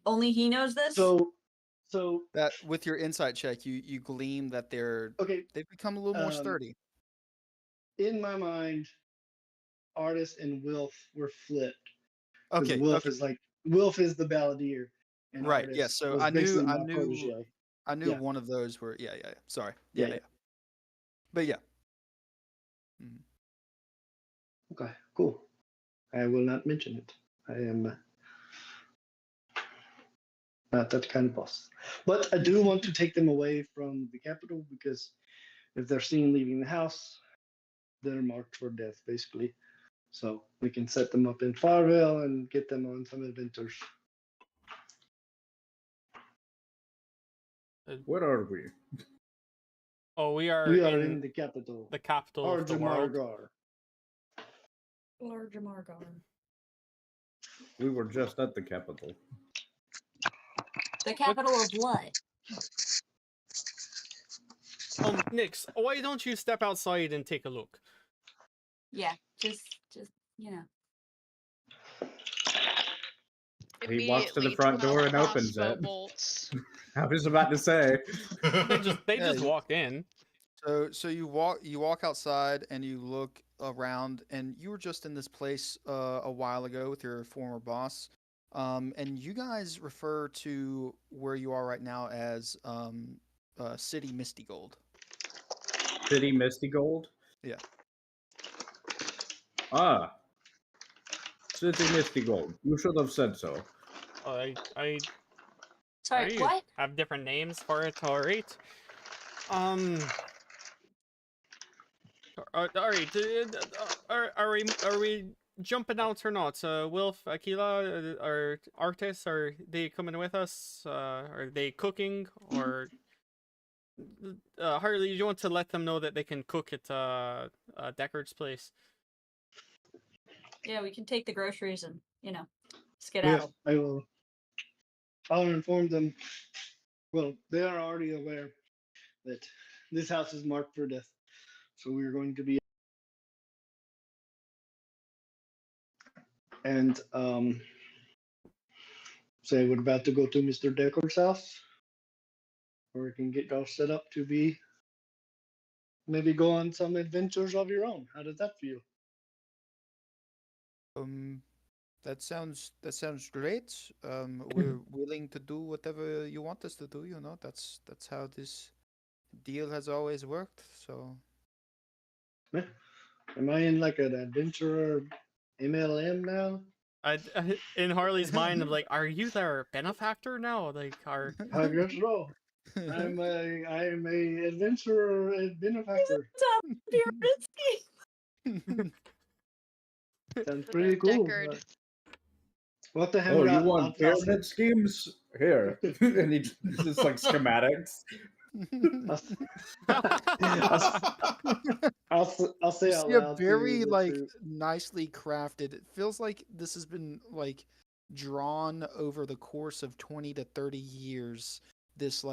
Only he knows this? So That with your insight check, you glean that okay. they've become a little more Um, sturdy. In my mind, Artis and Wilf were flipped. 'Cause Okay, Wilf is the balladeer. And right. Artis Yeah. So was I basically knew my protege. Yeah. one of those were. Yeah. Sorry. Yeah, Yeah. yeah. But yeah. Okay, cool. I will not mention it. I am not that kind of boss. But I do want to take them away from the capital because if they're seen leaving the house, they're marked for death, basically. So we can set them up in Farville and get them on some adventures. Where are we? Oh, we are in the capital. the capital of the world. Arjamargar. Large Amargar. We were just at the capital. The capital of what? Nix, why don't you step outside and take a look? Yeah, just you know. He walks to the Immediately front 12 door and opens crossbow it. bolts. I was about to say. They Yeah, just you- walked in. So you walk outside and you look around, and you were just in this place a while ago with your former boss. And you guys refer to where you are right now as City Misty Gold. City Misty Gold? Yeah. Ah. City Misty Gold. You should have said so. I Sorry, you what? have different names for it. All right. All right. Are we jumping out or not? Wilf, Aquila, or Artis, are they coming with us? Are they cooking or? Harley, you want to let them know that they can cook at Deckard's place. Yeah, we can take the groceries and, Yes, skedaddle. I will. I'll inform them. Well, they are already aware that this house is marked for death. So we're going to be. And say we're about to go to Mr. Decker's house, or we can get y'all set up to be maybe go on some adventures of your own. How does that feel? That sounds great. We're willing to do whatever you want us to do. You know, that's how this deal has always worked. So Yeah. Am I in like an adventurer MLM now? In Harley's mind, I'm like, are you their benefactor now? Like, are I guess so. I'm a adventurer and benefactor. Pyramid scheme. Sounds The pretty cool. Deckard. We'll have to Oh, hammer you out. want pyramid schemes? Here. And he just like schematics. I'll say You out see a loud. to very you like to- nicely crafted. It feels like this has been like drawn over the course of 20 to 30 years. This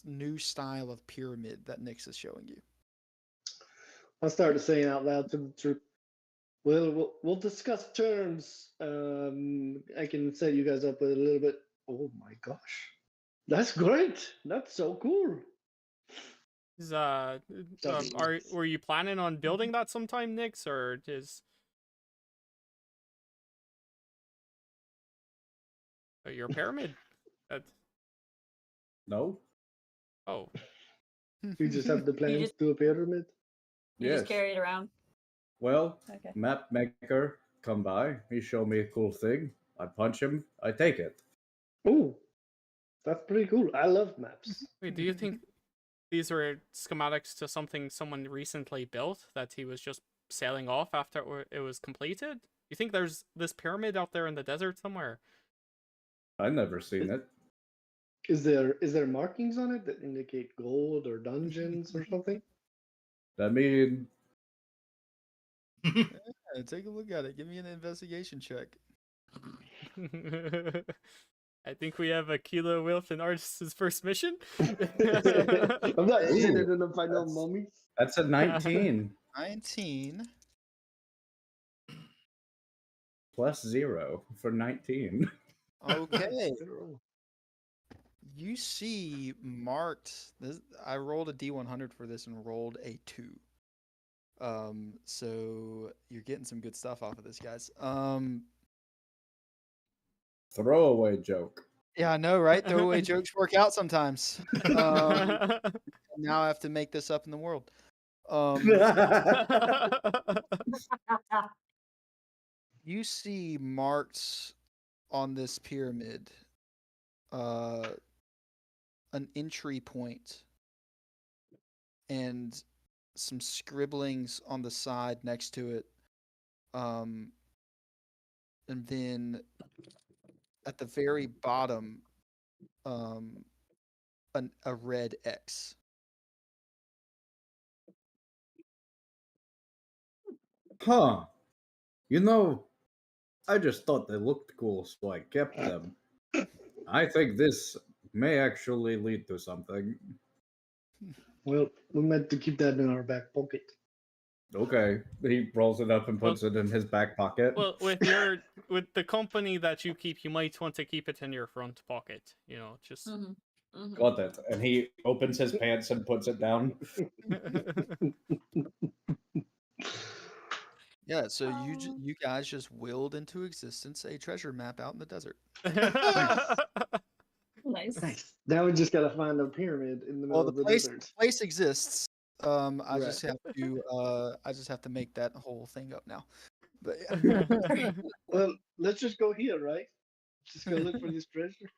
new style of pyramid that Nyx is showing you. I started saying out loud to the troop. We'll discuss terms. I can set you guys up with a little bit. Oh my gosh, that's great. That's so cool. is were you planning on building that sometime, Nyx, or is your pyramid? No? Oh, You just have the plans just- to a pyramid. You Yes. just carry it around. Well, Okay. map maker come by. He show me a cool thing. I punch him. I take it. Oh, that's pretty cool. I love maps. wait, do you think these were schematics to something someone recently built that he was just sailing off after it was completed? You think there's this pyramid out there in the desert somewhere? I never seen it. Is there markings on it that indicate gold or dungeons or something? I mean, Yeah, take a look at it. Give me an investigation check. I think we have a Kilo Wilf and Artist's first mission. I'm not Ooh, interested in find no that's- mummies. that's a 19 19. plus 0 for 19. Okay. You see marked this. I rolled a D100 for this and rolled a 2. So you're getting some good stuff off of this, guys. Throwaway joke. Yeah, I know, right? Throwaway jokes work out sometimes. Now I have to make this up in the world. You see marked on this pyramid an entry point and some scribblings on the side next to it. And then at the very bottom, a red X. Huh. You know, I just thought they looked cool, so I kept them. I think this may actually lead to something. Well, we meant to keep that in our back pocket. Okay. He rolls it up and puts it in his back pocket. Well, with the company that you keep, you might want to keep it in your front pocket. You know, just. Got it. And he opens his pants and puts it down. Yeah, so you guys just willed into existence a treasure map out in the desert. Nice. Nice. Now we just gotta find a pyramid in the middle Well, the of the place desert. exists. I Right. just have to make that whole thing up now. But Well, let's just go here, right? Just go look for this treasure.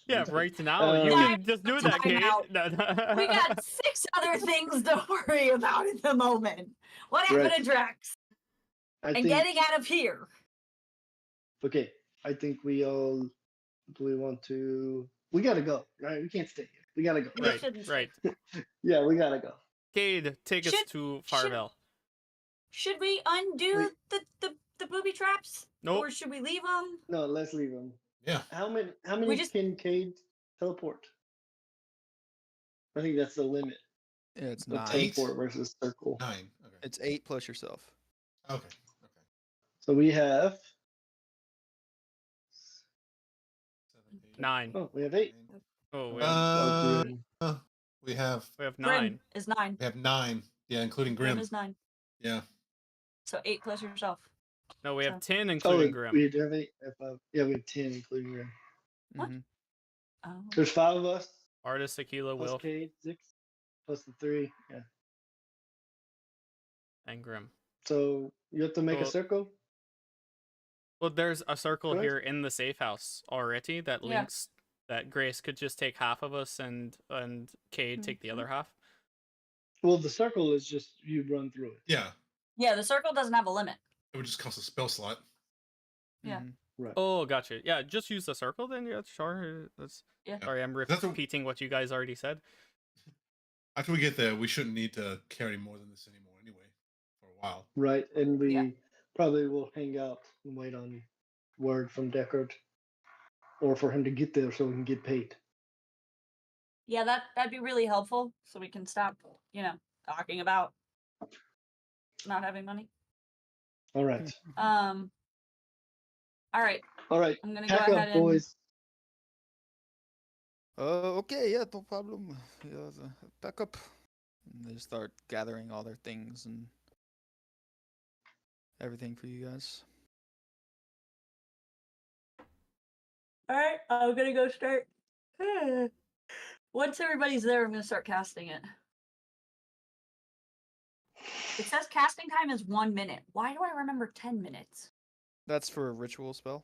Yeah, right now you Uh, can just do that, Time Kate. out. We got 6 other things to worry about at the moment. What happened Right. to Drax? I And think. getting out of here. Okay, I think we all. Do we want to? We gotta go, right? We can't stay here. We gotta go. We Right, shouldn't right. Yeah, we gotta go. Cade, take us Should- to should- Farvel. Should we undo Wait. the booby traps? Nope. Or should we leave them? No, let's leave them. Yeah. How many just- can Cade teleport? I think that's the limit Yeah, it's of 9. teleport versus circle. 9. Okay. It's 8 plus yourself. Okay. Okay. So we have 7, 8, 9. we have 8. 9. Oh, we Uh, Grim. we have have Grim 9. is 9. 9. Yeah, including Grim Grim. is 9. Yeah. So 8 plus yourself. No, we have So- 10 Oh, including Grim. we have 8. Yeah, we have 10 including Grim. What? Mhm. Oh. There's 5 of us. Artist, Aquila, Plus Wilf, Cade, 6. Plus the 3. Yeah. and Grim. So you have to make a Well- circle. Well, there's a circle Right. here in the safe house already that Yeah. links that Grace could just take half of us and Cade take the other half. Well, the circle is just you run through it. Yeah. Yeah, the circle doesn't have a limit. It would just cost a spell slot. Yeah. Mhm. Right. Oh, gotcha. Yeah, just use the circle then. Yeah, sure. That's Yeah. Sorry, I'm That's a- repeating what you guys already said. After we get there, we shouldn't need to carry more than this anymore anyway, for a while. Right. And we Yeah. probably will hang out and wait on word from Deckard. Or for him to get there so we can get paid. Yeah, that'd be really helpful so we can stop, talking about not having money. All right. All right. All right. I'm gonna go Pack ahead up, boys. Okay, yeah, no problem. Yeah, back up. And they start gathering all their things and everything for you guys. All right, I'm gonna go start. Once everybody's there, I'm gonna start casting it. It says casting time is 1 minute. Why do I remember 10 minutes? That's for a ritual spell.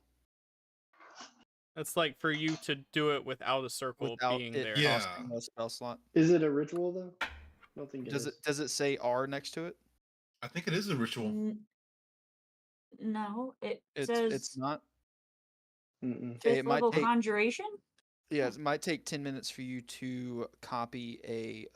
That's like for you to do it without a circle Without being it there. Yeah. costing a spell slot. Is it a ritual though? I don't think Does is. does it say R next to it? I think it is a ritual. No, it It's says not. Mm-mm. fifth it might level take- conjuration. Yeah, it might take 10 minutes for you to copy a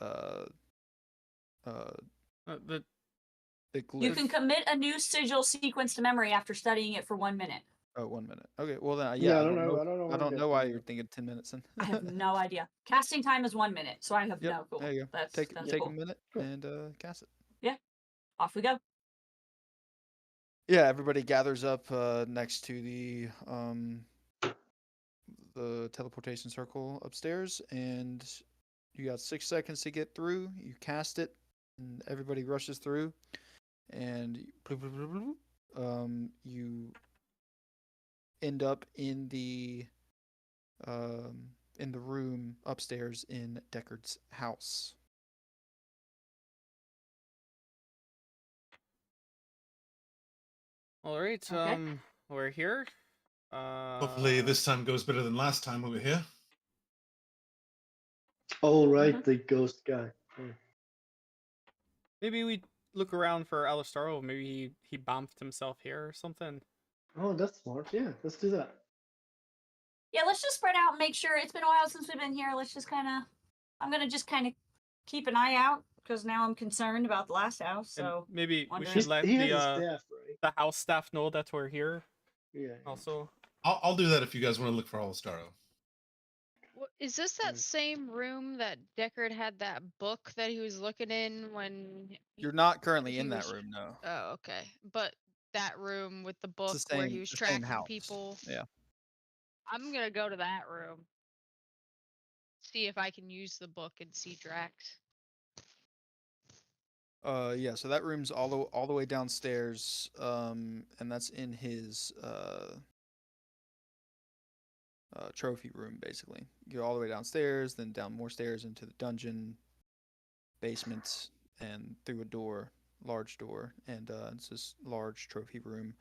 The glyph. You can commit a new sigil sequence to memory after studying it for 1 minute. Oh, 1 minute. Okay, well then, Yeah, yeah, I don't know. I don't know. I where don't we know got why that. you're thinking 10 minutes then. I have no idea. Casting time is 1 minute, so I have Yep, no clue. there you go. That's Take that's take cool. a minute Cool. and cast it. Off we go. Yeah, everybody gathers up next to the teleportation circle upstairs, and you got 6 seconds to get through. You cast it, and everybody rushes through, and you end up in the room upstairs in Deckard's house. All right. Okay. We're here. Hopefully this time goes better than last time we were here. Oh, right. Mhm. The ghost guy. Yeah. Maybe we look around for Alistaro. Maybe he bumped himself here or something. Oh, that's smart. Yeah, let's do that. Yeah, let's just spread out and make sure. It's been a while since we've been here. Let's just I'm gonna just kind of keep an eye out because now I'm concerned about the last house. And So maybe we wondering- should let he has the a staff, right? the house staff know that we're here. Yeah. Also, I'll do that if you guys want to look for Alistaro. Is this that Mm. same room that Deckard had that book that he was looking in when? You're not currently he in that was- room, no. Oh, okay. But that room with the book It's the where same, he was the same tracking house. people. Yeah. I'm gonna go to that room. See if I can use the book and see Drax. Yeah, so that room's all the way downstairs, and that's in his trophy room, basically. You go all the way downstairs, then down more stairs into the dungeon, basement, and through a door, large door, and it's this large trophy room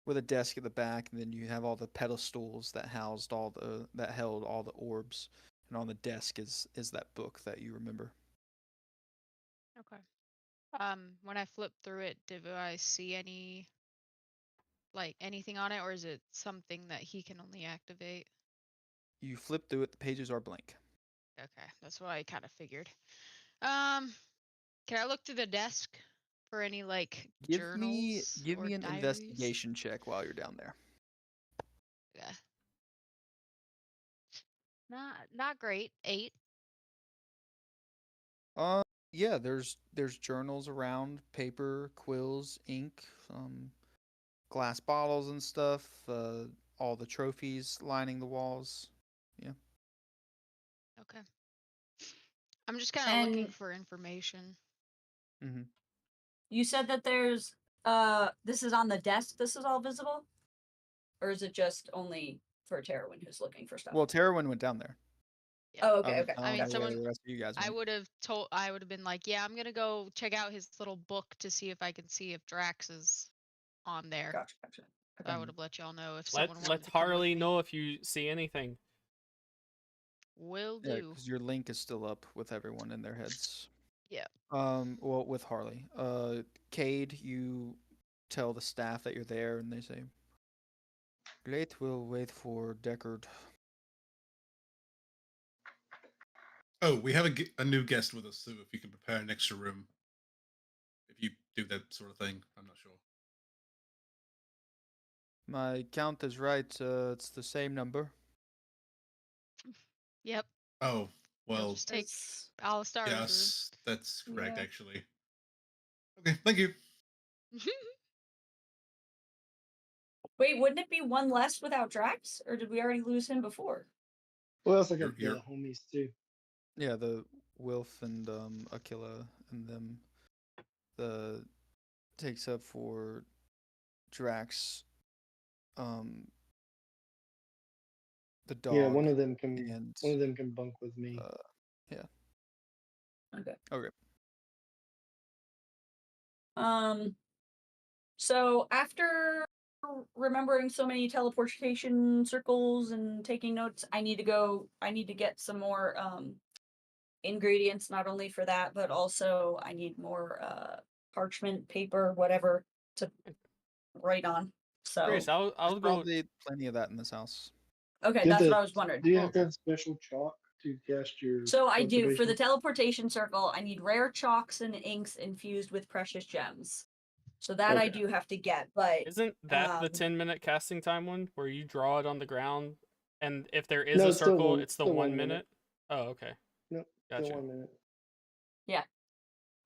with a desk at the back, and then you have all the pedestals that held all the orbs, and on the desk is that book that you remember. Okay. When I flip through it, do I see anything on it, or is it something that he can only activate? You flip through it, the pages are blank. Okay, that's what I kind of figured. Can I look through the desk for any journals? Give or me an diaries? investigation check while you're down there. Yeah. Not great. 8. Yeah, there's journals around, paper, quills, ink, glass bottles and stuff, all the trophies lining the walls. Yeah. Okay. I'm just kind of looking And for information. Mm-hmm. you said that there's this is on the desk. This is all visible, or is it just only for Terwin who's looking for stuff? Well, Terwin went down there. Yeah. Oh, I okay, don't, okay. I I don't mean, know Gotcha. where someone. the rest of you guys I went. would have been like, yeah, I'm gonna go check out his little book to see if I can see if Drax is on there. Gotcha. Gotcha. So I would have let y'all know if someone wanted Let to come with Harley me. know if you see anything. Will Yeah, do. because your link is still up with everyone in their heads. Yeah. Well, with Harley. Cade, you tell the staff that you're there, and they say, "Great, we'll wait for Deckard." Oh, we have a new guest with us, so if you can prepare an extra room, if you do that sort of thing, I'm not sure. My count is right. It's the same number. Yep. Oh, He'll well, just take It's- Alistair's yes, that's correct, Yeah. actually. Okay, thank you. room. Wait, wouldn't it be one less without Drax, or did we already lose him before? Well, else I got You're- the homies too. Yeah, the Wilf and Aquila and them. The takes up for Drax. The dog. Yeah, one of them can and bunk with me. yeah. Okay. Okay. So after remembering so many teleportation circles and taking notes, I need to get some more ingredients, not only for that, but also I need more parchment, paper, whatever to write on. So Grace, I'll There's go. probably plenty of that in this house. okay, Do you have that's to- what I was wondering. Do you have Okay. to have special chalk to cast your? So I do for the teleportation? teleportation circle. I need rare chalks and inks infused with precious gems. So that I Okay. do have to get, but Isn't that the um, 10-minute casting time one where you draw it on the ground, and if there is No, a it's still circle, one- it's the still 1 1 minute. minute? Oh, okay. Nope, Gotcha. still 1 minute.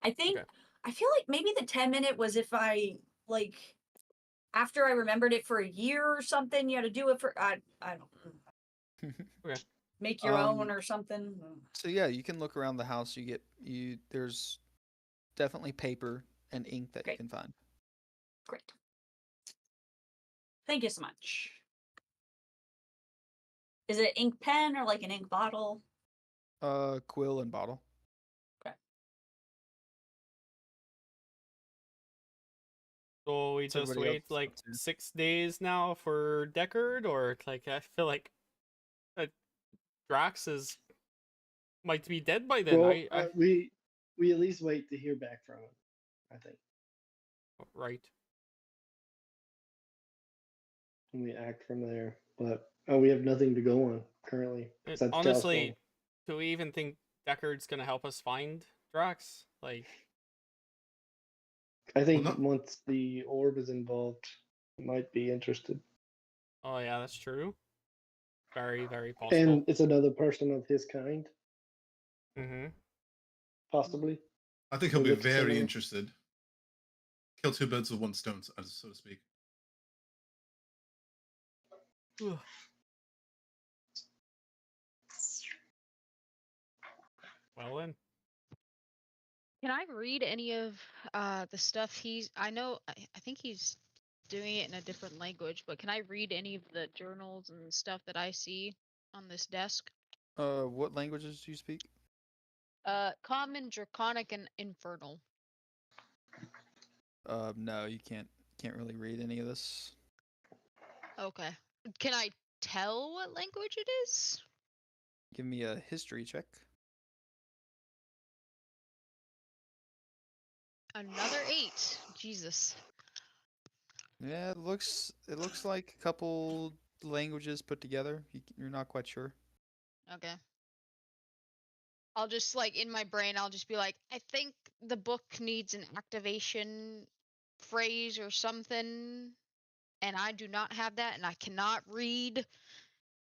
I think Okay. I feel like maybe the 10-minute was if I like after I remembered it for a year or something. You had to do it for I don't Okay. make your own Um, or something. So yeah, you can look around the house. There's definitely paper and ink that you Great. can find. Great. Thank you so much. Is it ink pen or like an ink bottle? Quill and bottle. Okay. So we What's just everybody wait else like up to? 6 days now for Deckard, or like I feel like Drax might be dead by then. Well, I we at least wait to hear back from him. I think, right. and we act from there. But we have nothing to go on currently. Besides Honestly, Tailstorm. do we even think Deckard's gonna help us find Drax? Like, I think Well, no- once the orb is involved, he might be interested. oh yeah, that's true. Very, very possible. And it's another person of his kind, Mm-hmm. possibly. I think he'll They be look very similar. interested. Kill two birds with one stone, so to speak. Well then. Can I read any of the stuff he's? I think he's doing it in a different language, but can I read any of the journals and stuff that I see on this desk? What languages do you speak? Common, Draconic, and Infernal. No, you can't really read any of this. Okay. Can I tell what language it is? Give me a history check. Another 8. Jesus. Yeah, it looks like a couple languages put together. You're not quite sure. Okay. I'll just like in my brain, I'll just be like, I think the book needs an activation phrase or something, and I do not have that, and I cannot read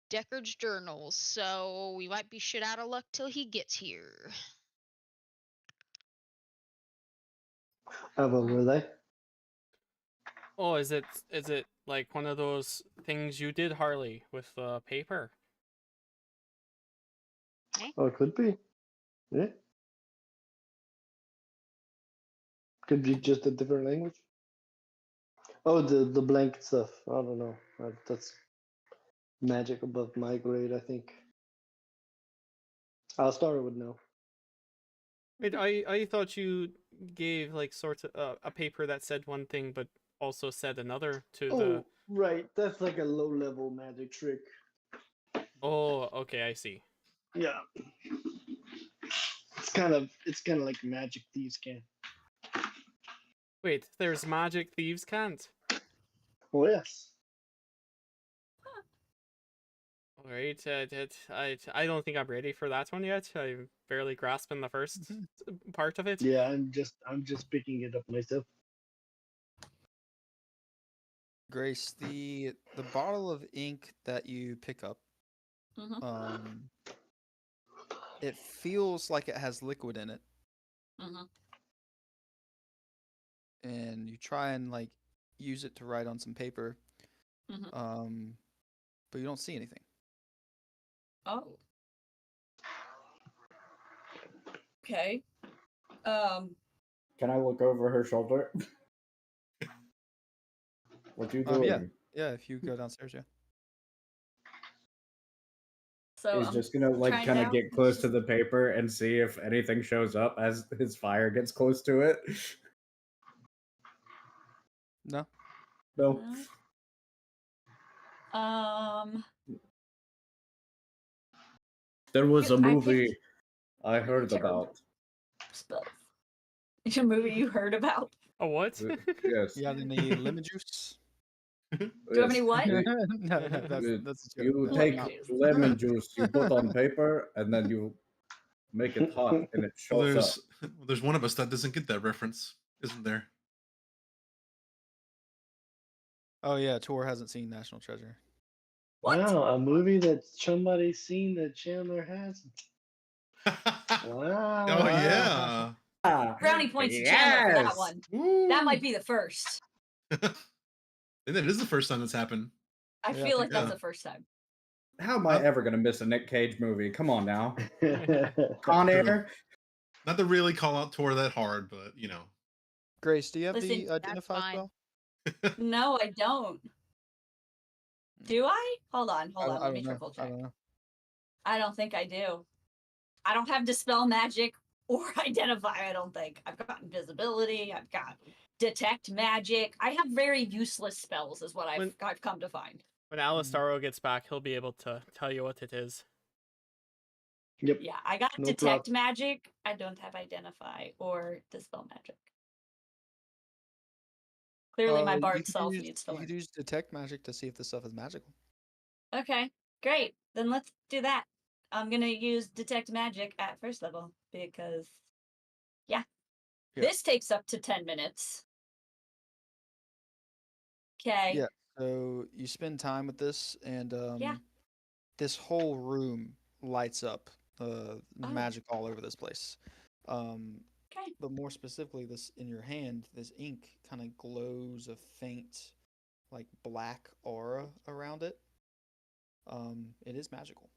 Deckard's journals, so we might be shit out of luck till he gets here. How about were they? Oh, is it like one of those things you did, Harley, with paper? Oh, it could be. Yeah. Could be just a different language. Oh, the blank stuff. I don't know. That's magic above my grade, I think. Alstar would know. Wait, I thought you gave like sort of a paper that said one thing but also said another to the. Oh, right. That's like a low-level magic trick. Oh, okay, I see. Yeah. It's kind of like magic thieves can. Wait, there's magic thieves can't. Oh yes. All right, I don't think I'm ready for that one yet. I'm barely grasping the first part of it. Yeah, I'm just picking it up myself. Grace, the bottle of ink that you pick up, Mm-hmm. it feels like it has liquid in it, Mm-hmm. and you try and like use it to write on some paper, Mm-hmm. but you don't see anything. Oh. Okay. Um. Can I look over her shoulder? What you doing? Yeah, if you go downstairs, yeah. So He's I'm just gonna like trying kind it of out. get close to the paper and see if anything shows up as his fire gets close to it. No. No. Um. There was a I movie picked I heard terrible about. spells. It's a movie you heard about. A what? Yes. You got any lemon juice? Do you have any what? no, You, that's a joke. you That's take Lemon not- juice. lemon juice, you put on paper, and then you make it hot, and it Well, shows up. there's one of us that doesn't get that reference, isn't there? Oh yeah, Tor hasn't seen National Treasure. What? Wow, a movie that somebody's seen that Chandler hasn't. Wow. Oh yeah. Brownie points to Chandler for that Yes! one. Woo. That might be the first. And it is the first time that's happened. I Yeah, I feel like think that's so. the first time. How am I ever gonna miss a Nick Cage movie? Come on now. Con True. Air? Not to really call out Tor that hard, but you know. Grace, do you have Listen, the that's identify fine. spell? No, I don't. Do I? Hold on. I Let me don't know. triple I check. don't know. I don't think I do. I don't have Dispel Magic or Identify, I don't think. I've got Invisibility. I've got Detect Magic. I have very useless spells, is what I've come to find. When Alistaro gets back, he'll be able to tell you what it is. Yep. Yeah, I got No Detect problem. Magic. I don't have Identify or Dispel Magic. Clearly, my You bard could self use- needs to You learn. could use detect magic to see if this stuff is magical. Okay, great. Then let's do that. I'm gonna use Detect Magic at first level because, yeah. This takes up to 10 minutes. Okay. Yeah. So you spend time with this, and Yeah. this whole room lights up. Oh. Magic all over this place. Okay. But more specifically, this in your hand, this ink kind of glows a faint, like black aura around it. It is magical.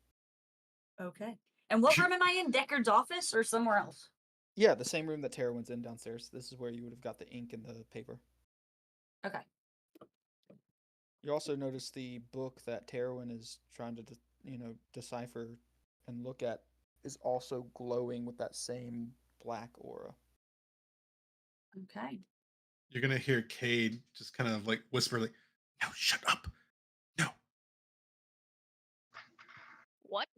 Okay. And what room am I in? Deckard's office or somewhere else? Yeah, the same room that Tara went in downstairs. This is where you would have got the ink and the paper. Okay. You also notice the book that Terwin is trying to, decipher and look at is also glowing with that same black aura. Okay. You're gonna hear Cade just kind of like whisper, like, "No, shut up, no." What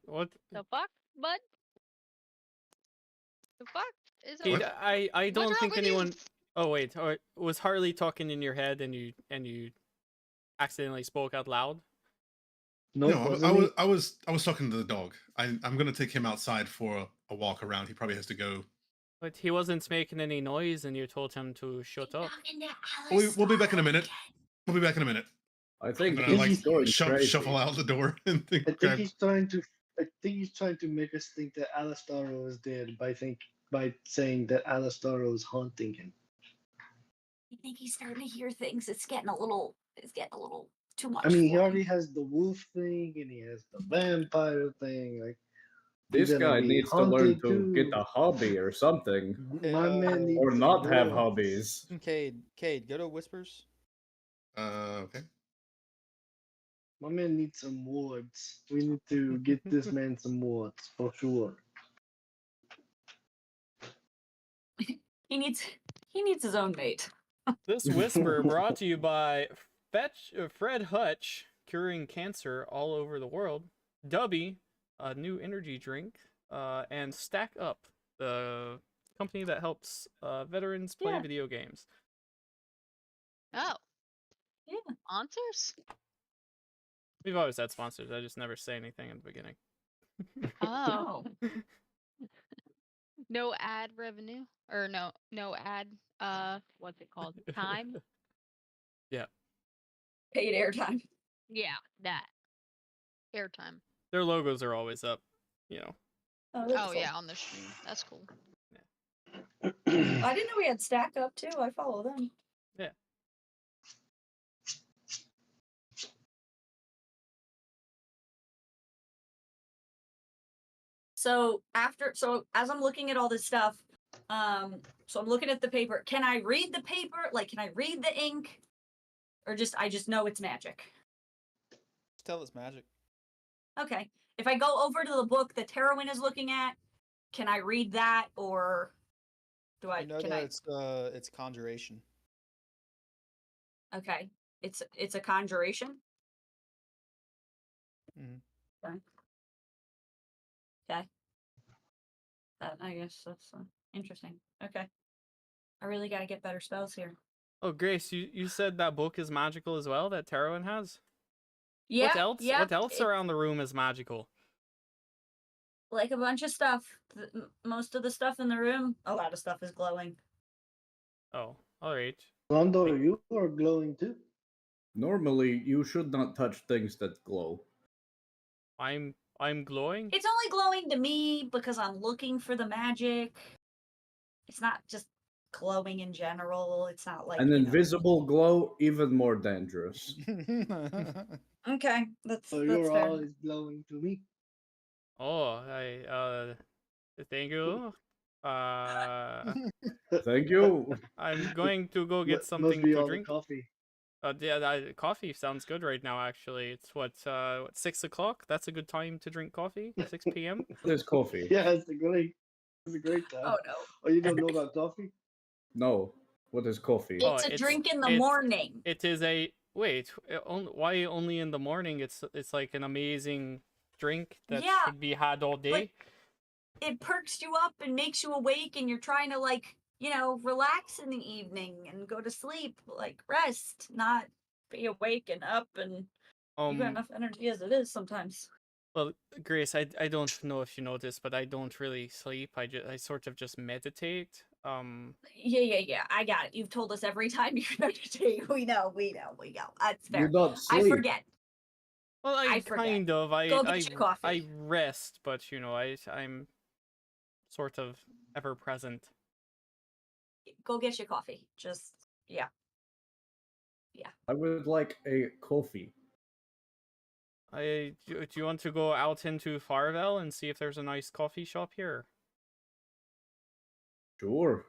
What? the fuck, bud? The fuck is Kate, it? I What's don't wrong think with you? anyone. Oh wait, was Harley talking in your head and you accidentally spoke out loud? Nope, No, wasn't me. I was talking to the dog. I'm gonna take him outside for a walk around. He probably has to go. But he wasn't making any noise, and you told him to shut up. We'll be back in a minute. We'll be back in a minute. I I'm think gonna like he's going crazy. shuffle out the door and I think grab. he's trying to make us think that Alastaro is dead by saying that Alastaro is haunting him. I think he's starting to hear things. It's getting a little too much. I mean, he for him. already has the wolf thing and he has the vampire thing. Like, This he's gonna guy be needs to learn haunted to get too. a hobby or something, My man needs or some not have woods. hobbies. Cade, go to whispers. Okay. My man needs some woods. We need to get this man some woods for sure. He needs his own mate. This whisper brought to you by Fred Hutch, curing cancer all over the world. Dubby, a new energy drink, and Stack Up, the company that helps veterans play Yeah. video games. Oh. Yeah. Sponsors? We've always had sponsors. I just never say anything in the beginning. Oh. No. No ad revenue? Or no ad what's it called? Time? Paid airtime. Yeah, that. Airtime. Their logos are always up, you know. Oh yeah, on the stream. That's cool. I didn't know we had Stack Up too. I follow them. Yeah. So as I'm looking at all this stuff, so I'm looking at the paper. Can I read the paper? Like, can I read the ink? Or I just know it's magic. Just tell it's magic. Okay. If I go over to the book that Terowin is looking at, can I read that, or do I? You know can that I? it's conjuration. Okay. It's a conjuration. Mhm. Okay. Okay. I guess that's interesting. Okay. I really got to get better spells here. Oh, Grace, you said that book is magical as well, that Tarot has? Yeah. What else? Yeah. What else around the room is magical? Like a bunch of stuff. Most of the stuff in the room, a lot of stuff is glowing. Oh, alright. Rondo, you are glowing too. Normally, you should not touch things that glow. I'm glowing? It's only glowing to me because I'm looking for the magic. It's not just glowing in general. It's not like An you know. invisible glow, even more dangerous. Okay, that's So you're fair. always glowing to me. Oh, thank you. Thank you. I'm going to go get Must something be to all drink. the coffee. Yeah, coffee sounds good right now. Actually, it's what 6 o'clock. That's a good time to drink coffee. 6 p.m. There's coffee. Yeah, it's a great time. Oh no. Oh, you don't know about coffee? No. What is coffee? Oh, It's a drink in the it's- morning. It is a wait. Why only in the morning? It's like an amazing drink that Yeah, should be had all day. like- It perks you up and makes you awake, and you're trying to relax in the evening and go to sleep, like rest, not be awake and up, and you got enough energy as it is sometimes. Well, Grace, I don't know if you noticed, but I don't really sleep. I sort of just meditate. Yeah. I got it. You've told us every time you meditate. We know. That's You fair. don't I sleep. forget. Well, I forget. kind of. Go get your coffee. I rest, but I'm sort of ever present. Go get your coffee. Just yeah. I would like a coffee. Do you want to go out into Farvel and see if there's a nice coffee shop here? Sure.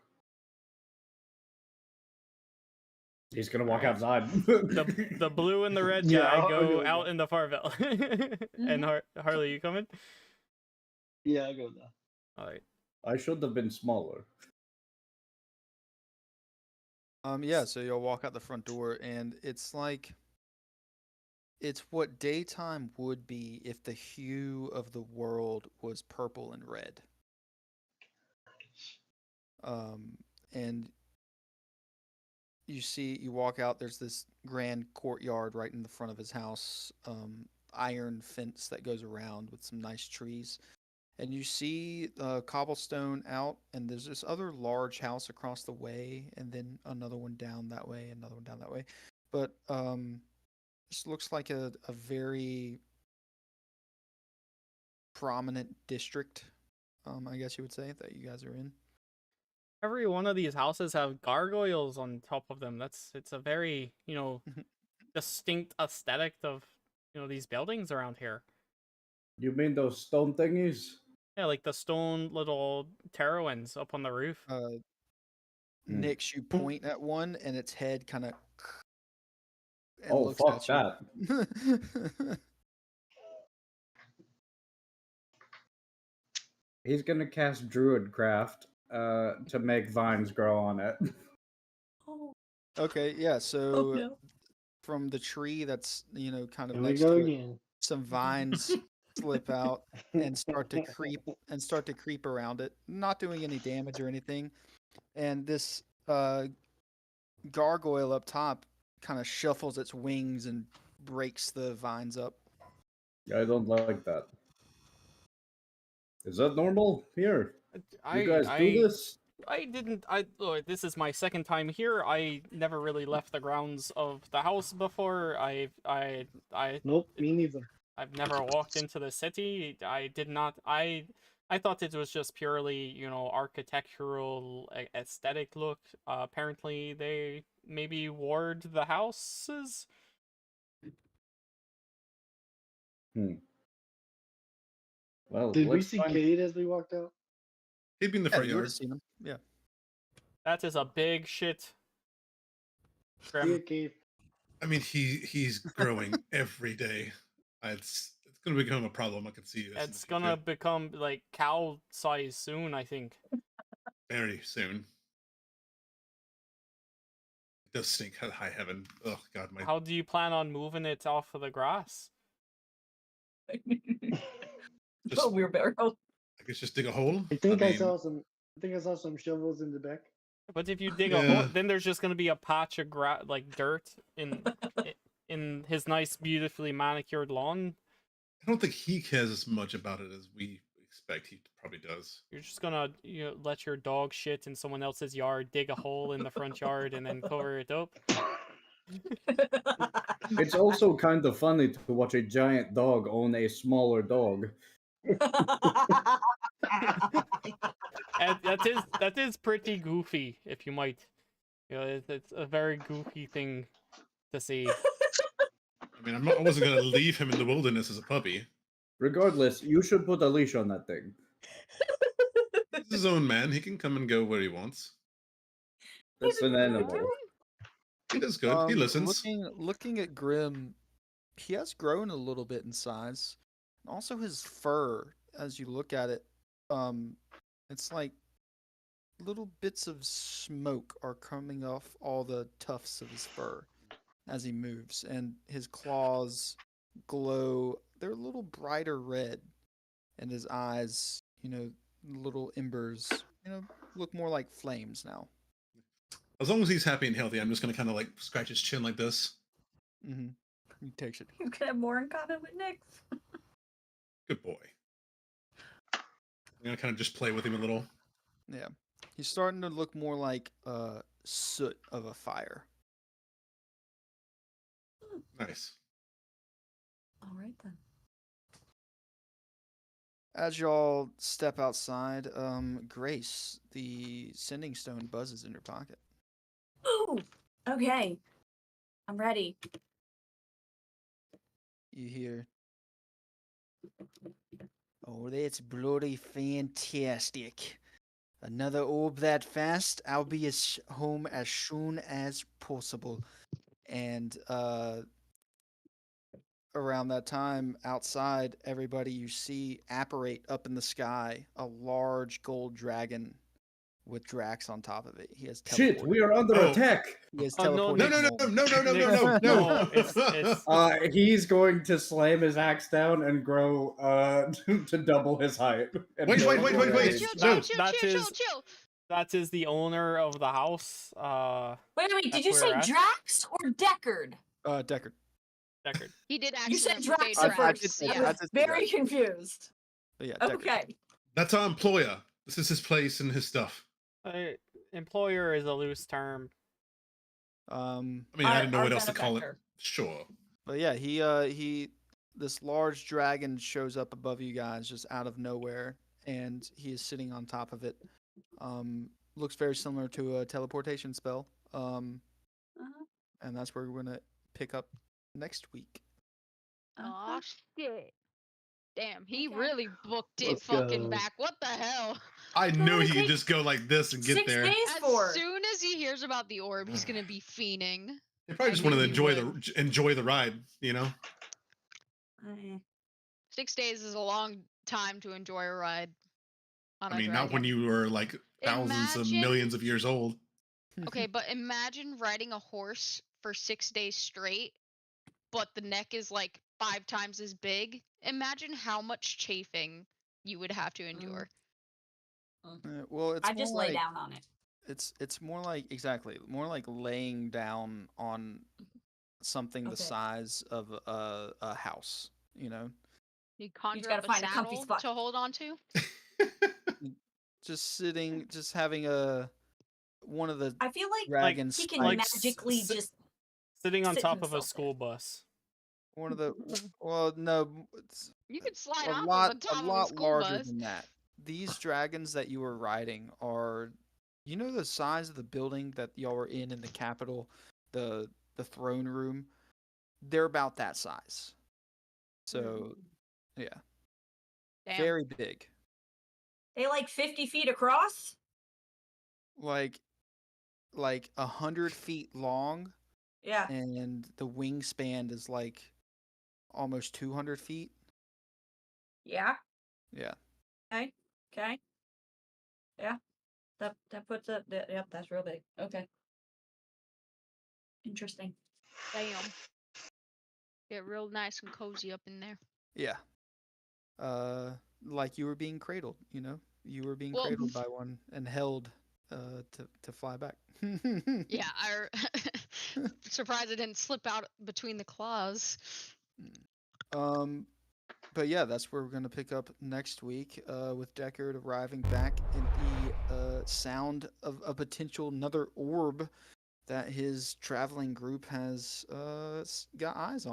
He's gonna walk Alright. outside. The blue and the red Yeah, guy I'll go go out there. in the Farvel. And Harley, you coming? Yeah, I go there. All right. I should have been smaller. Yeah, so you'll walk out the front door, and it's what daytime would be if the hue of the world was purple and red. And you walk out, there's this grand courtyard right in the front of his house, iron fence that goes around with some nice trees. And you see cobblestone out, and there's this other large house across the way, and then another one down that way, another one down that way. But this looks like a very prominent district, I guess you would say, that you guys are in. every one of these houses have gargoyles on top of them. It's a very, distinct aesthetic of, these buildings around here. You mean those stone thingies? Yeah, like the stone little Terowins up on the roof. Nix, you point at one, and its head kind of and Oh, looks fuck at that. you. He's gonna cast Druidcraft to make vines grow on it. Oh, Okay, yeah. oh So no. from the tree that's kind of Here we next go to it, again. some vines slip out and start to creep around it, not doing any damage or anything. And this gargoyle up top kind of shuffles its wings and breaks the vines up. I don't like that. Is that normal? Here, you guys do this? This is my second time here. I never really left the grounds of the house before. Nope, me neither. I've never walked into the city. I did not. I thought it was just purely, architectural aesthetic look. Apparently, they maybe ward the houses. Well, Did we let's see find. Cade as we walked out? He'd be in the Yeah, front you would yard. have seen them. Yeah. That is a big shit. See Grim. ya, Cade. I mean, he's growing every day. It's gonna become a problem. I can see this. in the It's gonna future. become like cow size soon, I think. Very soon. It does stink. High heaven. Oh God, my. How do you plan on moving it off of the grass? Just, Oh, wheelbarrow. I guess just dig a hole. I think I mean, saw some. I think I saw some shovels in the back. But if you dig a hole, Yeah. then there's just gonna be a patch of dirt in his nice, beautifully manicured lawn. I don't think he cares as much about it as we expect. He probably does. You're just gonna let your dog shit in someone else's yard, dig a hole in the front yard, and then cover it up. It's also kind of funny to watch a giant dog own a smaller dog. And that is pretty goofy, if you might. It's a very goofy thing to see. I mean, I wasn't gonna leave him in the wilderness as a puppy. Regardless, you should put a leash on that thing. He's his own man. He can come and go where he wants. That's an animal. He does good. He listens. Looking at Grim, he has grown a little bit in size. And also his fur, as you look at it, it's like little bits of smoke are coming off all the tufts of his fur as he moves, and his claws glow. They're a little brighter red, and his eyes, little embers, look more like flames now. As long as he's happy and healthy, I'm just gonna kind of like scratch his chin like this. Mm-hmm. He takes it. You could have more in common with Nick. Good boy. I'm gonna kind of just play with him a little. Yeah. He's starting to look more like soot of a fire. Nice. All right then. As y'all step outside, Grace, the sending stone buzzes in your pocket. Ooh. Okay. I'm ready. You hear, "Oh, that's bloody fantastic. Another orb that fast, I'll be home as soon as possible." And around that time, outside, everybody you see apparate up in the sky a large gold dragon with Drax on top of it. He has Shit, teleported. we are under Oh. attack. He has No, teleported. No, no, no, home. no, no, no, no, no, No, no. it's He's going to slam his axe down and grow to double his height. And Wait, grow wait, wait, more wait, wait. range. Chill, No. chill, chill, That chill, chill, is- chill. that is the owner of the house. Wait. Did That's you where say we're at. Drax or Deckard? Deckard. Deckard. He did You said accidentally say Drax at I first. did say- I I was did say very confused. But yeah, Deckard. Okay. That's our employer. This is his place and his stuff. Employer is a loose term. I mean, I didn't know Our what else to call it. benefactor. Sure. But yeah, he this large dragon shows up above you guys just out of nowhere, and he is sitting on top of it. looks very similar to a teleportation spell. Uh-huh. And that's where we're gonna pick up next week. Oh shit. Damn, he Okay. really booked it Let's fucking go. back. What the hell? I What knew did it he could take just go like this and get 6 there. days As for? soon as he hears about the orb, he's gonna be fiending. He probably I just knew wanted to he enjoy the ride, you know. Eh. 6 days is a long time to enjoy a ride on I a mean, not when dragon. you were like thousands of Imagine- millions of years old. Okay, but imagine riding a horse for 6 days straight, but the neck is like 5 times as big. Imagine how much chafing you would have to endure. Well, it's I more just like lay down on it. it's more like more like laying down on something the Okay. size of a house. You know, You conjure gotta up a find a comfy saddle spot. to hold on to. just sitting, just having one of the I feel like dragons. he can like magically s- just Sitting on sit top of a himself there. school bus. One of the well, no, it's You could slide a off lot of the top of a lot school larger bus. than that. These dragons that you were riding are, you know, the size of the building that y'all were in the Capitol, the throne room. They're about that size. So, yeah, Damn. very big. they like 50 feet across. Like 100 feet long, Yeah. and the wingspan is like almost 200 feet. Yeah. Yeah. Okay. Okay. Yeah. That puts it. Yep. That's real big. Okay. Interesting. Damn. Get real nice and cozy up in there. Yeah. Like you were being cradled, you know? You were being Well- cradled by one and held to fly back. Yeah, surprised it didn't slip out between the claws. But yeah, that's where we're gonna pick up next week, with Deckard arriving back in the sound of a potential another orb that his traveling group has got eyes on.